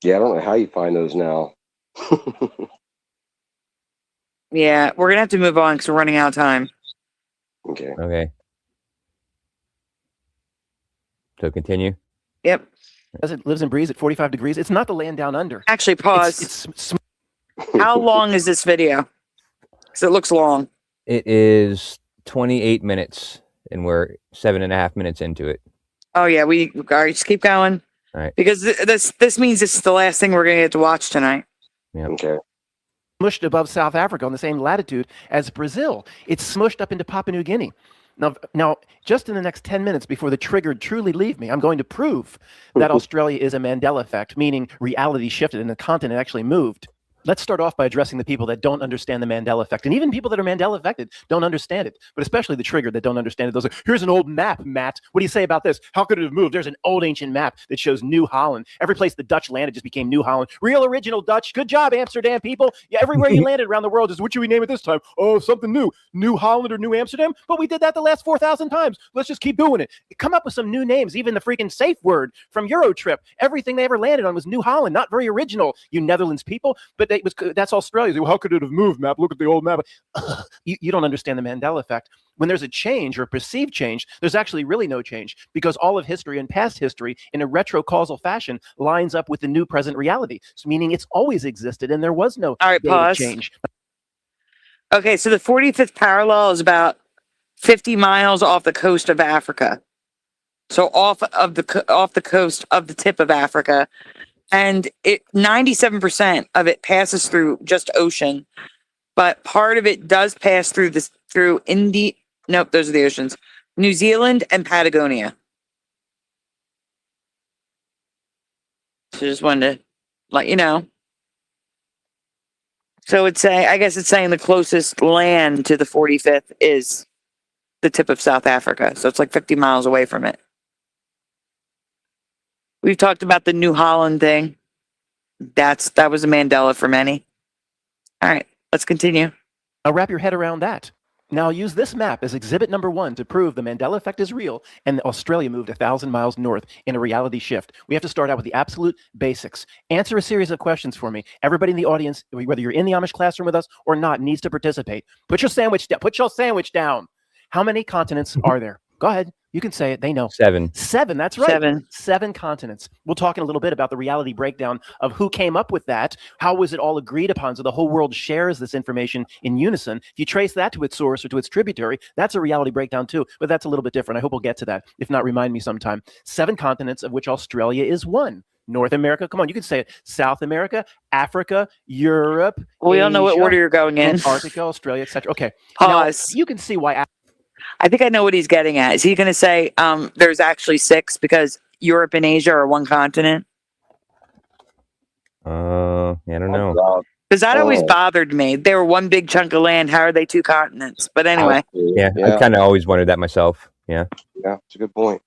Yeah, I don't know how you find those now. Yeah, we're going to have to move on because we're running out of time. Okay. Okay. So continue. Yep. As it lives and breathes at 45 degrees, it's not the land down under. Actually, pause. It's How long is this video? Because it looks long. It is 28 minutes, and we're 7.5 minutes into it. Oh, yeah. We all right, just keep going. All right. Because this means this is the last thing we're going to get to watch tonight. Yeah. Okay. smushed above South Africa on the same latitude as Brazil. It's smushed up into Papua New Guinea. Now, just in the next 10 minutes before the trigger truly leave me, I'm going to prove that Australia is a Mandela effect, meaning reality shifted and the continent actually moved. Let's start off by addressing the people that don't understand the Mandela effect. And even people that are Mandela affected don't understand it, but especially the triggered that don't understand it. Those are, here's an old map, Matt. What do you say about this? How could it have moved? There's an old ancient map that shows New Holland. Every place the Dutch landed just became New Holland. Real original Dutch. Good job, Amsterdam people. Yeah, everywhere you landed around the world is, what should we name it this time? Oh, something new. New Holland or New Amsterdam? But we did that the last 4,000 times. Let's just keep doing it. Come up with some new names, even the freaking safe word from Eurotrip. Everything they ever landed on was New Holland. Not very original, you Netherlands people, but that's Australia. Well, how could it have moved, map? Look at the old map. You don't understand the Mandela effect. When there's a change or a perceived change, there's actually really no change because all of history and past history in a retrocausal fashion lines up with the new present reality, so meaning it's always existed and there was no change. Okay, so the 45th parallel is about 50 miles off the coast of Africa. So off the coast of the tip of Africa. And 97% of it passes through just ocean, but part of it does pass through Nope, those are the oceans. New Zealand and Patagonia. So just wanted to let you know. So I guess it's saying the closest land to the 45th is the tip of South Africa. So it's like 50 miles away from it. We've talked about the New Holland thing. That was a Mandela for many. All right, let's continue. Now wrap your head around that. Now use this map as exhibit number 1 to prove the Mandela effect is real and Australia moved 1,000 miles north in a reality shift. We have to start out with the absolute basics. Answer a series of questions for me. Everybody in the audience, whether you're in the Amish classroom with us or not, needs to participate. Put your sandwich down. How many continents are there? Go ahead. You can say it. They know. 7. 7. That's right. 7. 7 continents. We'll talk in a little bit about the reality breakdown of who came up with that. How was it all agreed upon? So the whole world shares this information in unison. If you trace that to its source or to its tributary, that's a reality breakdown too. But that's a little bit different. I hope we'll get to that. If not, remind me sometime. 7 continents, of which Australia is one. North America, come on, you can say it. South America, Africa, Europe. We don't know what order you're going in. Antarctica, Australia, etc. Okay. Pause. Now, you can see why. I think I know what he's getting at. Is he going to say there's actually 6 because Europe and Asia are one continent? I don't know. Because that always bothered me. They were one big chunk of land. How are they 2 continents? But anyway. Yeah. I kind of always wondered that myself. Yeah. Yeah, it's a good point.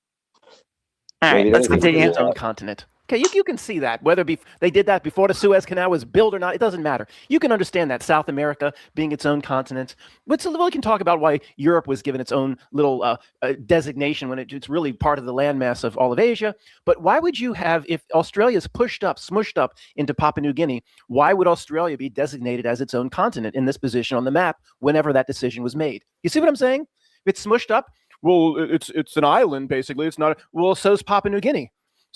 All right, let's continue. Its own continent. Okay, you can see that. Whether they did that before the Suez Canal was built or not, it doesn't matter. You can understand that South America being its own continent. But so we can talk about why Europe was given its own little designation when it's really part of the landmass of all of Asia. But why would you have, if Australia's smushed up into Papua New Guinea, why would Australia be designated as its own continent in this position on the map whenever that decision was made? You see what I'm saying? If it's smushed up, well, it's an island, basically. It's not. Well, so's Papua New Guinea.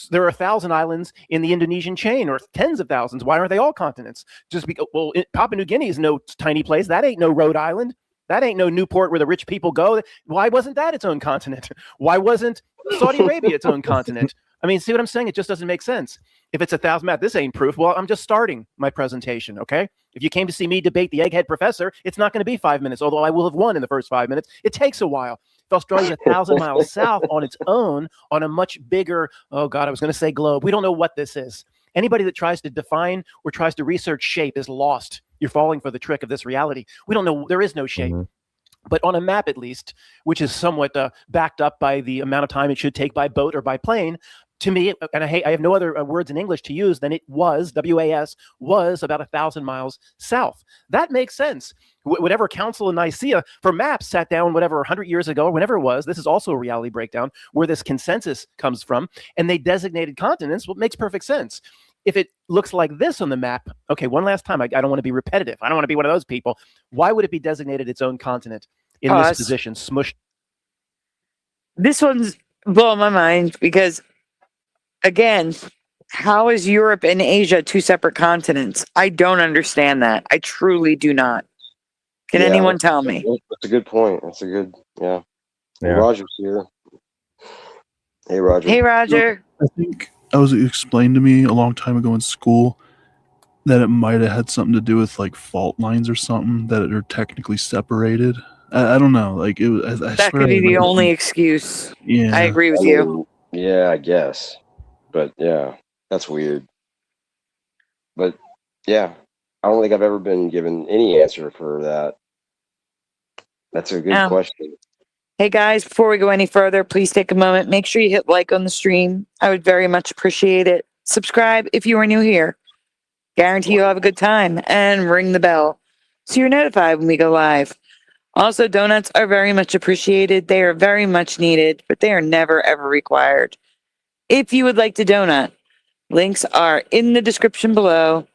There are 1,000 islands in the Indonesian chain, or tens of thousands. Why aren't they all continents? Just because, Papua New Guinea is no tiny place. That ain't no Rhode Island. That ain't no Newport where the rich people go. Why wasn't that its own continent? Why wasn't Saudi Arabia its own continent? I mean, see what I'm saying? It just doesn't make sense. If it's 1,000, Matt, this ain't proof. Well, I'm just starting my presentation, okay? If you came to see me debate the egghead professor, it's not going to be 5 minutes, although I will have won in the first 5 minutes. It takes a while. If Australia's 1,000 miles south on its own, on a much bigger, oh God, I was going to say globe. We don't know what this is. Anybody that tries to define or tries to research shape is lost. You're falling for the trick of this reality. We don't know. There is no shape. Mm-hmm. But on a map, at least, which is somewhat backed up by the amount of time it should take by boat or by plane, to me, and I have no other words in English to use than it was, WAS, was about 1,000 miles south. That makes sense. Whatever Council in Nicaea for maps sat down, 100 years ago, or whenever it was, this is also a reality breakdown, where this consensus comes from, and they designated continents, well, it makes perfect sense. If it looks like this on the map, okay, one last time, I don't want to be repetitive. I don't want to be one of those people. Why would it be designated its own continent in this position, smushed? This one's blowing my mind because, again, how is Europe and Asia 2 separate continents? I don't understand that. I truly do not. Can anyone tell me? That's a good point. That's a good, yeah. Roger's here. Hey, Roger. Hey, Roger. I think it was explained to me a long time ago in school that it might have had something to do with like fault lines or something that are technically separated. I don't know. Like it was. That could be the only excuse. Yeah, I agree with you. Yeah, I guess. But yeah, that's weird. But yeah, I don't think I've ever been given any answer for that. That's a good question. Hey guys, before we go any further, please take a moment. Make sure you hit like on the stream. I would very much appreciate it. Subscribe if you are new here. Guarantee you'll have a good time. And ring the bell so you're notified when we go live. Also, donuts are very much appreciated. They are very much needed, but they are never, ever required. If you would like to donut, links are in the description below.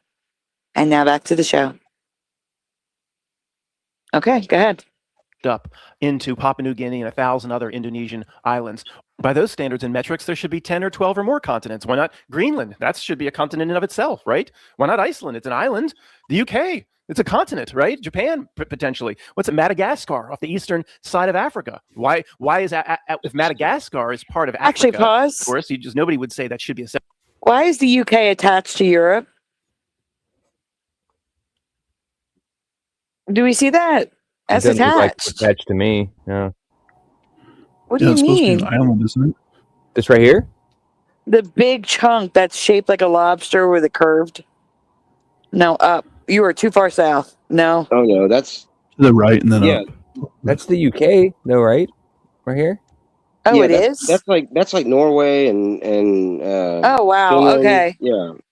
And now back to the show. Okay, go ahead. Up into Papua New Guinea and 1,000 other Indonesian islands. By those standards and metrics, there should be 10 or 12 or more continents. Why not Greenland? That should be a continent in of itself, right? Why not Iceland? It's an island. The UK, it's a continent, right? Japan, potentially. What's it? Madagascar off the eastern side of Africa. Why is that? If Madagascar is part of Africa, actually, pause. Of course, nobody would say that should be a. Why is the UK attached to Europe? Do we see that? That's attached. Attached to me. Yeah. What do you it's mean? Supposed to be an island, isn't it? This right here? The big chunk that's shaped like a lobster with a curved. No, up. You are too far south. No. Oh no, that's to the right and then yeah. up. That's the UK, though, right? Right here. Oh, yeah, it is. that's like Norway and Oh, wow. Finland. Okay.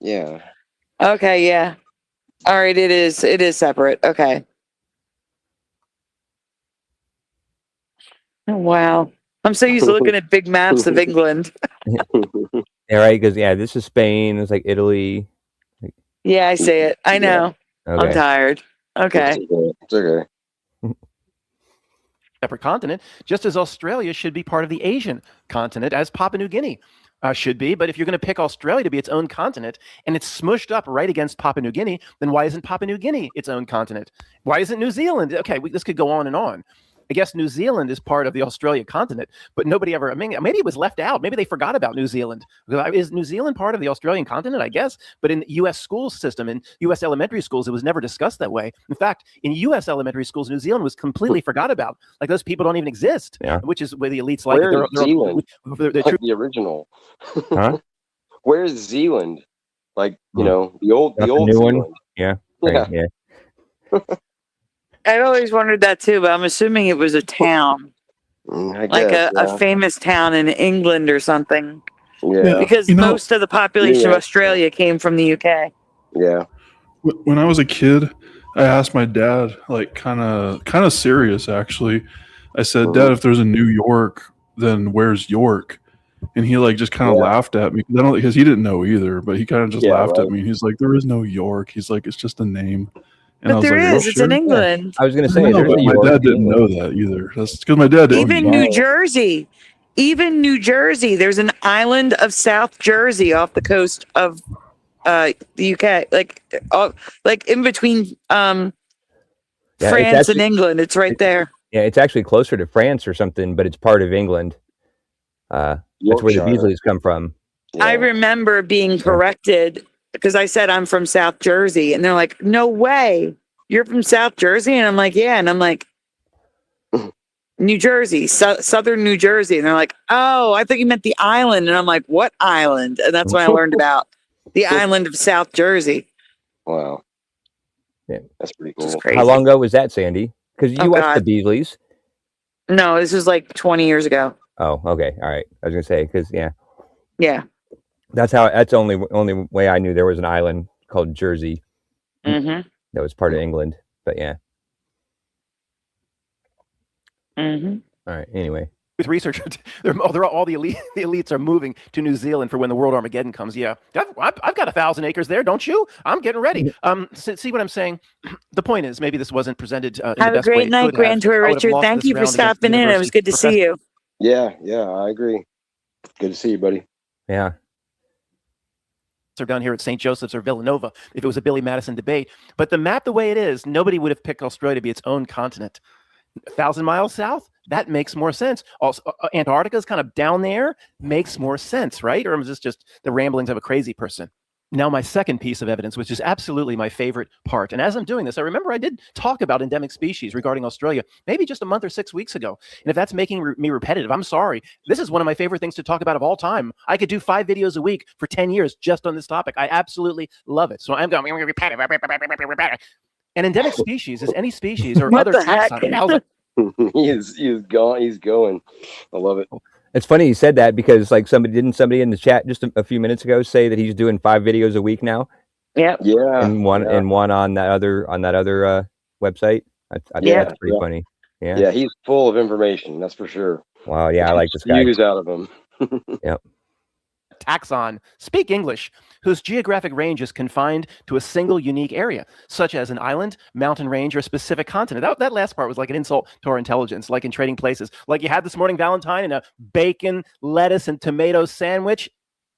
Yeah. Okay. Yeah. All right. It is separate. Okay. Oh, wow. I'm so used to looking at big maps of England. Yeah, right. Because this is Spain. It's like Italy. Yeah, I see it. I know. I'm Okay. tired. Okay. It's okay. Separate continent, just as Australia should be part of the Asian continent, as Papua New Guinea should be. But if you're going to pick Australia to be its own continent and it's smushed up right against Papua New Guinea, then why isn't Papua New Guinea its own continent? Why isn't New Zealand? Okay, this could go on and on. I guess New Zealand is part of the Australia continent, but nobody ever, I mean, maybe it was left out. Maybe they forgot about New Zealand. Is New Zealand part of the Australian continent? I guess. But in the U.S. school system, in U.S. elementary schools, it was never discussed that way. In fact, in U.S. elementary schools, New Zealand was completely forgot about. Like those people don't even exist, which is where the elites like it. Where's Zealand? Like the original. Huh? Where's Zealand? Like, the old new Zealand. one. Yeah. Right, yeah. I've always wondered that too, but I'm assuming it was a town, I like guess, a famous town in England or something. Yeah. Because most of the population of Australia came from the UK. Yeah. When I was a kid, I asked my dad, like kind of serious actually. I said, "Dad, if there's a New York, then where's York?" And he like just kind of laughed at me because he didn't know either, but he kind of just laughed at me. He's like, "There is no York." He's like, "It's just a name." And but there is. It's in England. I was going to say, no, but my dad didn't know that either. That's because my dad didn't. Even New Jersey. Even New Jersey. There's an island of South Jersey off the coast of the UK. Like in between France and England. It's right there. Yeah, it's actually closer to France or something, but it's part of England. That's where the Beasleys come from. I remember being corrected because I said I'm from South Jersey, and they're like, "No way, you're from South Jersey," and I'm like, "Yeah," and I'm like, "New Jersey, Southern New Jersey," and they're like, "Oh, I thought you meant the island," and I'm like, "What island?" And that's when I learned about the island of South Jersey. Wow, yeah, that's pretty cool. How long ago was that, Sandy? Because you watched the Beasleys. No, this was like 20 years ago. Oh, okay, all right. I was gonna say because yeah. That's the only way I knew there was an island called Jersey that was part of England. But yeah. Mm-hmm. All right. Anyway, with researchers, all the elites are moving to New Zealand for when the World Armageddon comes. Yeah, I've got 1,000 acres there, don't you? I'm getting ready. See what I'm saying? The point is, maybe this wasn't presented. In have the a best way great night, Grand Tour Richard. Thank you for stopping in. It was good to see you. Yeah, I agree. Good to see you, buddy. Yeah. Or down here at St. Joseph's or Villanova, if it was a Billy Madison debate. But the map the way it is, nobody would have picked Australia to be its own continent. 1,000 miles south, that makes more sense. Also, Antarctica is kind of down there, makes more sense, right? Or is this just the ramblings of a crazy person? Now, my second piece of evidence, which is absolutely my favorite part. And as I'm doing this, I remember I did talk about endemic species regarding Australia, maybe just a month or 6 weeks ago. And if that's making me repetitive, I'm sorry. This is one of my favorite things to talk about of all time. I could do 5 videos a week for 10 years just on this topic. I absolutely love it. So I'm going repetitive. And endemic species is any species or what other the heck? He's going. I love it. It's funny you said that because like somebody in the chat just a few minutes ago say that he's doing 5 videos a week now. Yeah. And one on that other website. I think that's pretty funny. Yeah. Yeah, he's full of information, that's for sure. Wow, yeah, I like this guy. Use out of him. Yep. Taxon, speak English, whose geographic range is confined to a single unique area, such as an island, mountain range, or a specific continent. That last part was like an insult to our intelligence, like in Trading Places. Like you had this morning Valentine and a bacon, lettuce, and tomato sandwich.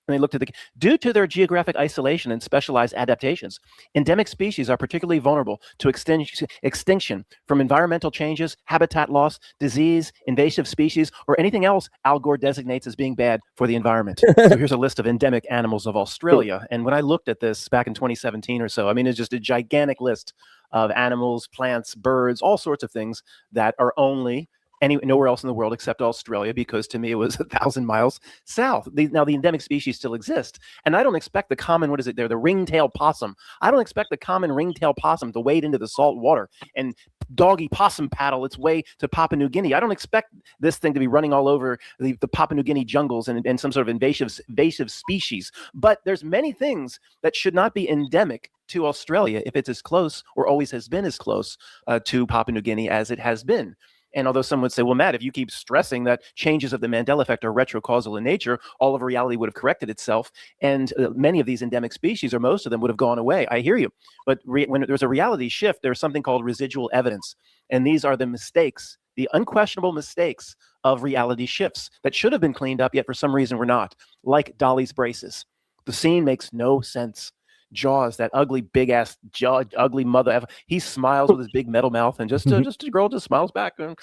And they looked at due to their geographic isolation and specialized adaptations, endemic species are particularly vulnerable to extinction from environmental changes, habitat loss, disease, invasive species, or anything else Al Gore designates as being bad for the environment. So here's a list of endemic animals of Australia. And when I looked at this back in 2017 or so, I mean, it's just a gigantic list of animals, plants, birds, all sorts of things that are only nowhere else in the world except Australia, because to me it was 1,000 miles south. Now the endemic species still exist, and I don't expect the common, what is it there, the ringtail possum. I don't expect the common ringtail possum to wade into the salt water and doggy possum paddle its way to Papua New Guinea. I don't expect this thing to be running all over the Papua New Guinea jungles and some sort of invasive species. But there's many things that should not be endemic to Australia if it's as close, or always has been as close to Papua New Guinea as it has been. And although some would say, well, Matt, if you keep stressing that changes of the Mandela effect are retrocausal in nature, all of reality would have corrected itself, and many of these endemic species, or most of them, would have gone away. I hear you. But when there's a reality shift, there's something called residual evidence. And these are the mistakes, the unquestionable mistakes of reality shifts that should have been cleaned up, yet for some reason were not, like Dolly's braces. The scene makes no sense. Jaws, that ugly big ass jaw, ugly mother. He smiles with his big metal mouth, and just a girl just smiles back. And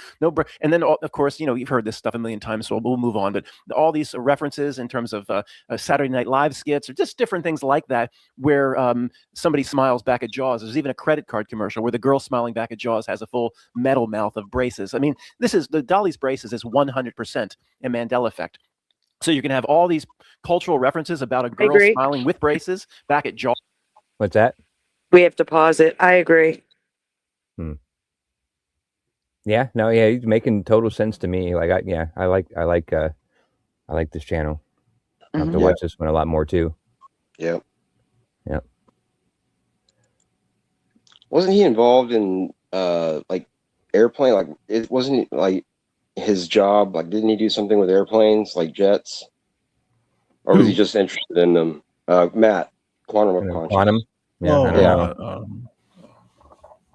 then of course, you've heard this stuff a million times, so we'll move on. But all these references in terms of Saturday Night Live skits, or just different things like that, where somebody smiles back at Jaws. There's even a credit card commercial where the girl smiling back at Jaws has a full metal mouth of braces. I mean, this is the Dolly's braces is 100% a Mandela effect. So you can have all these cultural references about a girl smiling with braces back at Jaws. What's that? We have to pause it. I agree. Yeah, no, yeah, he's making total sense to me. Like, I like this channel. I have to watch this one a lot more too. Yeah. Yeah. Wasn't he involved in like airplane? Like, it wasn't like his job. Like, didn't he do something with airplanes, like jets? Or was he just interested in them? Matt, quantum of consciousness. Quantum. Yeah. I don't know.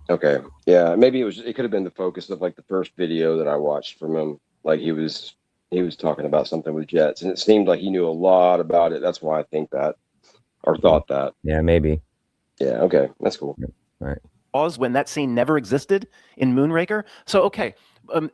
Okay. Yeah, maybe it could have been the focus of like the first video that I watched from him. Like he was talking about something with jets, and it seemed like he knew a lot about it. That's why I think that, or thought that. Yeah, maybe. Yeah. Okay, that's cool. All right. When that scene never existed in Moonraker. So, okay,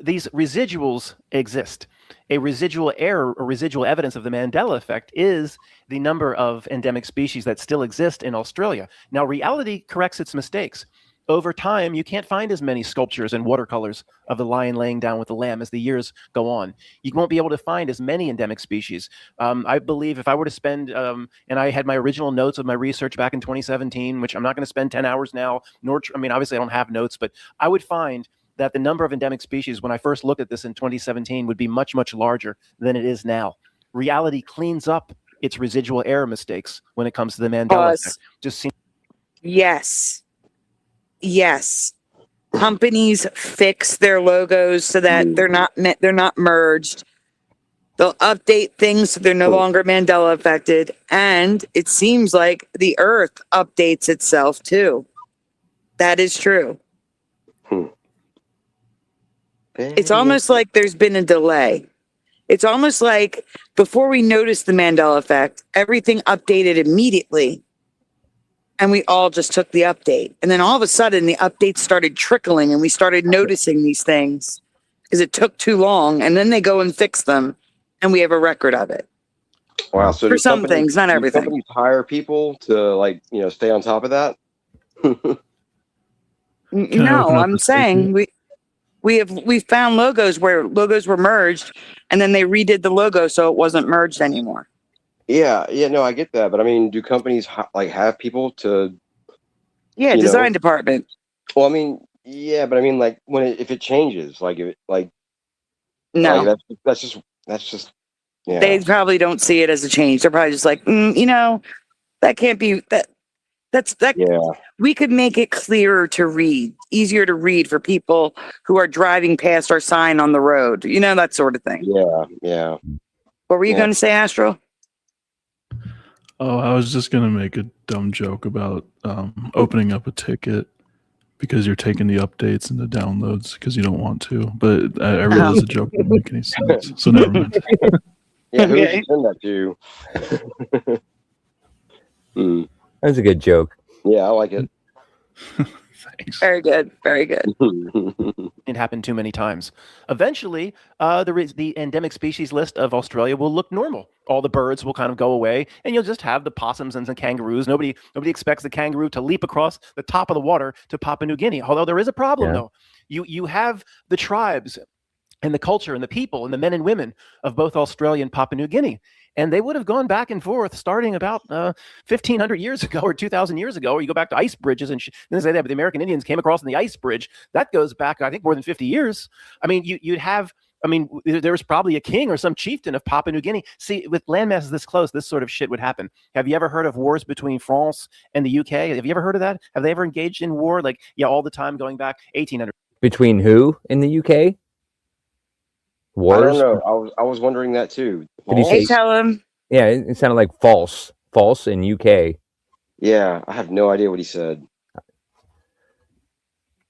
these residuals exist. A residual error or residual evidence of the Mandela effect is the number of endemic species that still exist in Australia. Now, reality corrects its mistakes. Over time, you can't find as many sculptures and watercolors of the lion laying down with the lamb as the years go on. You won't be able to find as many endemic species. I believe if I were to spend, and I had my original notes of my research back in 2017, which I'm not going to spend 10 hours now, obviously I don't have notes, but I would find that the number of endemic species when I first looked at this in 2017 would be much, much larger than it is now. Reality cleans up its residual error mistakes when it comes to the Mandela effect. Yes. Companies fix their logos so that they're not merged. They'll update things so they're no longer Mandela affected. And it seems like the earth updates itself too. That is true. It's almost like there's been a delay. It's almost like before we noticed the Mandela effect, everything updated immediately. And we all just took the update. And then all of a sudden, the updates started trickling and we started noticing these things because it took too long. And then they go and fix them and we have a record of it. Wow. So for some things, not everything. Companies hire people to stay on top of that? No, I'm saying we found logos where logos were merged and then they redid the logo so it wasn't merged anymore. Yeah, no, I get that, but I mean, do companies have people to? Yeah, design department. Well, I mean, yeah, but I mean, like if it changes, no, that's just. Yeah. They probably don't see it as a change. They're probably just like, that can't be that. Yeah. We could make it clearer to read, easier to read for people who are driving past our sign on the road. That sort of thing. Yeah. What were you going to say, Astral? Oh, I was just going to make a dumb joke about opening up a ticket because you're taking the updates and the downloads because you don't want to. But I realize the joke didn't make any sense, so never mind. Yeah, who did you send that to? That's a good joke. Yeah, I like it. Thanks. Very good. Very good. It happened too many times. Eventually, the endemic species list of Australia will look normal. All the birds will kind of go away, and you'll just have the possums and the kangaroos. Nobody expects the kangaroo to leap across the top of the water to Papua New Guinea. Although there is a problem, though. You have the tribes and the culture and the people and the men and women of both Australia and Papua New Guinea. And they would have gone back and forth starting about 1,500 years ago or 2,000 years ago, or you go back to ice bridges and then say that, but the American Indians came across in the ice bridge. That goes back, I think, more than 50 years. I mean, you'd have, I mean, there was probably a king or some chieftain of Papua New Guinea. See, with landmasses this close, this sort of shit would happen. Have you ever heard of wars between France and the UK? Have you ever heard of that? Have they ever engaged in war? Like, yeah, all the time going back 1800. Between who in the UK? Wars? I don't know. I was wondering that too. Did he say? Hey, tell him. Yeah, it sounded like false in UK. Yeah, I have no idea what he said.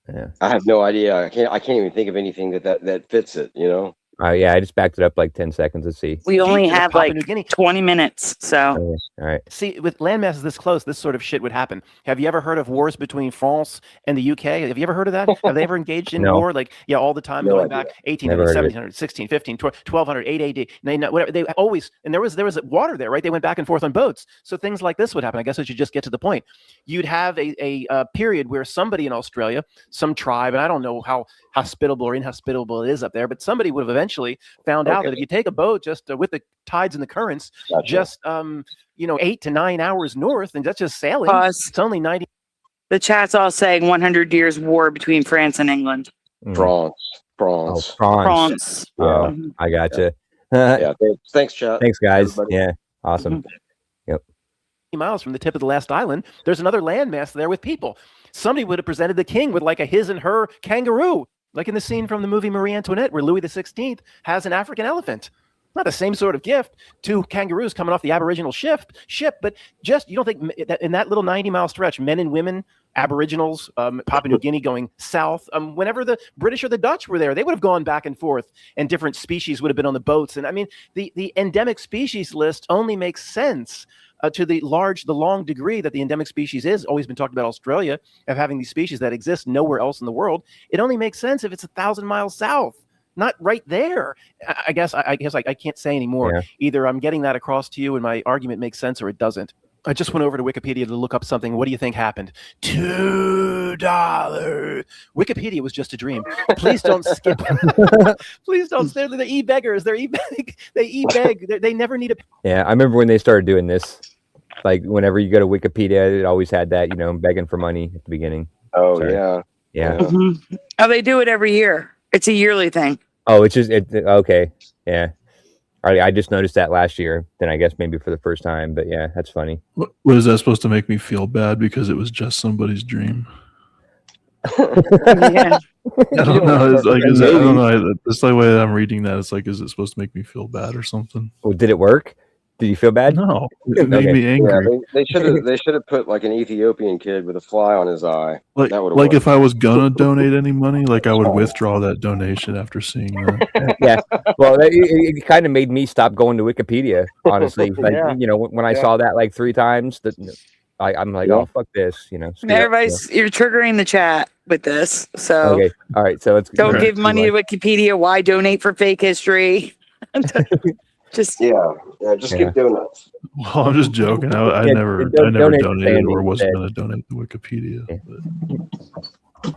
Yeah, I have no idea. I can't even think of anything that fits it. You know. yeah, I just backed it up like 10 seconds. Let's see. We only have Papua like New Guinea. 20 minutes, so. Okay, all right. See, with landmasses this close, this sort of shit would happen. Have you ever heard of wars between France and the UK? Have you ever heard of that? Have they ever engaged in No. war? Like, yeah, all the time No going idea. back 1800, Never heard of it. 1700, 16, 15, 1200, 8 AD. Whatever. They always, and there was water there, right? They went back and forth on boats. So things like this would happen. I guess I should just get to the point. You'd have a period where somebody in Australia, some tribe, and I don't know how hospitable or inhospitable it is up there, but somebody would have eventually found out that if you take a boat just with the tides and the currents, Gotcha. just 8 to 9 hours north, and that's just sailing. Pause. It's only 90. The chat's all saying 100 years war between France and England. France. Oh, France. France. Oh, I gotcha. Yeah. Thanks, chat. Thanks, guys. Everybody. Yeah, awesome. miles from the tip of the last island, there's another landmass there with people. Somebody would have presented the king with like a his and her kangaroo, like in the scene from the movie Marie Antoinette, where Louis XVI has an African elephant. Not the same sort of gift. Two kangaroos coming off the Aboriginal ship, but just, you don't think that in that little 90-mile stretch, men and women, Aboriginals, Papua New Guinea going south, whenever the British or the Dutch were there, they would have gone back and forth, and different species would have been on the boats. And I mean, the endemic species list only makes sense to the long degree that the endemic species is always been talked about Australia, of having these species that exist nowhere else in the world. It only makes sense if it's 1,000 miles south. Not right there. I guess I can't say anymore. Yeah. Either I'm getting that across to you and my argument makes sense, or it doesn't. I just went over to Wikipedia to look up something. What do you think happened? $2. Wikipedia was just a dream. Please don't skip. Please don't. They're the e-beggars. They e-beg. They never need a. Yeah, I remember when they started doing this. Like whenever you go to Wikipedia, it always had that, begging for money at the beginning. Oh, Sorry. yeah. Yeah. Mm-hmm. Oh, they do it every year. It's a yearly thing. Oh, it's just okay. Yeah. I just noticed that last year. Then I guess maybe for the first time. But yeah, that's funny. What is that supposed to make me feel bad because it was just somebody's dream? Yeah. I don't know. It's like, I don't know. It's the way that I'm reading that. It's like, is it supposed to make me feel bad or something? Well, did it work? Did you feel bad? No, it made Okay. me angry. Yeah, they should have put like an Ethiopian kid with a fly on his eye. Like That would've like worked. if I was gonna donate any money, like I would withdraw that donation after seeing that. Yeah. Well, it kind of made me stop going to Wikipedia, honestly. Like, Yeah. when I saw that like 3 times, I'm like, Yeah. oh, fuck this, screw it, Everybody's, you're triggering the chat with this. So Okay. All right. So let's don't Right. give money to Wikipedia. Why donate for fake history? Just Yeah, just Yeah. keep doing that. Well, I'm just joking. I Yeah, never donate to donated Sandy or wasn't instead. gonna donate to Wikipedia. Yeah. But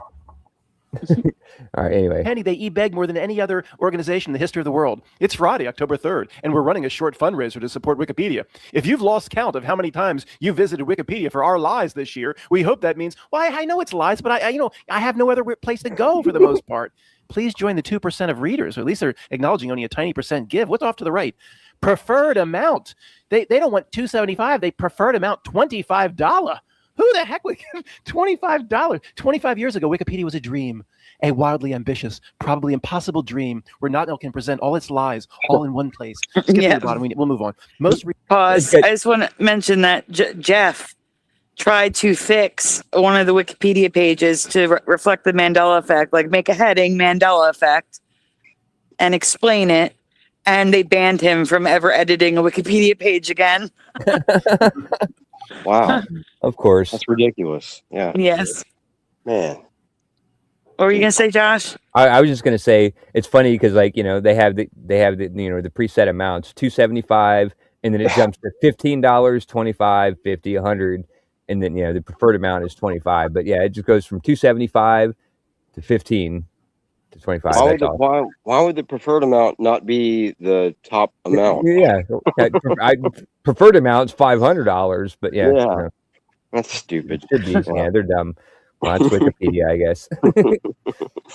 all right. Anyway. Penny, they e-beg more than any other organization in the history of the world. It's Friday, October 3rd, and we're running a short fundraiser to support Wikipedia. If you've lost count of how many times you visited Wikipedia for our lies this year, we hope that means, well, I know it's lies, but I have no other place to go for the most part. Please join the 2% of readers, or at least they're acknowledging only a tiny percent give. What's off to the right? Preferred amount. They don't want $2.75. They preferred amount $25. Who the heck would give $25? 25 years ago, Wikipedia was a dream, a wildly ambitious, probably impossible dream where not can present all its lies all in one place. Skip to Yeah. the bottom. We'll move on. Most pause. I just want to mention that Jeff tried to fix one of the Wikipedia pages to reflect the Mandela effect, like make a heading Mandela effect and explain it. And they banned him from ever editing a Wikipedia page again. Wow, Of course. that's ridiculous. Yeah, Yes. man. What were you going to say, Josh? I was just gonna say it's funny because they have the the preset amounts $2.75, and then it jumps to $15, $25, $50, $100, and then the preferred amount is $25. But yeah, it just goes from $2.75 to $15 to 25. Why That's all. why would the preferred amount not be the top amount? Yeah, I preferred amount's $500, but yeah, Yeah. you know, That's stupid. it should be. Yeah, they're dumb. Well, that's Wikipedia, I guess.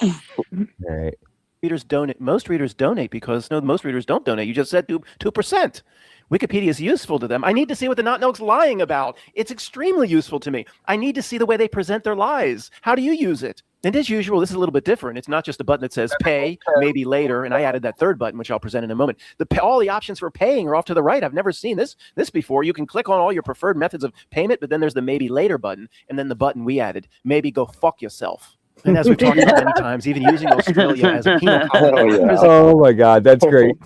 All right. Readers donate. Most readers donate because most readers don't donate. You just said 2%. Wikipedia is useful to them. I need to see what the not know's lying about. It's extremely useful to me. I need to see the way they present their lies. How do you use it? And as usual, this is a little bit different. It's not just a button that says pay, maybe later, and I added that third button, which I'll present in a moment. All the options for paying are off to the right. I've never seen this before. You can click on all your preferred methods of payment, but then there's the maybe later button, and then the button we added, maybe go fuck yourself. And as we've talked about many times, even using Australia as a penal colony. Oh my God, that's great.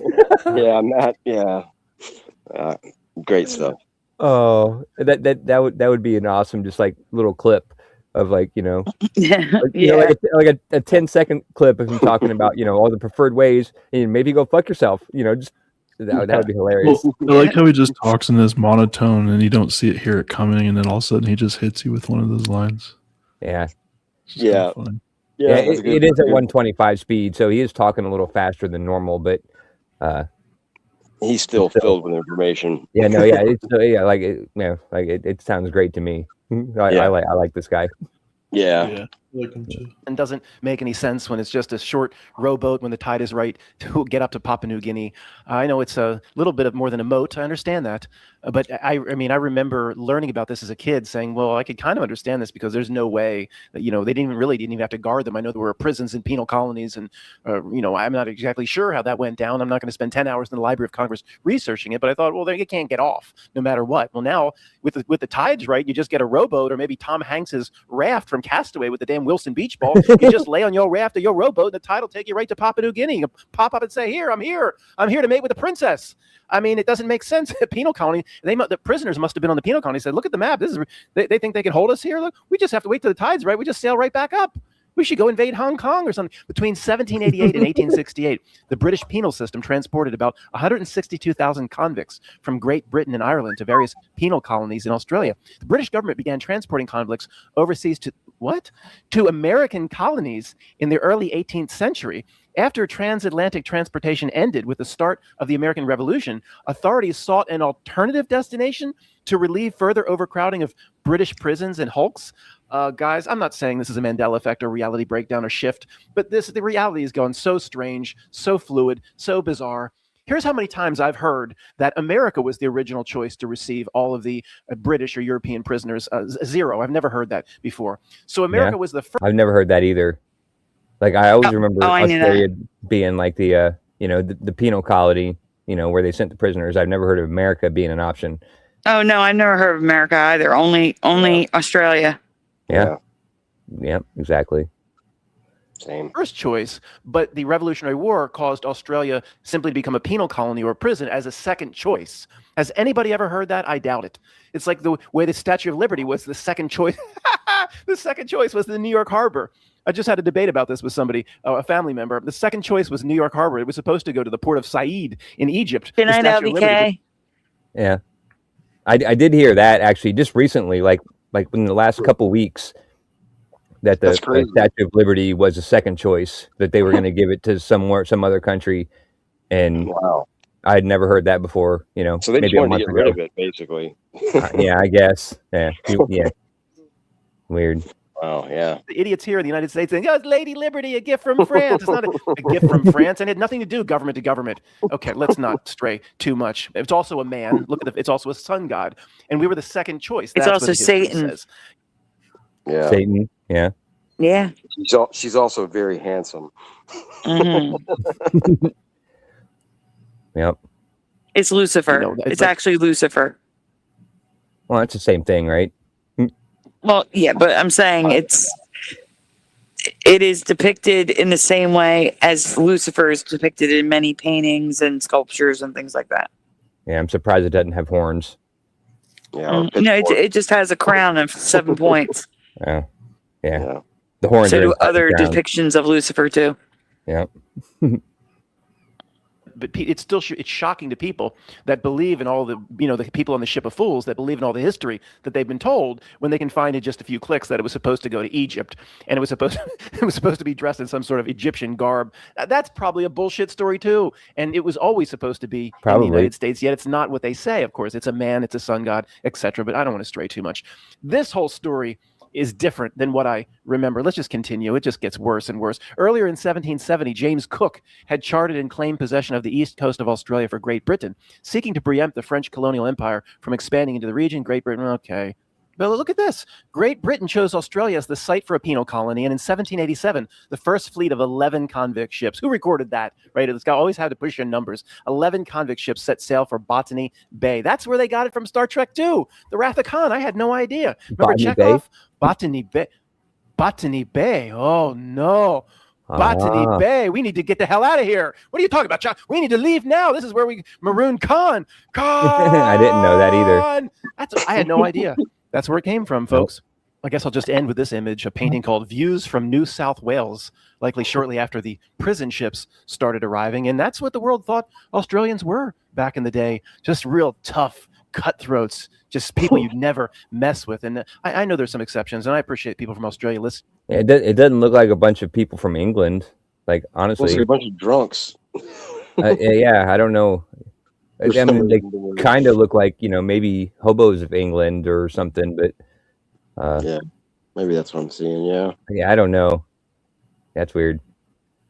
Yeah, Matt. Yeah, great stuff. Oh, that would be an awesome, just like little clip of like, you know, like a 10-second clip of him talking about, you know, all the preferred ways, and maybe go fuck yourself. You know, just that would be hilarious. Well, I like how he just talks in this monotone, and you don't hear it coming, and then all of a sudden he just hits you with one of those lines. Yeah. Yeah. Yeah, it is at 125 speed, so he is talking a little faster than normal, but he's still filled with information. Yeah, no, yeah, it sounds great to me. I like this guy. Yeah. Like him too. And doesn't make any sense when it's just a short rowboat when the tide is right to get up to Papua New Guinea. I know it's a little bit of more than a moat. I understand that. But I mean, I remember learning about this as a kid saying, well, I could kind of understand this because there's no way that, you know, they didn't even have to guard them. I know there were prisons and penal colonies and, you know, I'm not exactly sure how that went down. I'm not going to spend 10 hours in the Library of Congress researching it, but I thought, well, you can't get off no matter what. Well, now with the tides right, you just get a rowboat or maybe Tom Hanks's raft from Castaway with the damn Wilson Beach ball. You just lay on your raft or your rowboat and the tide will take you right to Papua New Guinea. You pop up and say, I'm here to mate with the princess. I mean, it doesn't make sense. A penal colony, the prisoners must have been on the penal colony. Said, look at the map. They think they can hold us here. Look, we just have to wait till the tide's right. We just sail right back up. We should go invade Hong Kong or something. Between 1788 and 1868, the British penal system transported about 162,000 convicts from Great Britain and Ireland to various penal colonies in Australia. The British government began transporting convicts overseas to American colonies in the early 18th century. After transatlantic transportation ended with the start of the American Revolution, authorities sought an alternative destination to relieve further overcrowding of British prisons and hulks. Guys, I'm not saying this is a Mandela effect or reality breakdown or shift, but the reality has gone so strange, so fluid, so bizarre. Here's how many times I've heard that America was the original choice to receive all of the British or European prisoners. Zero. I've never heard that before. So America was the first. I've never heard that either. Like I always remember Australia being like the the penal colony, you know, where they sent the prisoners. I've never heard of America being an option. Oh no, I've never heard of America either. Only Australia. Yeah, exactly. Same. First choice, but the Revolutionary War caused Australia simply to become a penal colony or a prison as a second choice. Has anybody ever heard that? I doubt it. It's like the way the Statue of Liberty was the second choice. The second choice was the New York Harbor. I just had a debate about this with somebody, a family member. The second choice was New York Harbor. It was supposed to go to the port of Said in Egypt. Good night, LBK. Yeah, I did hear that actually just recently, like in the last couple weeks, that the Statue of Liberty was a second choice, that they were going to give it to some other country, and wow, I'd never heard that before. You know, so they maybe just wanted to get rid of it, basically. Yeah, I guess. Yeah, yeah. Weird. Wow, yeah. The idiots here in the United States saying, it's Lady Liberty, a gift from France. It's not a gift from France, and it had nothing to do government to government. Okay, let's not stray too much. It's also a man. Look at it's also a sun god, and we were the second choice. It's also Satan. Says. Yeah, Satan. Yeah. Yeah. She's also very handsome. Mm-hmm. Yep. It's Lucifer. You know, it's actually Lucifer. Well, that's the same thing, right? Well, yeah, but I'm saying it is depicted in the same way as Lucifer is depicted in many paintings and sculptures and things like that. Yeah, I'm surprised it doesn't have horns. Yeah. No, it just has a crown of 7 points. Yeah. The horns. So do other depictions of Lucifer too. Yeah. but it's still it's shocking to people that believe in all the the people on the ship of fools that believe in all the history that they've been told, when they can find in just a few clicks that it was supposed to go to Egypt and it was supposed to be dressed in some sort of Egyptian garb. That's probably a bullshit story too, and it was always supposed to be in the United States. Yet it's not what they say. Of course, it's a man, it's a sun god, etc. But I don't want to stray too much. This whole story is different than what I remember. Let's just continue. It just gets worse and worse. Earlier in 1770, James Cook had charted and claimed possession of the east coast of Australia for Great Britain, seeking to preempt the French colonial empire from expanding into the region. Great Britain, okay. But look at this. Great Britain chose Australia as the site for a penal colony, and in 1787, the first fleet of 11 convict ships. Who recorded that, right? This guy always had to push in numbers. 11 convict ships set sail for Botany Bay. That's where they got it from Star Trek 2. The Wrath of Khan. I had no idea. Remember Chekhov? Botany Bay. Botany Bay. Oh, no. Botany Bay. We need to get the hell out of here. What are you talking about, Chuck? We need to leave now. This is where we maroon Khan. I didn't know that either. I had no idea. That's where it came from, folks. I guess I'll just end with this image, a painting called Views from New South Wales, likely shortly after the prison ships started arriving. And that's what the world thought Australians were back in the day. Just real tough cutthroats, just people you'd never mess with. And I know there's some exceptions, and I appreciate people from Australia listening. Yeah, it doesn't look like a bunch of people from England. Like, honestly. Well, a bunch of drunks. Yeah, I don't know. I mean, they kind of look like, maybe hobos of England or something, but yeah, maybe that's what I'm seeing. Yeah, I don't know. That's weird.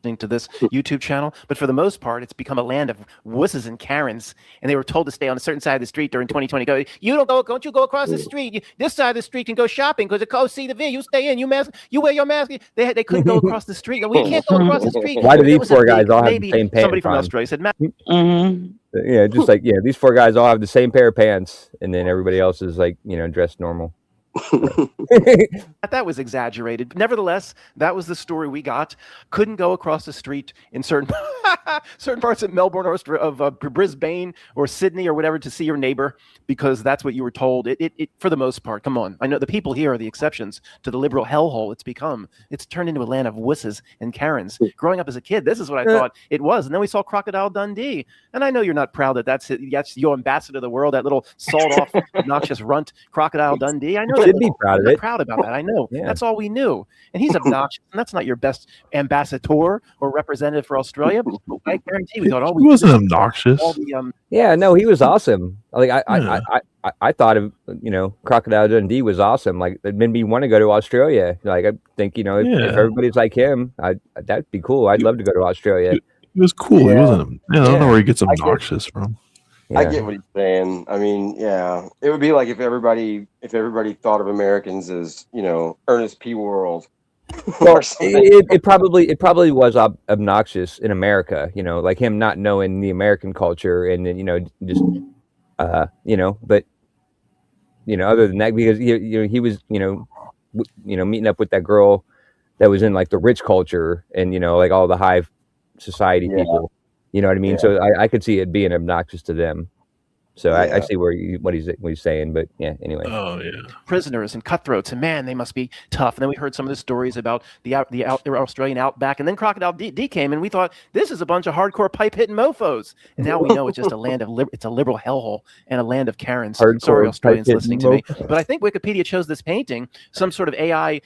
To this YouTube channel, but for the most part, it's become a land of wusses and Karens, and they were told to stay on a certain side of the street during 2020. Don't you go across the street? This side of the street can go shopping because it's see the video. You stay in. You wear your mask. They couldn't go across the street. We can't go across the street. Why do these four guys all have the same pants? Somebody from Australia said, Matt. Yeah, just like these four guys all have the same pair of pants, and then everybody else is like dressed normal. That was exaggerated. Nevertheless, that was the story we got. Couldn't go across the street in certain parts of Melbourne or of Brisbane or Sydney or whatever to see your neighbor, because that's what you were told. It for the most part. Come on, I know the people here are the exceptions to the liberal hellhole it's become. It's turned into a land of wusses and Karens. Growing up as a kid, this is what I thought it was, and then we saw Crocodile Dundee, and I know you're not proud that that's your ambassador of the world, that little sawed-off, obnoxious runt, Crocodile Dundee. I know that. Should be proud of it. Proud about that. I know. Yeah. That's all we knew. And he's obnoxious. And that's not your best ambassador or representative for Australia. I guarantee we thought, he wasn't obnoxious. Yeah, no, he was awesome. Like I thought of Crocodile Dundee was awesome. Like it made me want to go to Australia. Like I think if everybody's like him, that'd be cool. I'd love to go to Australia. He was cool. Yeah. He wasn't. I don't know where he gets obnoxious from. Yeah. I get what he's saying. I mean, it would be like if everybody thought of Americans as Ernest P. World. Well, it probably was obnoxious in America. Like him not knowing the American culture, and then just but other than that, because he was meeting up with that girl that was in like the rich culture, and like all the high society people. You know what I mean? Yeah. So I could see it being obnoxious to them. So I see what he's saying, but anyway. Oh yeah. Prisoners and cutthroats, and man, they must be tough. And then we heard some of the stories about the Australian outback, and then Crocodile D came, and we thought this is a bunch of hardcore pipe hitting mofo's, and now we know it's just a land of it's a liberal hellhole and a land of Karens. Sorry, Australians listening to me, but I think Wikipedia chose this painting. Some sort of AI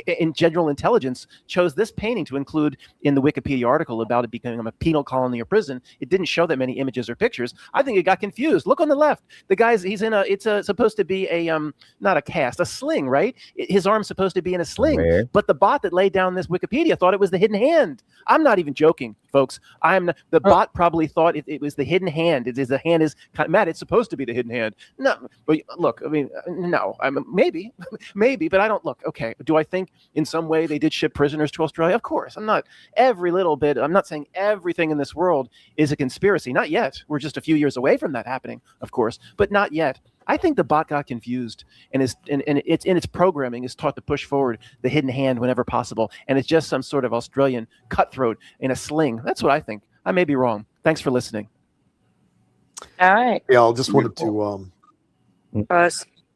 in general intelligence chose this painting to include in the Wikipedia article about it becoming a penal colony or prison. It didn't show that many images or pictures. I think it got confused. Look on the left. The guy's it's supposed to be a not a cast, a sling, right? His arm's supposed to be in a sling. Where? But the bot that laid down this Wikipedia thought it was the hidden hand. I'm not even joking, folks. The bot probably thought it was the hidden hand. The hand is Matt. It's supposed to be the hidden hand. No, but look, I mean, no. Maybe, but I don't look. Okay, do I think in some way they did ship prisoners to Australia? Of course. I'm not every little bit. I'm not saying everything in this world is a conspiracy. Not yet. We're just a few years away from that happening, of course, but not yet. I think the bot got confused, and it's in its programming is taught to push forward the hidden hand whenever possible, and it's just some sort of Australian cutthroat in a sling. That's what I think. I may be wrong. Thanks for listening. All right. Yeah, I just wanted to.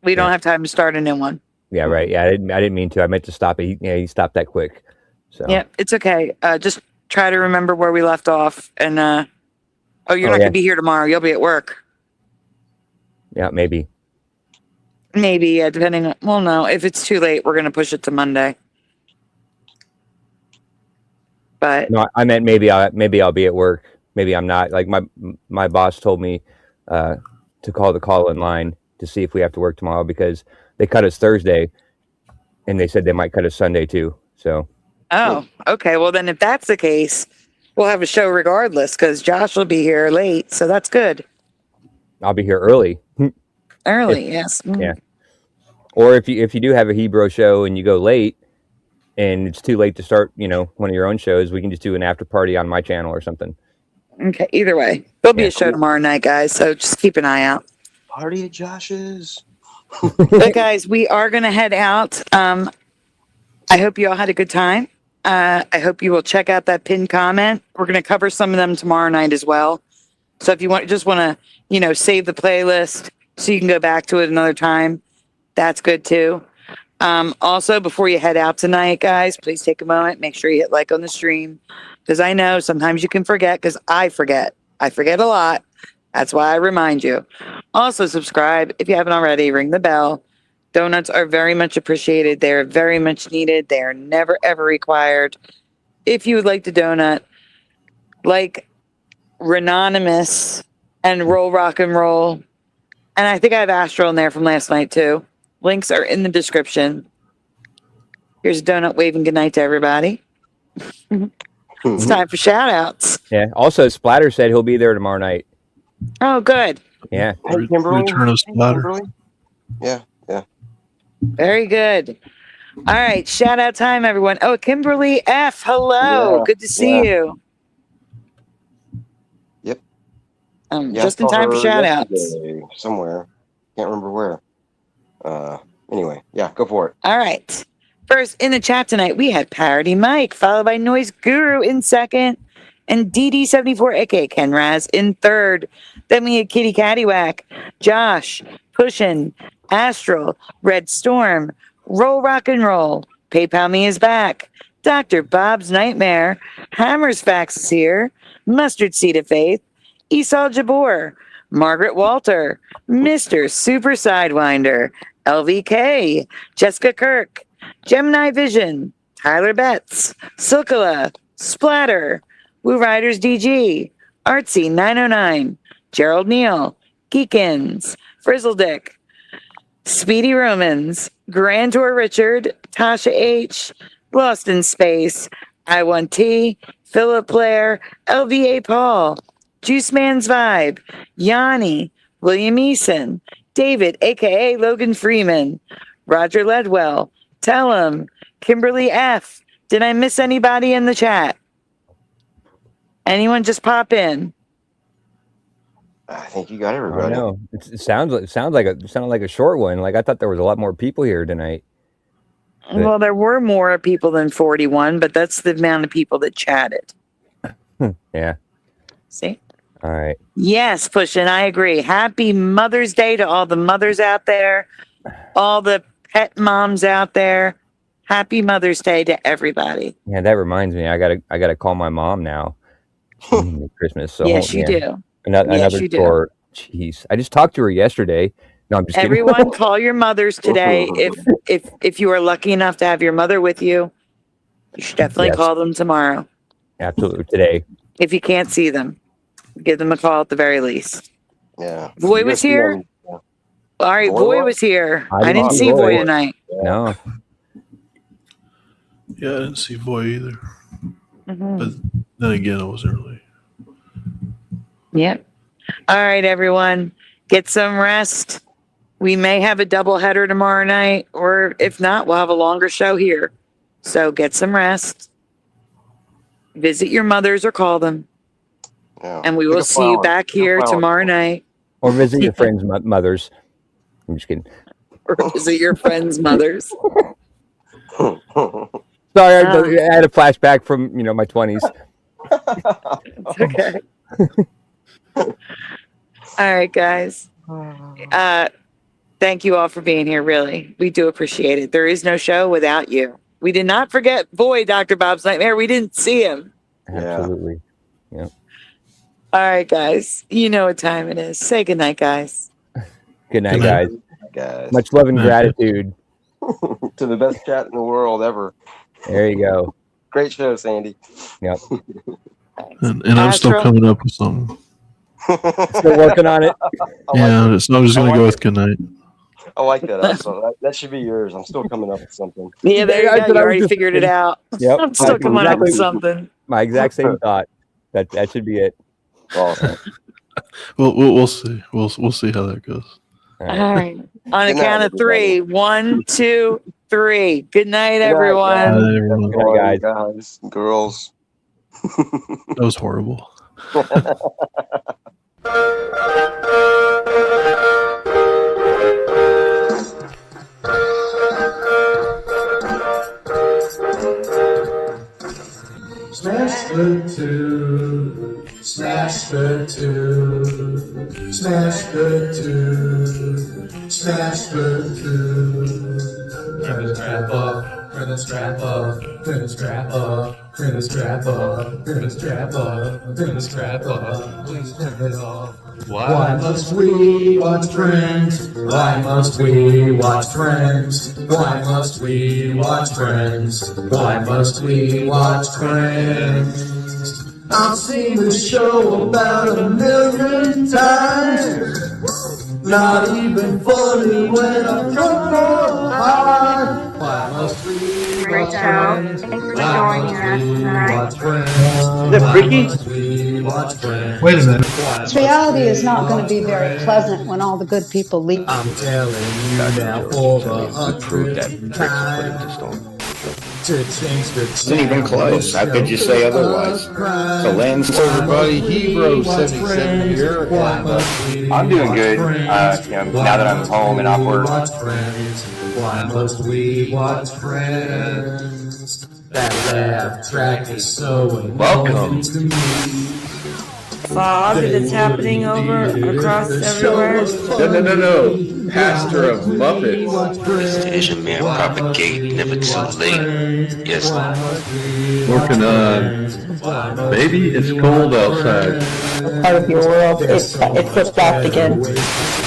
We don't have time to start a new one. Yeah, right. Yeah, I didn't mean to. I meant to stop it. He stopped that quick. So yeah, it's okay. Just try to remember where we left off, and Oh, you're Oh, not yeah. gonna be here tomorrow. You'll be at work. Yeah, maybe. Maybe, yeah, depending on, well, no, if it's too late, we're going to push it to Monday. But No, I meant maybe I'll be at work. Maybe I'm not. Like my boss told me to call the call-in line to see if we have to work tomorrow because they cut us Thursday, and they said they might cut us Sunday too. So. oh, okay. Well, then if that's the case, we'll have a show regardless because Josh will be here late. So that's good. I'll be here early. Early, yes. Mm. Yeah. Or if you do have a Hebrew show and you go late and it's too late to start, one of your own shows, we can just do an after party on my channel or something. Okay. Either way, there'll be Yeah. a show tomorrow night, guys. So just keep an eye out. Party at Josh's. But guys, we are going to head out. I hope you all had a good time. I hope you will check out that pinned comment. We're going to cover some of them tomorrow night as well. So if you want to, save the playlist so you can go back to it another time, that's good too. Also, before you head out tonight, guys, please take a moment. Make sure you hit like on the stream because I know sometimes you can forget because I forget. I forget a lot. That's why I remind you. Also, subscribe if you haven't already. Ring the bell. Donuts are very much appreciated. They're very much needed. They are never, ever required. If you would like the donut, like Renonymous and Roll Rock and Roll. And I think I have Astral in there from last night too. Links are in the description. Here's a donut waving goodnight to everybody. It's time for shout outs. Yeah. Also, Splatter said he'll be there tomorrow night. Oh, good. Yeah. Hey, Kimberly. Return of Splatter. Kimberly? Yeah. Very good. All right. Shout out time, everyone. Oh, Kimberly F. Hello. Yeah, Good to see you. Yep. Yeah, Just I in saw time for her shout outs. yesterday somewhere. Can't remember where. Anyway, yeah, go for it. All right. First in the chat tonight, we had Parody Mike, followed by Noise Guru in second, and DD74 aka Ken Raz in third. Then we had Kitty Caddywhack, Josh, Pushin, Astral, Red Storm, Roll Rock and Roll, PayPal Me is back, Dr. Bob's Nightmare, Hammer's Fax is here, Mustard Seed of Faith, Esau Jabor, Margaret Walter, Mr. Super Sidewinder, LVK, Jessica Kirk, Gemini Vision, Tyler Betts, Silkala, Splatter, Woo Riders DG, Artsy 909, Gerald Neal, Geekins, Frizzledick, Speedy Romans, Grand Tour Richard, Tasha H, Lost in Space, I1T, Philip Blair, LVA Paul, Juice Man's Vibe, Yanni, William Eason, David, aka Logan Freeman, Roger Ledwell, Tellum, Kimberly F. Did I miss anybody in the chat? Anyone just pop in? I think you got I everybody. know. It sounded like a short one. Like I thought there was a lot more people here tonight. Well, there were more people than 41, but that's the amount of people that chatted. Yeah. See? All right. Yes, Pushin, I agree. Happy Mother's Day to all the mothers out there, all the pet moms out there. Happy Mother's Day to everybody. Yeah, that reminds me. I gotta call my mom now. Christmas. So Yes, you yeah. do. Another Yes, you do. store. Jeez, I just talked to her yesterday. No, I'm just kidding. Everyone, call your mothers today. If you are lucky enough to have your mother with you, you should definitely Yes. call them tomorrow. Absolutely today. If you can't see them, give them a call at the very least. Yeah. Voy You was guys see here. them- All right, Voy Voy was? was here. I I didn't didn't see see Voy Voy. tonight. No. Yeah, I didn't see Voy either. Mhm. But then again, I was early. Yep. All right, everyone, get some rest. We may have a double header tomorrow night, or if not, we'll have a longer show here. So get some rest. Visit your mothers or call them, Yeah. and we Pick will a see you flower. back Pick a here flower. tomorrow night. Or visit your friends' mothers. I'm just kidding. Or visit your friends' mothers. Sorry, I had a flashback from my 20s. It's okay. All right, guys. Thank you all for being here. Really, we do appreciate it. There is no show without you. We did not forget Boy, Dr. Bob's Nightmare. We didn't see him. Absolutely. All All right, guys. You know what time it is. Say goodnight, guys. Good night, Good night. guys. Much love and Night. gratitude. To the best chat in the world ever. There you go. Great show, Sandy. Yep. And I'm still Astro? coming up with something. Still working on it. Yeah, so I'm just gonna go with good night. I like that. Also. That should be yours. I'm still coming up with something. Yeah, there you go. You already figured it out. Yep. I'm still coming up with Exactly. something. My exact same thought. That should be it. Awesome. We'll see. We'll see how that goes. All All right. right. On the Good night, count of three. everybody. 1, 2, 3. Good night, Good night, everyone. Night, everyone. Good night, guys. Guys, girls. That was horrible. Smash the two, smash the two, smash the two, smash the two. Turn the strap up, turn the strap up, turn the strap up, turn the strap up, turn the strap up, turn the strap up. Please turn it off. Why must we watch Friends? Why must we watch Friends? Why must we watch Friends? Why must we watch Friends? I've seen this show about 1,000,000 times. Not even funny when I'm drunk or high. Why must we Great watch show. Friends? Thanks for Why joining must us we tonight. watch Friends? Is that freaky? Why must we watch Friends? Wait a minute. Why Reality must is not we going to watch be very Friends? pleasant when all the good people leave. I'm telling you now for the 100th time to change the Isn't even close. How could you say otherwise? The land's everybody, Hebrew 77 here. I'm doing good. Now that I'm home and off work. Why must we watch Friends? That laugh track is so welcome to me. Fog that's happening over across everywhere. No. Pastor of Muppets. Mr. Asian man propagate, never too late. Yes, Working on. Baby, it's cold outside. Part of your world, it flips back again.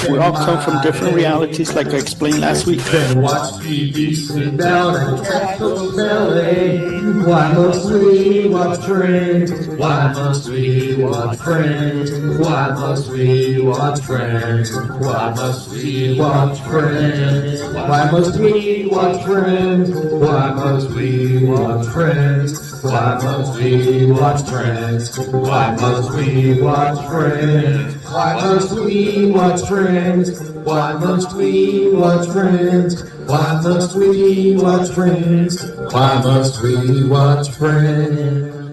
We all come from different realities, like I explained last week. Then watch TV, sit down and catch those LA. Why must we watch Friends? Why must we watch Friends? Why must we watch Friends? Why must we watch Friends? Why must we watch Friends? Why must we watch Friends? Why must we watch Friends? Why must we watch Friends? Why must we watch Friends? Why must we watch Friends? Why must we watch Friends? Why must we watch Friends?